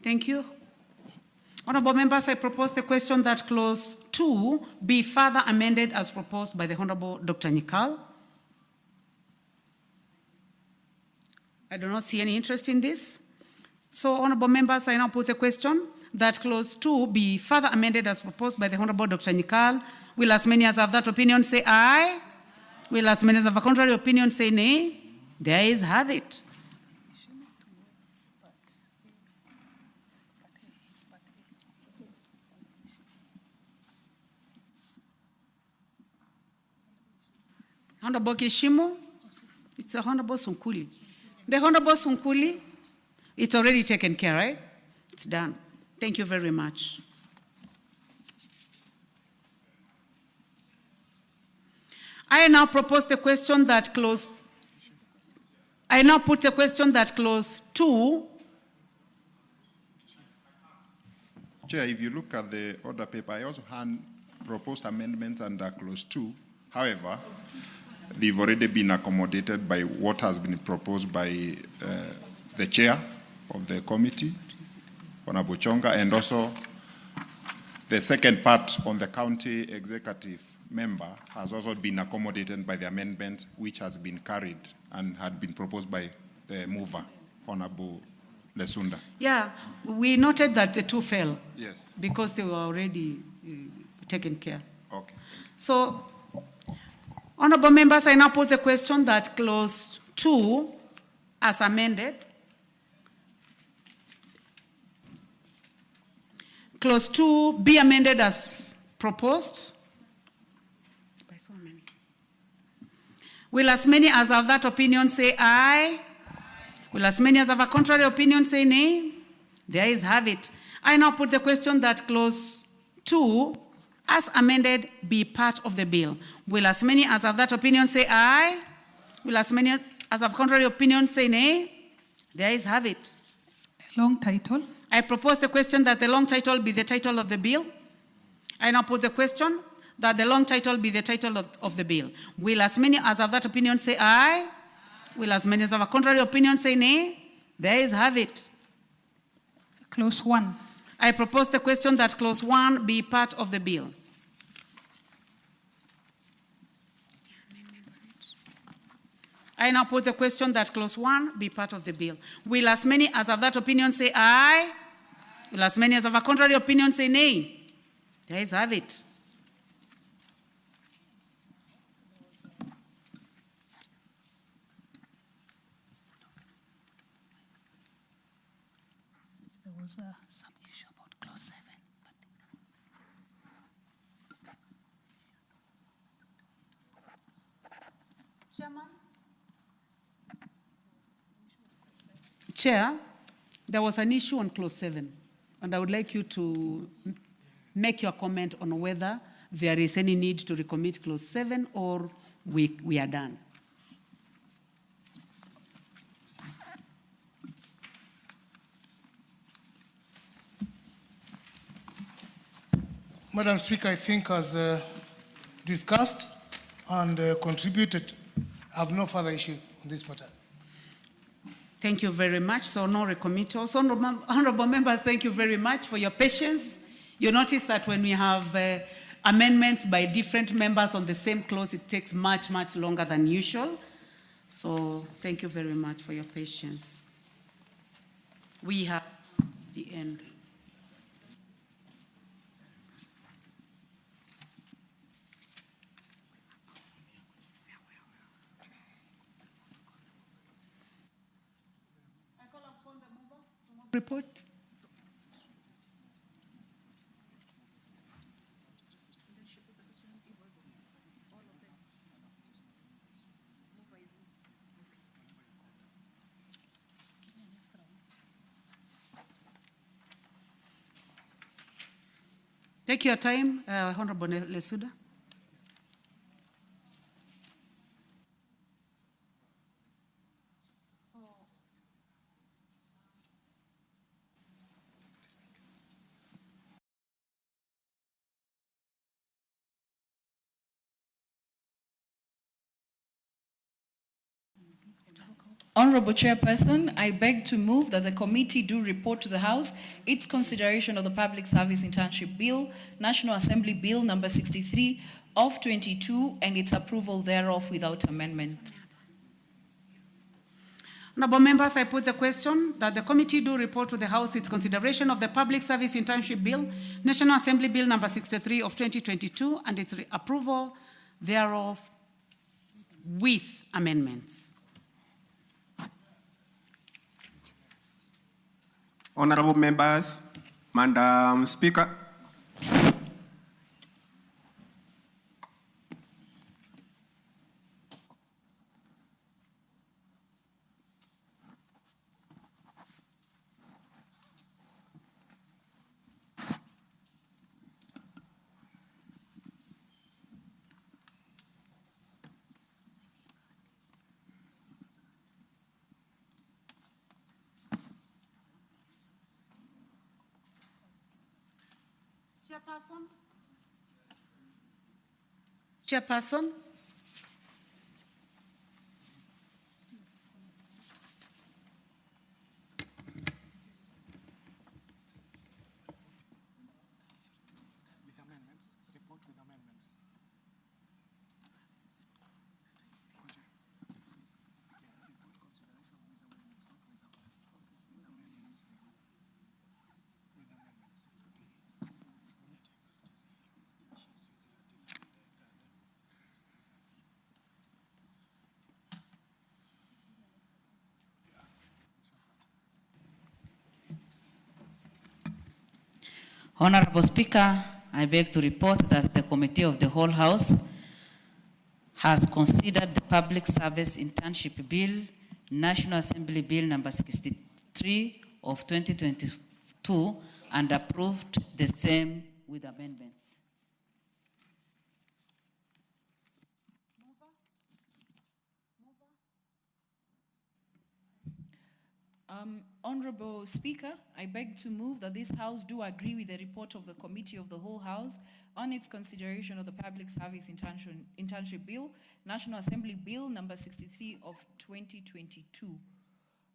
Thank you. Honorable members, I propose the question that clause 2 be further amended as proposed by the Honorable Dr. Nyikal. I do not see any interest in this. So, honorable members, I now put the question that clause 2 be further amended as proposed by the Honorable Dr. Nyikal. Will as many as have that opinion say aye? Will as many as have a contrary opinion say nay? The ayes have it. Honorable Kishimu, it's a Honorable Sunkuli. The Honorable Sunkuli, it's already taken care, right? It's done. Thank you very much. I now propose the question that clause, I now put the question that clause 2. Chair, if you look at the order paper, I also had proposed amendments under clause 2. However, they've already been accommodated by what has been proposed by the chair of the committee, Honorable Chonga, and also the second part on the county executive member has also been accommodated by the amendment which has been carried and had been proposed by the mover, Honorable Lesunda. Yeah, we noted that the two fell. Yes. Because they were already taken care. Okay. So, honorable members, I now put the question that clause 2, as amended, clause 2 be amended as proposed. Will as many as have that opinion say aye? Will as many as have a contrary opinion say nay? The ayes have it. I now put the question that clause 2, as amended, be part of the bill. Will as many as have that opinion say aye? Will as many as have contrary opinion say nay? The ayes have it. Long title. I propose the question that the long title be the title of the bill. I now put the question that the long title be the title of the bill. Will as many as have that opinion say aye? Will as many as have a contrary opinion say nay? The ayes have it. Clause 1. I propose the question that clause 1 be part of the bill. I now put the question that clause 1 be part of the bill. Will as many as have that opinion say aye? Will as many as have a contrary opinion say nay? The ayes have it. There was some issue about clause 7. Chair, there was an issue on clause 7, and I would like you to make your comment on whether there is any need to recommit clause 7 or we are done. Madam Speaker, I think as discussed and contributed, I have no further issue on this matter. Thank you very much. So no recommittals. Honorable members, thank you very much for your patience. You notice that when we have amendments by different members on the same clause, it takes much, much longer than usual. So thank you very much for your patience. We have the end. Report. Take your time, Honorable Lesuda. Honorable Chairperson, I beg to move that the committee do report to the House its consideration of the Public Service Internship Bill, National Assembly Bill number 63 of 22, and its approval thereof without amendment. Honorable members, I put the question that the committee do report to the House its consideration of the Public Service Internship Bill, National Assembly Bill number 63 of 2022, and its approval thereof with amendments. Honorable members, Madam Speaker, Chairperson? Honorable Speaker, I beg to report that the Committee of the Whole House has considered the Public Service Internship Bill, National Assembly Bill number 63 of 2022, and approved the same with amendments. Honorable Speaker, I beg to move that this House do agree with the report of the Committee of the Whole House on its consideration of the Public Service Internship Bill, National Assembly Bill number 63 of 2022.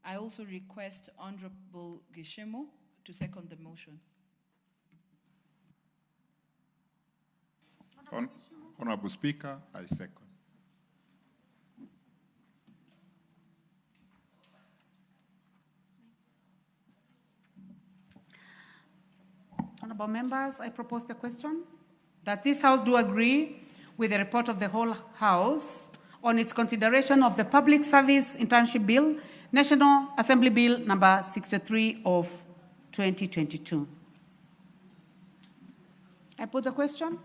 I also request Honorable Gishemo to second the motion. Honorable Speaker, I second. Honorable members, I propose the question that this House do agree with the report of the whole House on its consideration of the Public Service Internship Bill, National Assembly Bill number 63 of 2022. I put the question.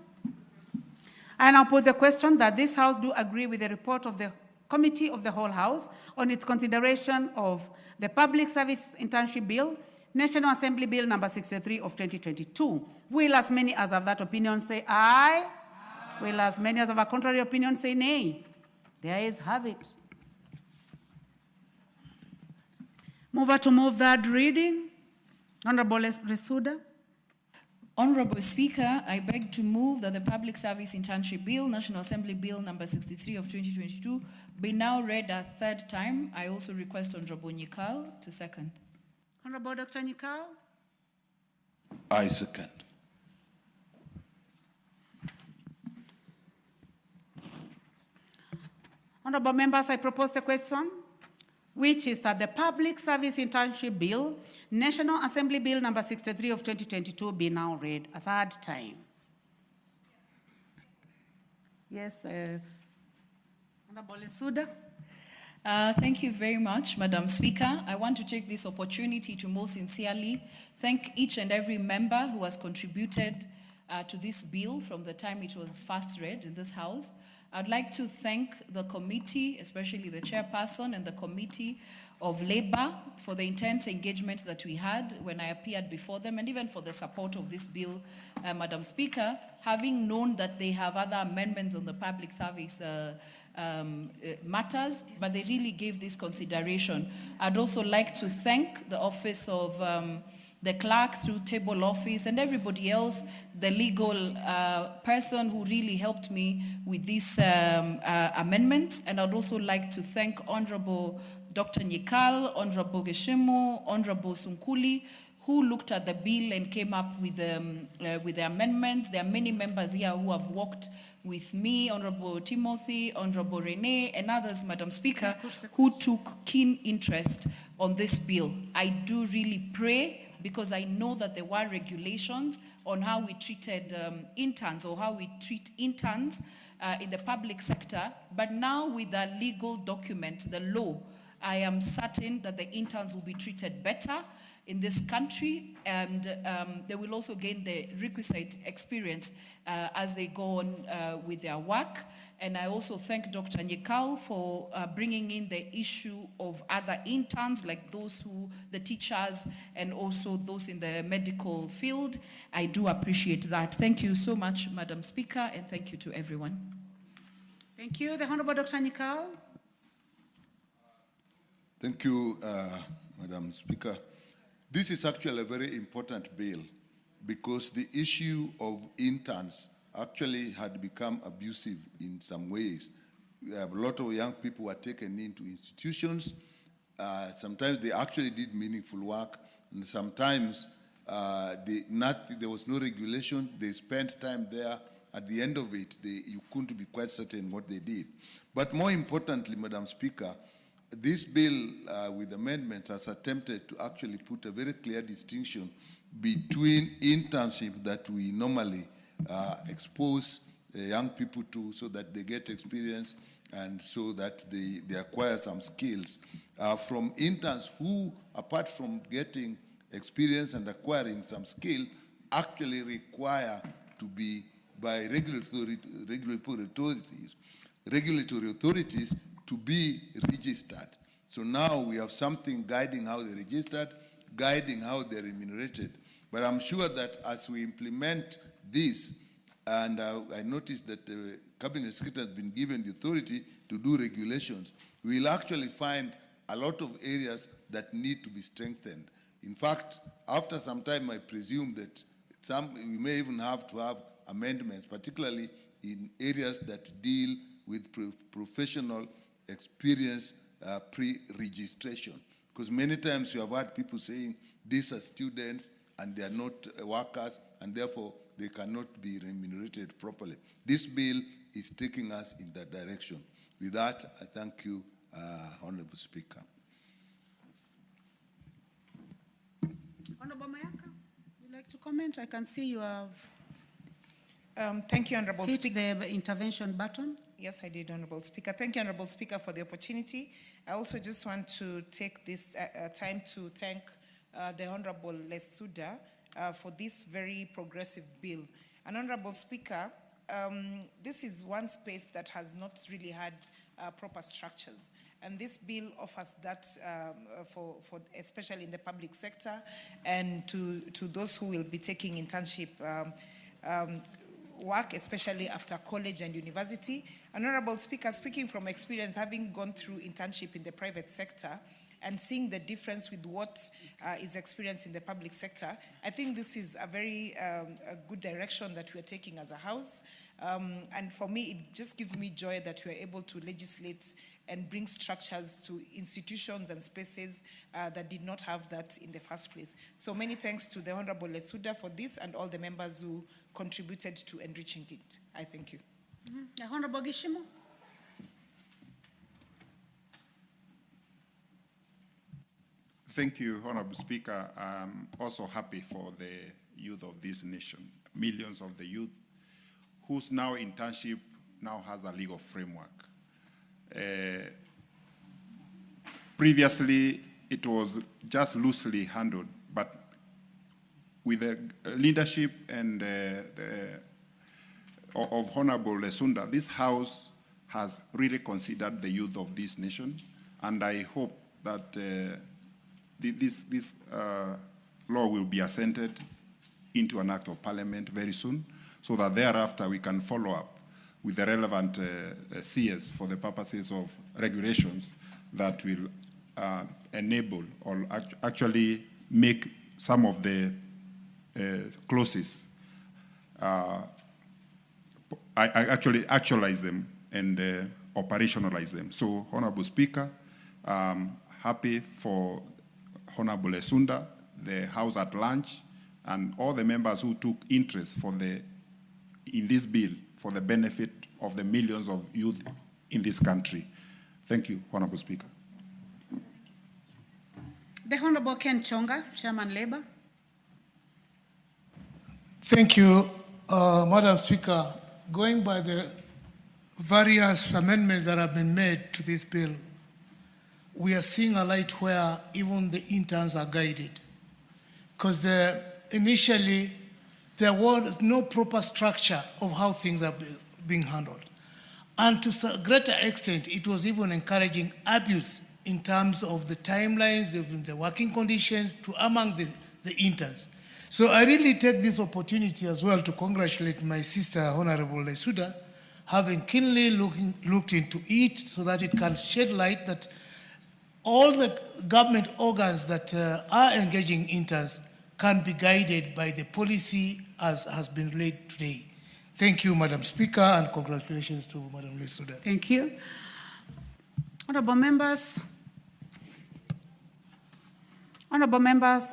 I now put the question that this House do agree with the report of the Committee of the Whole House on its consideration of the Public Service Internship Bill, National Assembly Bill number 63 of 2022. Will as many as have that opinion say aye? Aye. Will as many as have a contrary opinion say nay? The ayes have it. Mover to move third reading. Honorable Lesuda. Honorable Speaker, I beg to move that the Public Service Internship Bill, National Assembly Bill number 63 of 2022, be now read a third time. I also request Honorable Nyikal to second. Honorable Dr. Nyikal. I second. Honorable members, I propose the question, which is that the Public Service Internship Bill, National Assembly Bill number 63 of 2022 be now read a third time. Yes, Honorable Lesuda. Thank you very much, Madam Speaker. I want to take this opportunity to most sincerely thank each and every member who has contributed to this bill from the time it was first read in this House. I'd like to thank the committee, especially the chairperson and the Committee of Labor, for the intense engagement that we had when I appeared before them, and even for the support of this bill, Madam Speaker, having known that they have other amendments on the public service matters, but they really gave this consideration. I'd also like to thank the Office of the Clerk through Table Office and everybody else, the legal person who really helped me with this amendment. And I'd also like to thank Honorable Dr. Nyikal, Honorable Geshimo, Honorable Sunkuli, who looked at the bill and came up with the amendments. There are many members here who have worked with me, Honorable Timothy, Honorable Renee, and others, Madam Speaker, who took keen interest on this bill. I do really pray, because I know that there were regulations on how we treated interns or how we treat interns in the public sector, but now with the legal document, the law, I am certain that the interns will be treated better in this country, and they will also gain the requisite experience as they go on with their work. And I also thank Dr. Nyikal for bringing in the issue of other interns, like those who, the teachers, and also those in the medical field. I do appreciate that. Thank you so much, Madam Speaker, and thank you to everyone. Thank you. The Honorable Dr. Nyikal. Thank you, Madam Speaker. This is actually a very important bill because the issue of interns actually had become abusive in some ways. A lot of young people were taken into institutions. Sometimes they actually did meaningful work, and sometimes there was no regulation. They spent time there. At the end of it, you couldn't be quite certain what they did. But more importantly, Madam Speaker, this bill with amendments has attempted to actually put a very clear distinction between internship that we normally expose young people to so that they get experience and so that they acquire some skills from interns who, apart from getting experience and acquiring some skill, actually require to be by regulatory authorities to be registered. So now we have something guiding how they're registered, guiding how they're remunerated. But I'm sure that as we implement this, and I noticed that the Cabinet Secretary has been given the authority to do regulations, we'll actually find a lot of areas that need to be strengthened. In fact, after some time, I presume that we may even have to have amendments, particularly in areas that deal with professional experience pre-registration. Because many times you have heard people saying these are students and they are not workers, and therefore they cannot be remunerated properly. This bill is taking us in that direction. With that, I thank you, Honorable Speaker. Honorable Mayaka, would you like to comment? I can see you have Thank you, Honorable hit Speaker. the intervention button. Yes, I did, Honorable Speaker. Thank you, Honorable Speaker, for the opportunity. I also just want to take this time to thank the Honorable Lesuda for this very progressive bill. And Honorable Speaker, this is one space that has not really had proper structures. And this bill offers that for especially in the public sector and to those who will be taking internship work, especially after college and university. Honorable Speaker, speaking from experience, having gone through internship in the private sector and seeing the difference with what is experienced in the public sector, I think this is a very a good direction that we are taking as a House. And for me, it just gives me joy that we are able to legislate and bring structures to institutions and spaces that did not have that in the first place. So many thanks to the Honorable Lesuda for this and all the members who contributed to enriching it. I thank you. Honorable Gishimo. Thank you, Honorable Speaker. I'm also happy for the youth of this nation, millions of the youth whose now internship now has a legal framework. Previously, it was just loosely handled, but with the leadership and of Honorable Lesunda, this House has really considered the youth of this nation, and I hope that this law will be assented into an act of parliament very soon, so that thereafter we can follow up with the relevant CS for the purposes of regulations that will enable or actually make some of the clauses actually actualize them and operationalize them. So, Honorable Speaker, happy for Honorable Lesunda, the House at large, and all the members who took interest in this bill for the benefit of the millions of youth in this country. Thank you, Honorable Speaker. The Honorable Ken Chonga, Chairman Labour. Thank you, Madam Speaker. Going by the various amendments that have been made to this bill, we are seeing a light where even the interns are guided. Because initially, there was no proper structure of how things are being handled. And to a greater extent, it was even encouraging abuse in terms of the timelines, of the working conditions among the interns. So I really take this opportunity as well to congratulate my sister, Honorable Lesuda, having keenly looked into it so that it can shed light that all the government organs that are engaging interns can be guided by the policy as has been laid today. Thank you, Madam Speaker, and congratulations to Madam Lesuda. Thank you. Honorable members,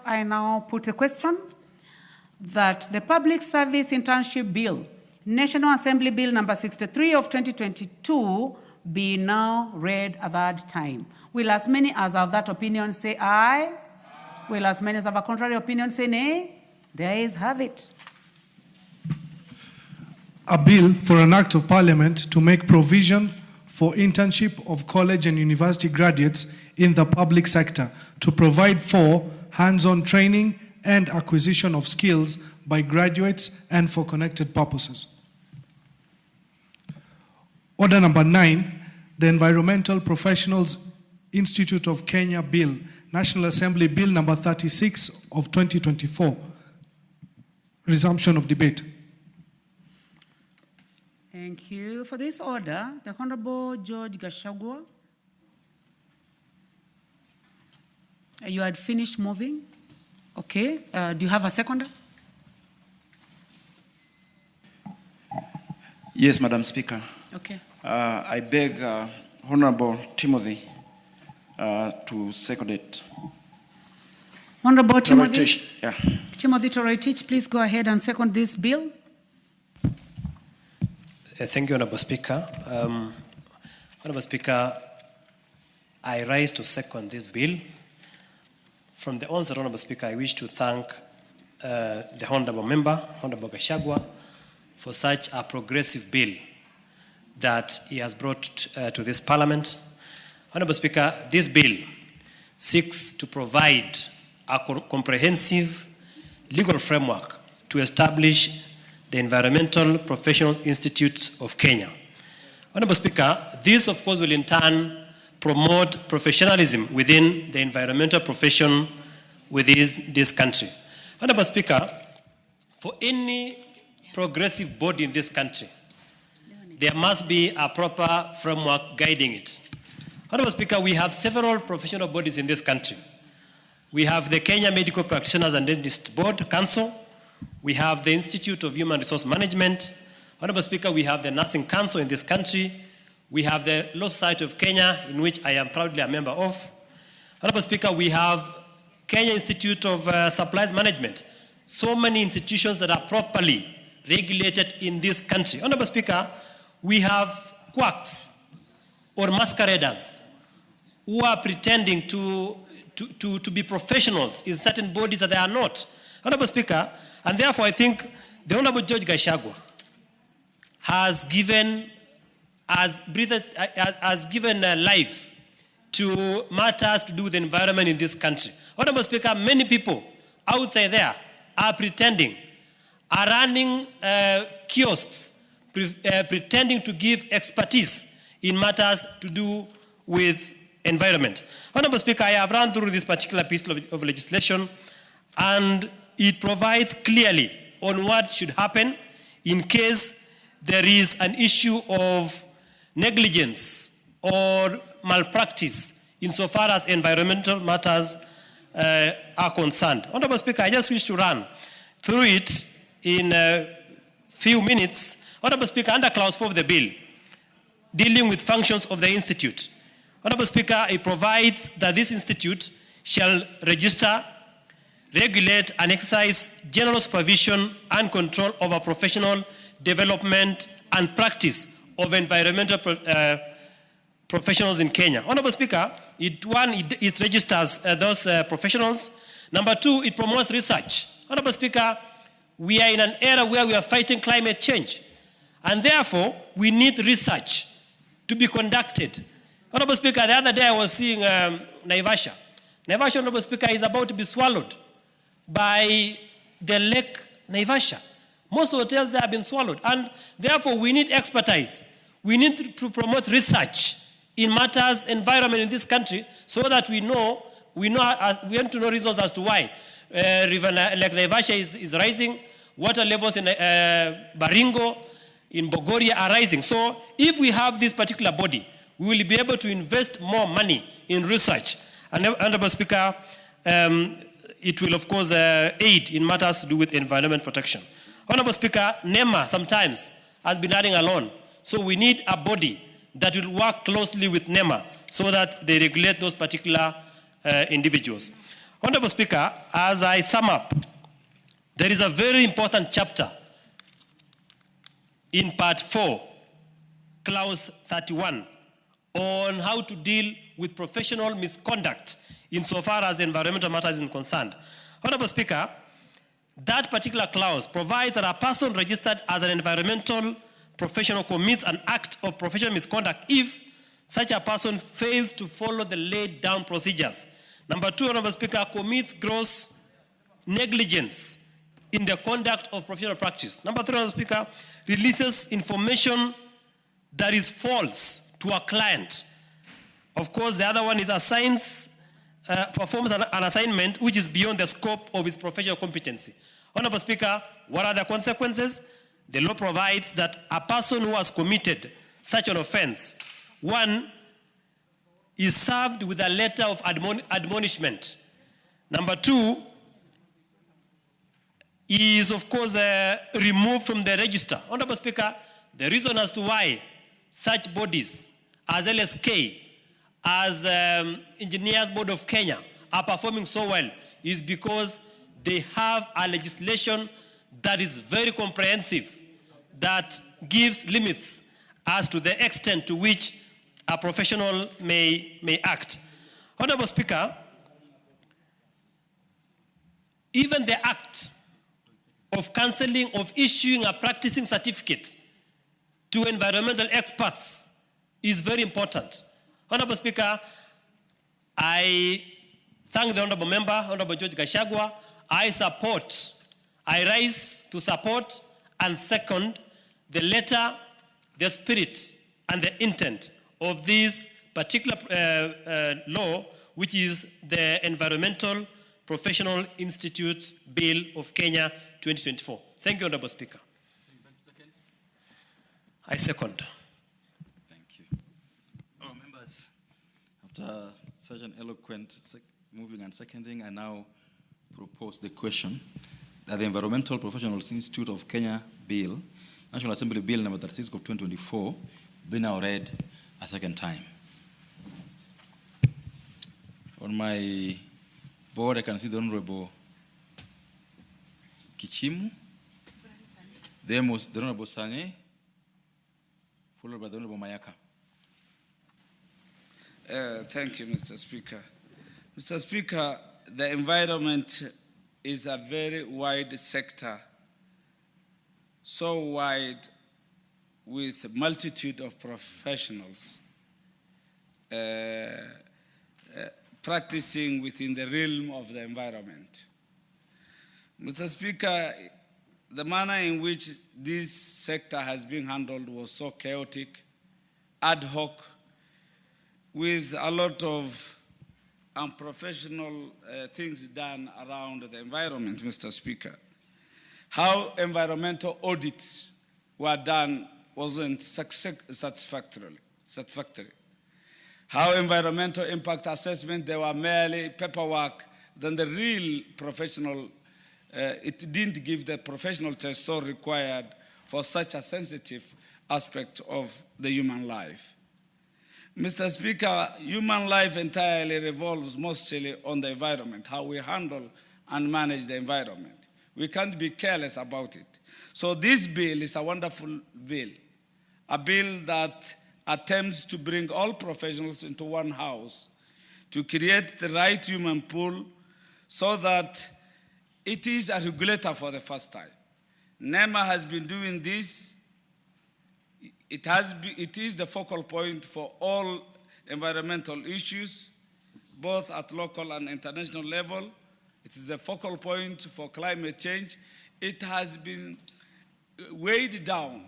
I now put a question that the Public Service Internship Bill, National Assembly Bill number 63 of 2022, be now read a third time. Will as many as have that opinion say aye? Will as many as have a contrary opinion say nay? The ayes have it. A bill for an act of parliament to make provision for internship of college and university graduates in the public sector, to provide for hands-on training and acquisition of skills by graduates and for connected purposes. Order number 9, the Environmental Professionals Institute of Kenya Bill, National Assembly Bill number 36 of 2024. Resumption of debate. Thank you. For this order, the Honorable George Gachagua. You had finished moving? Okay. Do you have a seconder? Yes, Madam Speaker. Okay. I beg Honorable Timothy to second it. Honorable Timothy. Toroitich, yeah. Timothy Toroitich, please go ahead and second this bill. Thank you, Honorable Speaker. Honorable Speaker, I rise to second this bill. From the onset, Honorable Speaker, I wish to thank the Honorable Member, Honorable Gachagua, for such a progressive bill that he has brought to this Parliament. Honorable Speaker, this bill seeks to provide a comprehensive legal framework to establish the Environmental Professionals Institute of Kenya. Honorable Speaker, this of course will in turn promote professionalism within the environmental profession within this country. Honorable Speaker, for any progressive body in this country, there must be a proper framework guiding it. Honorable Speaker, we have several professional bodies in this country. We have the Kenya Medical Practitioners and Dentist Board Council. We have the Institute of Human Resource Management. Honorable Speaker, we have the Nursing Council in this country. We have the Law Society of Kenya, in which I am proudly a member of. Honorable Speaker, we have Kenya Institute of Supplies Management. So many institutions that are properly regulated in this country. Honorable Speaker, we have quacks or masqueraders who are pretending to be professionals in certain bodies that they are not. Honorable Speaker, and therefore I think the Honorable George Gachagua has given life to matters to do with the environment in this country. Honorable Speaker, many people outside there are pretending, are running kiosks, pretending to give expertise in matters to do with environment. Honorable Speaker, I have run through this particular piece of legislation, and it provides clearly on what should happen in case there is an issue of negligence or malpractice insofar as environmental matters are concerned. Honorable Speaker, I just wish to run through it in a few minutes. Honorable Speaker, under Clause 4 of the bill, dealing with functions of the Institute. Honorable Speaker, it provides that this Institute shall register, regulate, and exercise general supervision and control over professional development and practice of environmental professionals in Kenya. Honorable Speaker, it registers those professionals. Number 2, it promotes research. Honorable Speaker, we are in an era where we are fighting climate change, and therefore we need research to be conducted. Honorable Speaker, the other day I was seeing Naivasha. Naivasha, Honorable Speaker, is about to be swallowed by the Lake Naivasha. Most hotels there have been swallowed, and therefore we need expertise. We need to promote research in matters environment in this country, so that we want to know reasons as to why River Lake Naivasha is rising, water levels in Baringo, in Bogoria are rising. So if we have this particular body, we will be able to invest more money in research. And Honorable Speaker, it will of course aid in matters to do with environment protection. Honorable Speaker, NEMA sometimes has been adding alone. So we need a body that will work closely with NEMA so that they regulate those particular individuals. Honorable Speaker, as I sum up, there is a very important chapter in Part 4, Clause 31, on how to deal with professional misconduct insofar as environmental matters is concerned. Honorable Speaker, that particular clause provides that a person registered as an environmental professional commits an act of professional misconduct if such a person fails to follow the laid down procedures. Number 2, Honorable Speaker, commits gross negligence in the conduct of professional practice. Number 3, Madam Speaker, releases information that is false to a client. Of course, the other one is performs an assignment which is beyond the scope of his professional competency. Honorable Speaker, what are the consequences? The law provides that a person who has committed such an offense, 1, is served with a letter of admonishment. Number 2, is of course removed from the register. Honorable Speaker, the reason as to why such bodies as LSK, as Engineers Board of Kenya are performing so well is because they have a legislation that is very comprehensive, that gives limits as to the extent to which a professional may act. Honorable Speaker, even the act of cancelling, of issuing a practicing certificate to environmental experts is very important. Honorable Speaker, I thank the Honorable Member, Honorable George Gashagwa. I rise to support and second the letter, the spirit, and the intent of this particular law, which is the Environmental Professional Institute Bill of Kenya 2024. Thank you, Honorable Speaker. I second. Thank you. Oh, members, after such an eloquent moving and seconding, I now propose the question that the Environmental Professionals Institute of Kenya Bill, National Assembly Bill number 36 of 2024, be now read a second time. On my board, I can see the Honorable Kichimu, the Honorable Sane, followed by the Honorable Mayaka. Thank you, Mr. Speaker. Mr. Speaker, the environment is a very wide sector, so wide with a multitude of professionals practicing within the realm of the environment. Mr. Speaker, the manner in which this sector has been handled was so chaotic, ad hoc, with a lot of unprofessional things done around the environment, Mr. Speaker. How environmental audits were done wasn't satisfactory. How environmental impact assessment, they were merely paperwork, then the real professional, it didn't give the professional test so required for such a sensitive aspect of the human life. Mr. Speaker, human life entirely revolves mostly on the environment, how we handle and manage the environment. We can't be careless about it. So this bill is a wonderful bill, a bill that attempts to bring all professionals into one house, to create the right human pool so that it is a regulator for the first time. NEMA has been doing this. It is the focal point for all environmental issues, both at local and international level. It is the focal point for climate change. It has been weighed down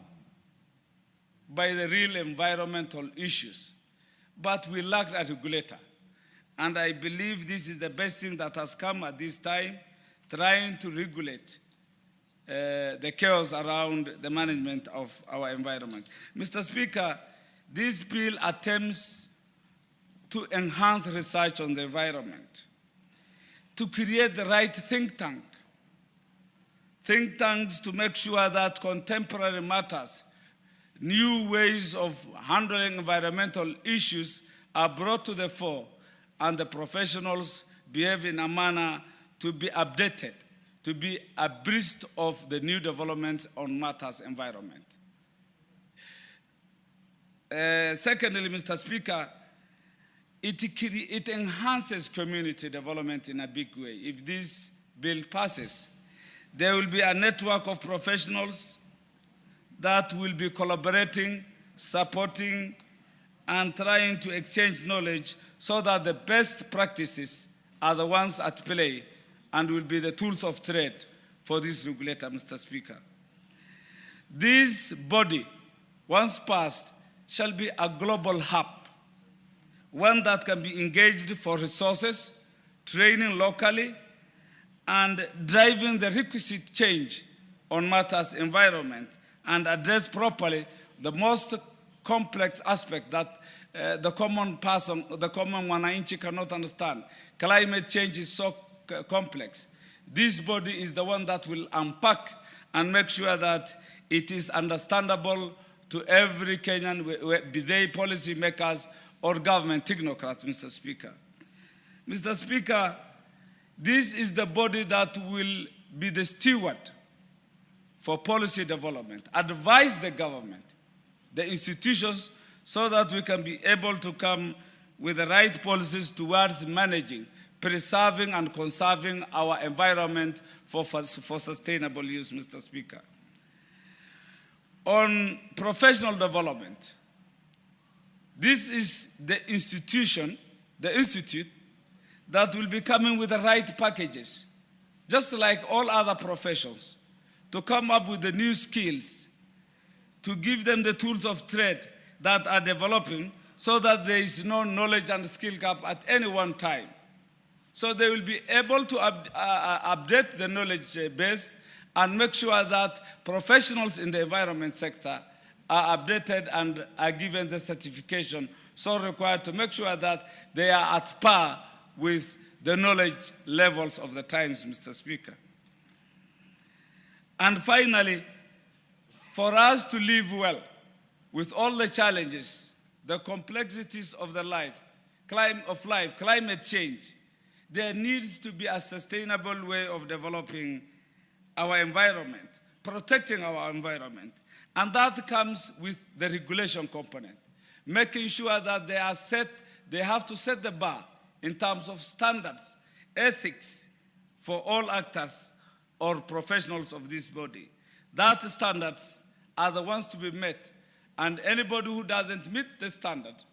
by the real environmental issues, but we lack a regulator. And I believe this is the best thing that has come at this time, trying to regulate the chaos around the management of our environment. Mr. Speaker, this bill attempts to enhance research on the environment, to create the right think tanks to make sure that contemporary matters, new ways of handling environmental issues are brought to the fore and the professionals behave in a manner to be updated, to be abreast of the new developments on matters environment. Secondly, Mr. Speaker, it enhances community development in a big way. If this bill passes, there will be a network of professionals that will be collaborating, supporting, and trying to exchange knowledge so that the best practices are the ones at play and will be the tools of trade for this regulator, Mr. Speaker. This body, once passed, shall be a global hub, one that can be engaged for resources, training locally, and driving the requisite change on matters environment and address properly the most complex aspect that the common person, the common Wananchi cannot understand. Climate change is so complex. This body is the one that will unpack and make sure that it is understandable to every Kenyan, be they policy makers or government technocrats, Mr. Speaker. Mr. Speaker, this is the body that will be the steward for policy development, advise the government, the institutions, so that we can be able to come with the right policies towards managing, preserving, and conserving our environment for sustainable use, Mr. Speaker. On professional development, this is the institute that will be coming with the right packages, just like all other professions, to come up with the new skills, to give them the tools of trade that are developing so that there is no knowledge and skill gap at any one time. So they will be able to update the knowledge base and make sure that professionals in the environment sector are updated and are given the certification so required to make sure that they are at par with the knowledge levels of the times, Mr. Speaker. And finally, for us to live well with all the challenges, the complexities of the climate change, there needs to be a sustainable way of developing our environment, protecting our environment. And that comes with the regulation component, making sure that they have to set the bar in terms of standards, ethics for all actors or professionals of this body. That standards are the ones to be met, and anybody who doesn't meet the standard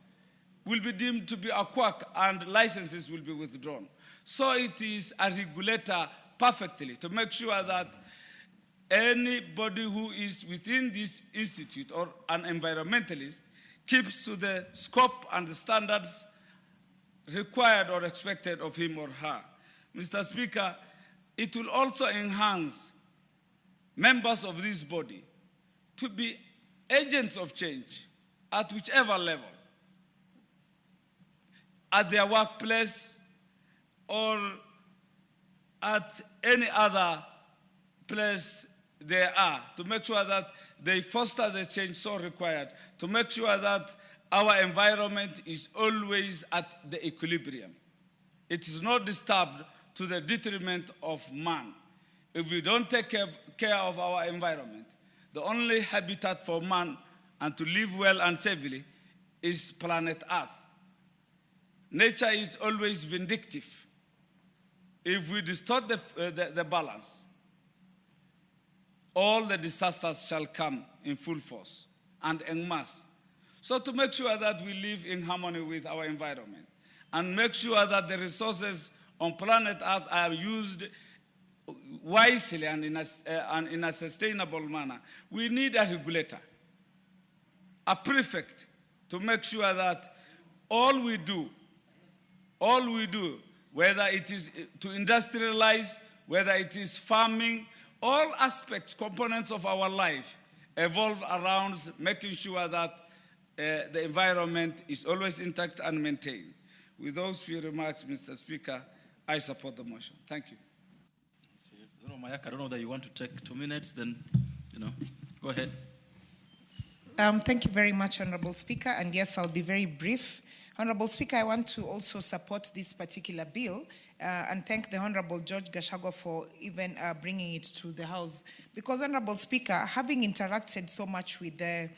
will be deemed to be a quack and licenses will be withdrawn. So it is a regulator perfectly to make sure that anybody who is within this institute or an environmentalist keeps to the scope and the standards required or expected of him or her. Mr. Speaker, it will also enhance members of this body to be agents of change at whichever level, at their workplace or at any other place they are, to make sure that they foster the change so required, to make sure that our environment is always at the equilibrium. It is not disturbed to the detriment of man. If we don't take care of our environment, the only habitat for man and to live well and safely is planet Earth. Nature is always vindictive. If we distort the balance, all the disasters shall come in full force and en masse. So to make sure that we live in harmony with our environment and make sure that the resources on planet Earth are used wisely and in a sustainable manner, we need a regulator, a prefect, to make sure that all we do, whether it is to industrialize, whether it is farming, all aspects, components of our life evolve around making sure that the environment is always intact and maintained. With those few remarks, Mr. Speaker, I support the motion. Thank you. Mayaka, I don't know whether you want to take 2 minutes, then, go ahead. Thank you very much, Honorable Speaker, and yes, I'll be very brief. Honorable Speaker, I want to also support this particular bill and thank the Honorable George Gachagua for even bringing it to the House. Because, Honorable Speaker, having interacted so much with the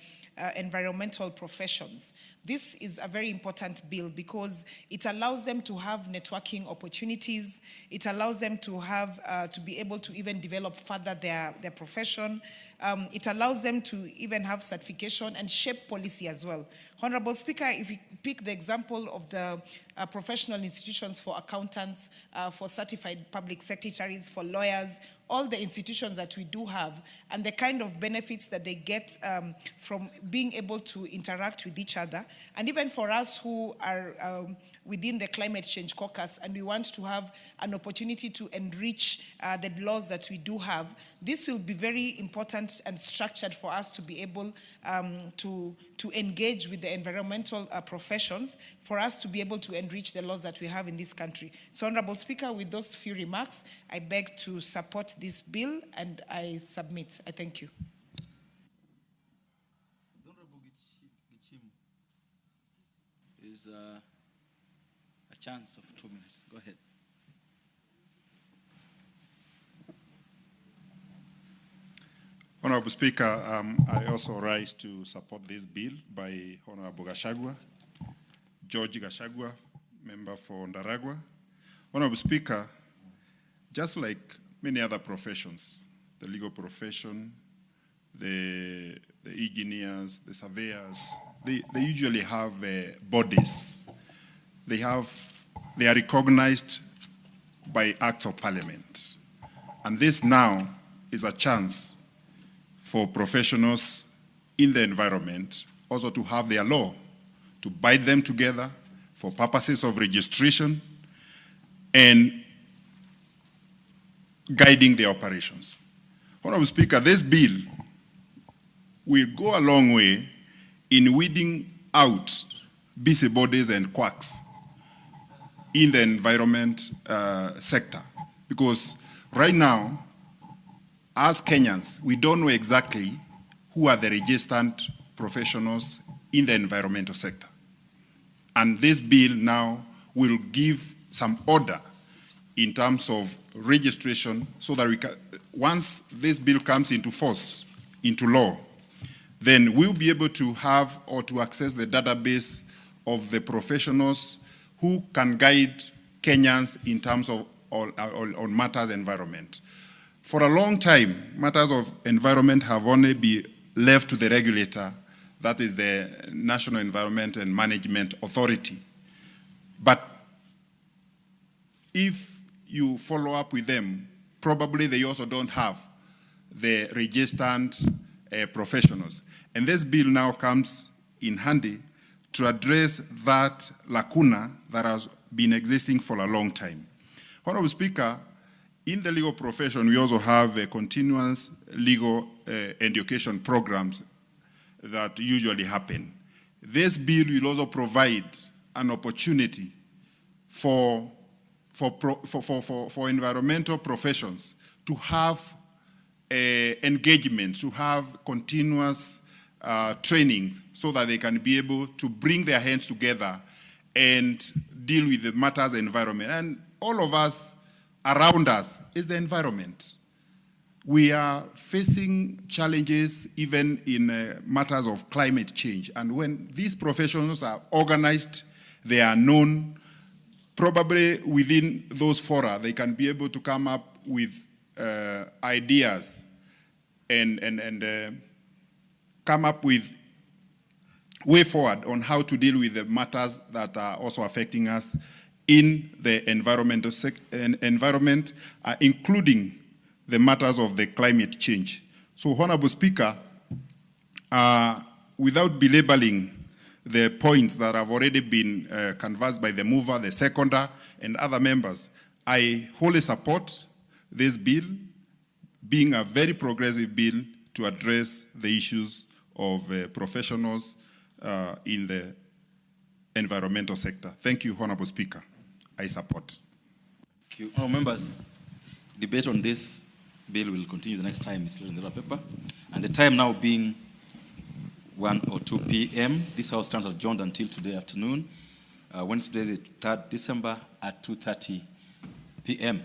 environmental professions, this is a very important bill because it allows them to have networking opportunities. It allows them to have to be able to even develop further their profession. It allows them to even have certification and shape policy as well. Honorable Speaker, if you pick the example of the professional institutions for accountants, for certified public secretaries, for lawyers, all the institutions that we do have, and the kind of benefits that they get from being able to interact with each other. And even for us who are within the climate change caucus and we want to have an opportunity to enrich the laws that we do have, this will be very important and structured for us to be able to engage with the environmental professions, for us to be able to enrich the laws that we have in this country. So, Honorable Speaker, with those few remarks, I beg to support this bill and I submit. I thank you. Honorable Gichim is a chance of 2 minutes. Go ahead. Honorable Speaker, I also rise to support this bill by Honorable Gashagwa, George Gashagwa, member for Ndaragwa. Honorable Speaker, just like many other professions, the legal profession, the engineers, the surveyors, they usually have bodies. They are recognized by acts of parliament. And this now is a chance for professionals in the environment also to have their law, to bind them together for purposes of registration and guiding their operations. Honorable Speaker, this bill will go a long way in weeding out busybodies and quacks in the environment sector. Because right now, as Kenyans, we don't know exactly who are the registered professionals in the environmental sector. And this bill now will give some order in terms of registration so that we can, once this bill comes into force, into law, then we'll be able to have or to access the database of the professionals who can guide Kenyans in terms of on matters environment. For a long time, matters of environment have only been left to the regulator, that is the National Environment and Management Authority. But if you follow up with them, probably they also don't have the registered professionals. And this bill now comes in handy to address that lacuna that has been existing for a long time. Honorable Speaker, in the legal profession, we also have continuous legal education programs that usually happen. This bill will also provide an opportunity for environmental professions to have engagement, to have continuous training so that they can be able to bring their hands together and deal with the matters of environment. And all of us around us is the environment. We are facing challenges even in matters of climate change. And when these professionals are organized, they are known, probably within those fora, they can be able to come up with ideas and come up with way forward on how to deal with the matters that are also affecting us in the environment, including the matters of the climate change. So, Honorable Speaker, without belabeling the points that have already been canvassed by the mover, the seconder, and other members, I wholly support this bill being a very progressive bill to address the issues of professionals in the environmental sector. Thank you, Honorable Speaker. I support. Thank you. Our members, debate on this bill will continue the next time it's in the paper. And the time now being 1 or 2 p.m., this House stands adjourned until today afternoon, Wednesday, the 3rd December at 2:30 p.m.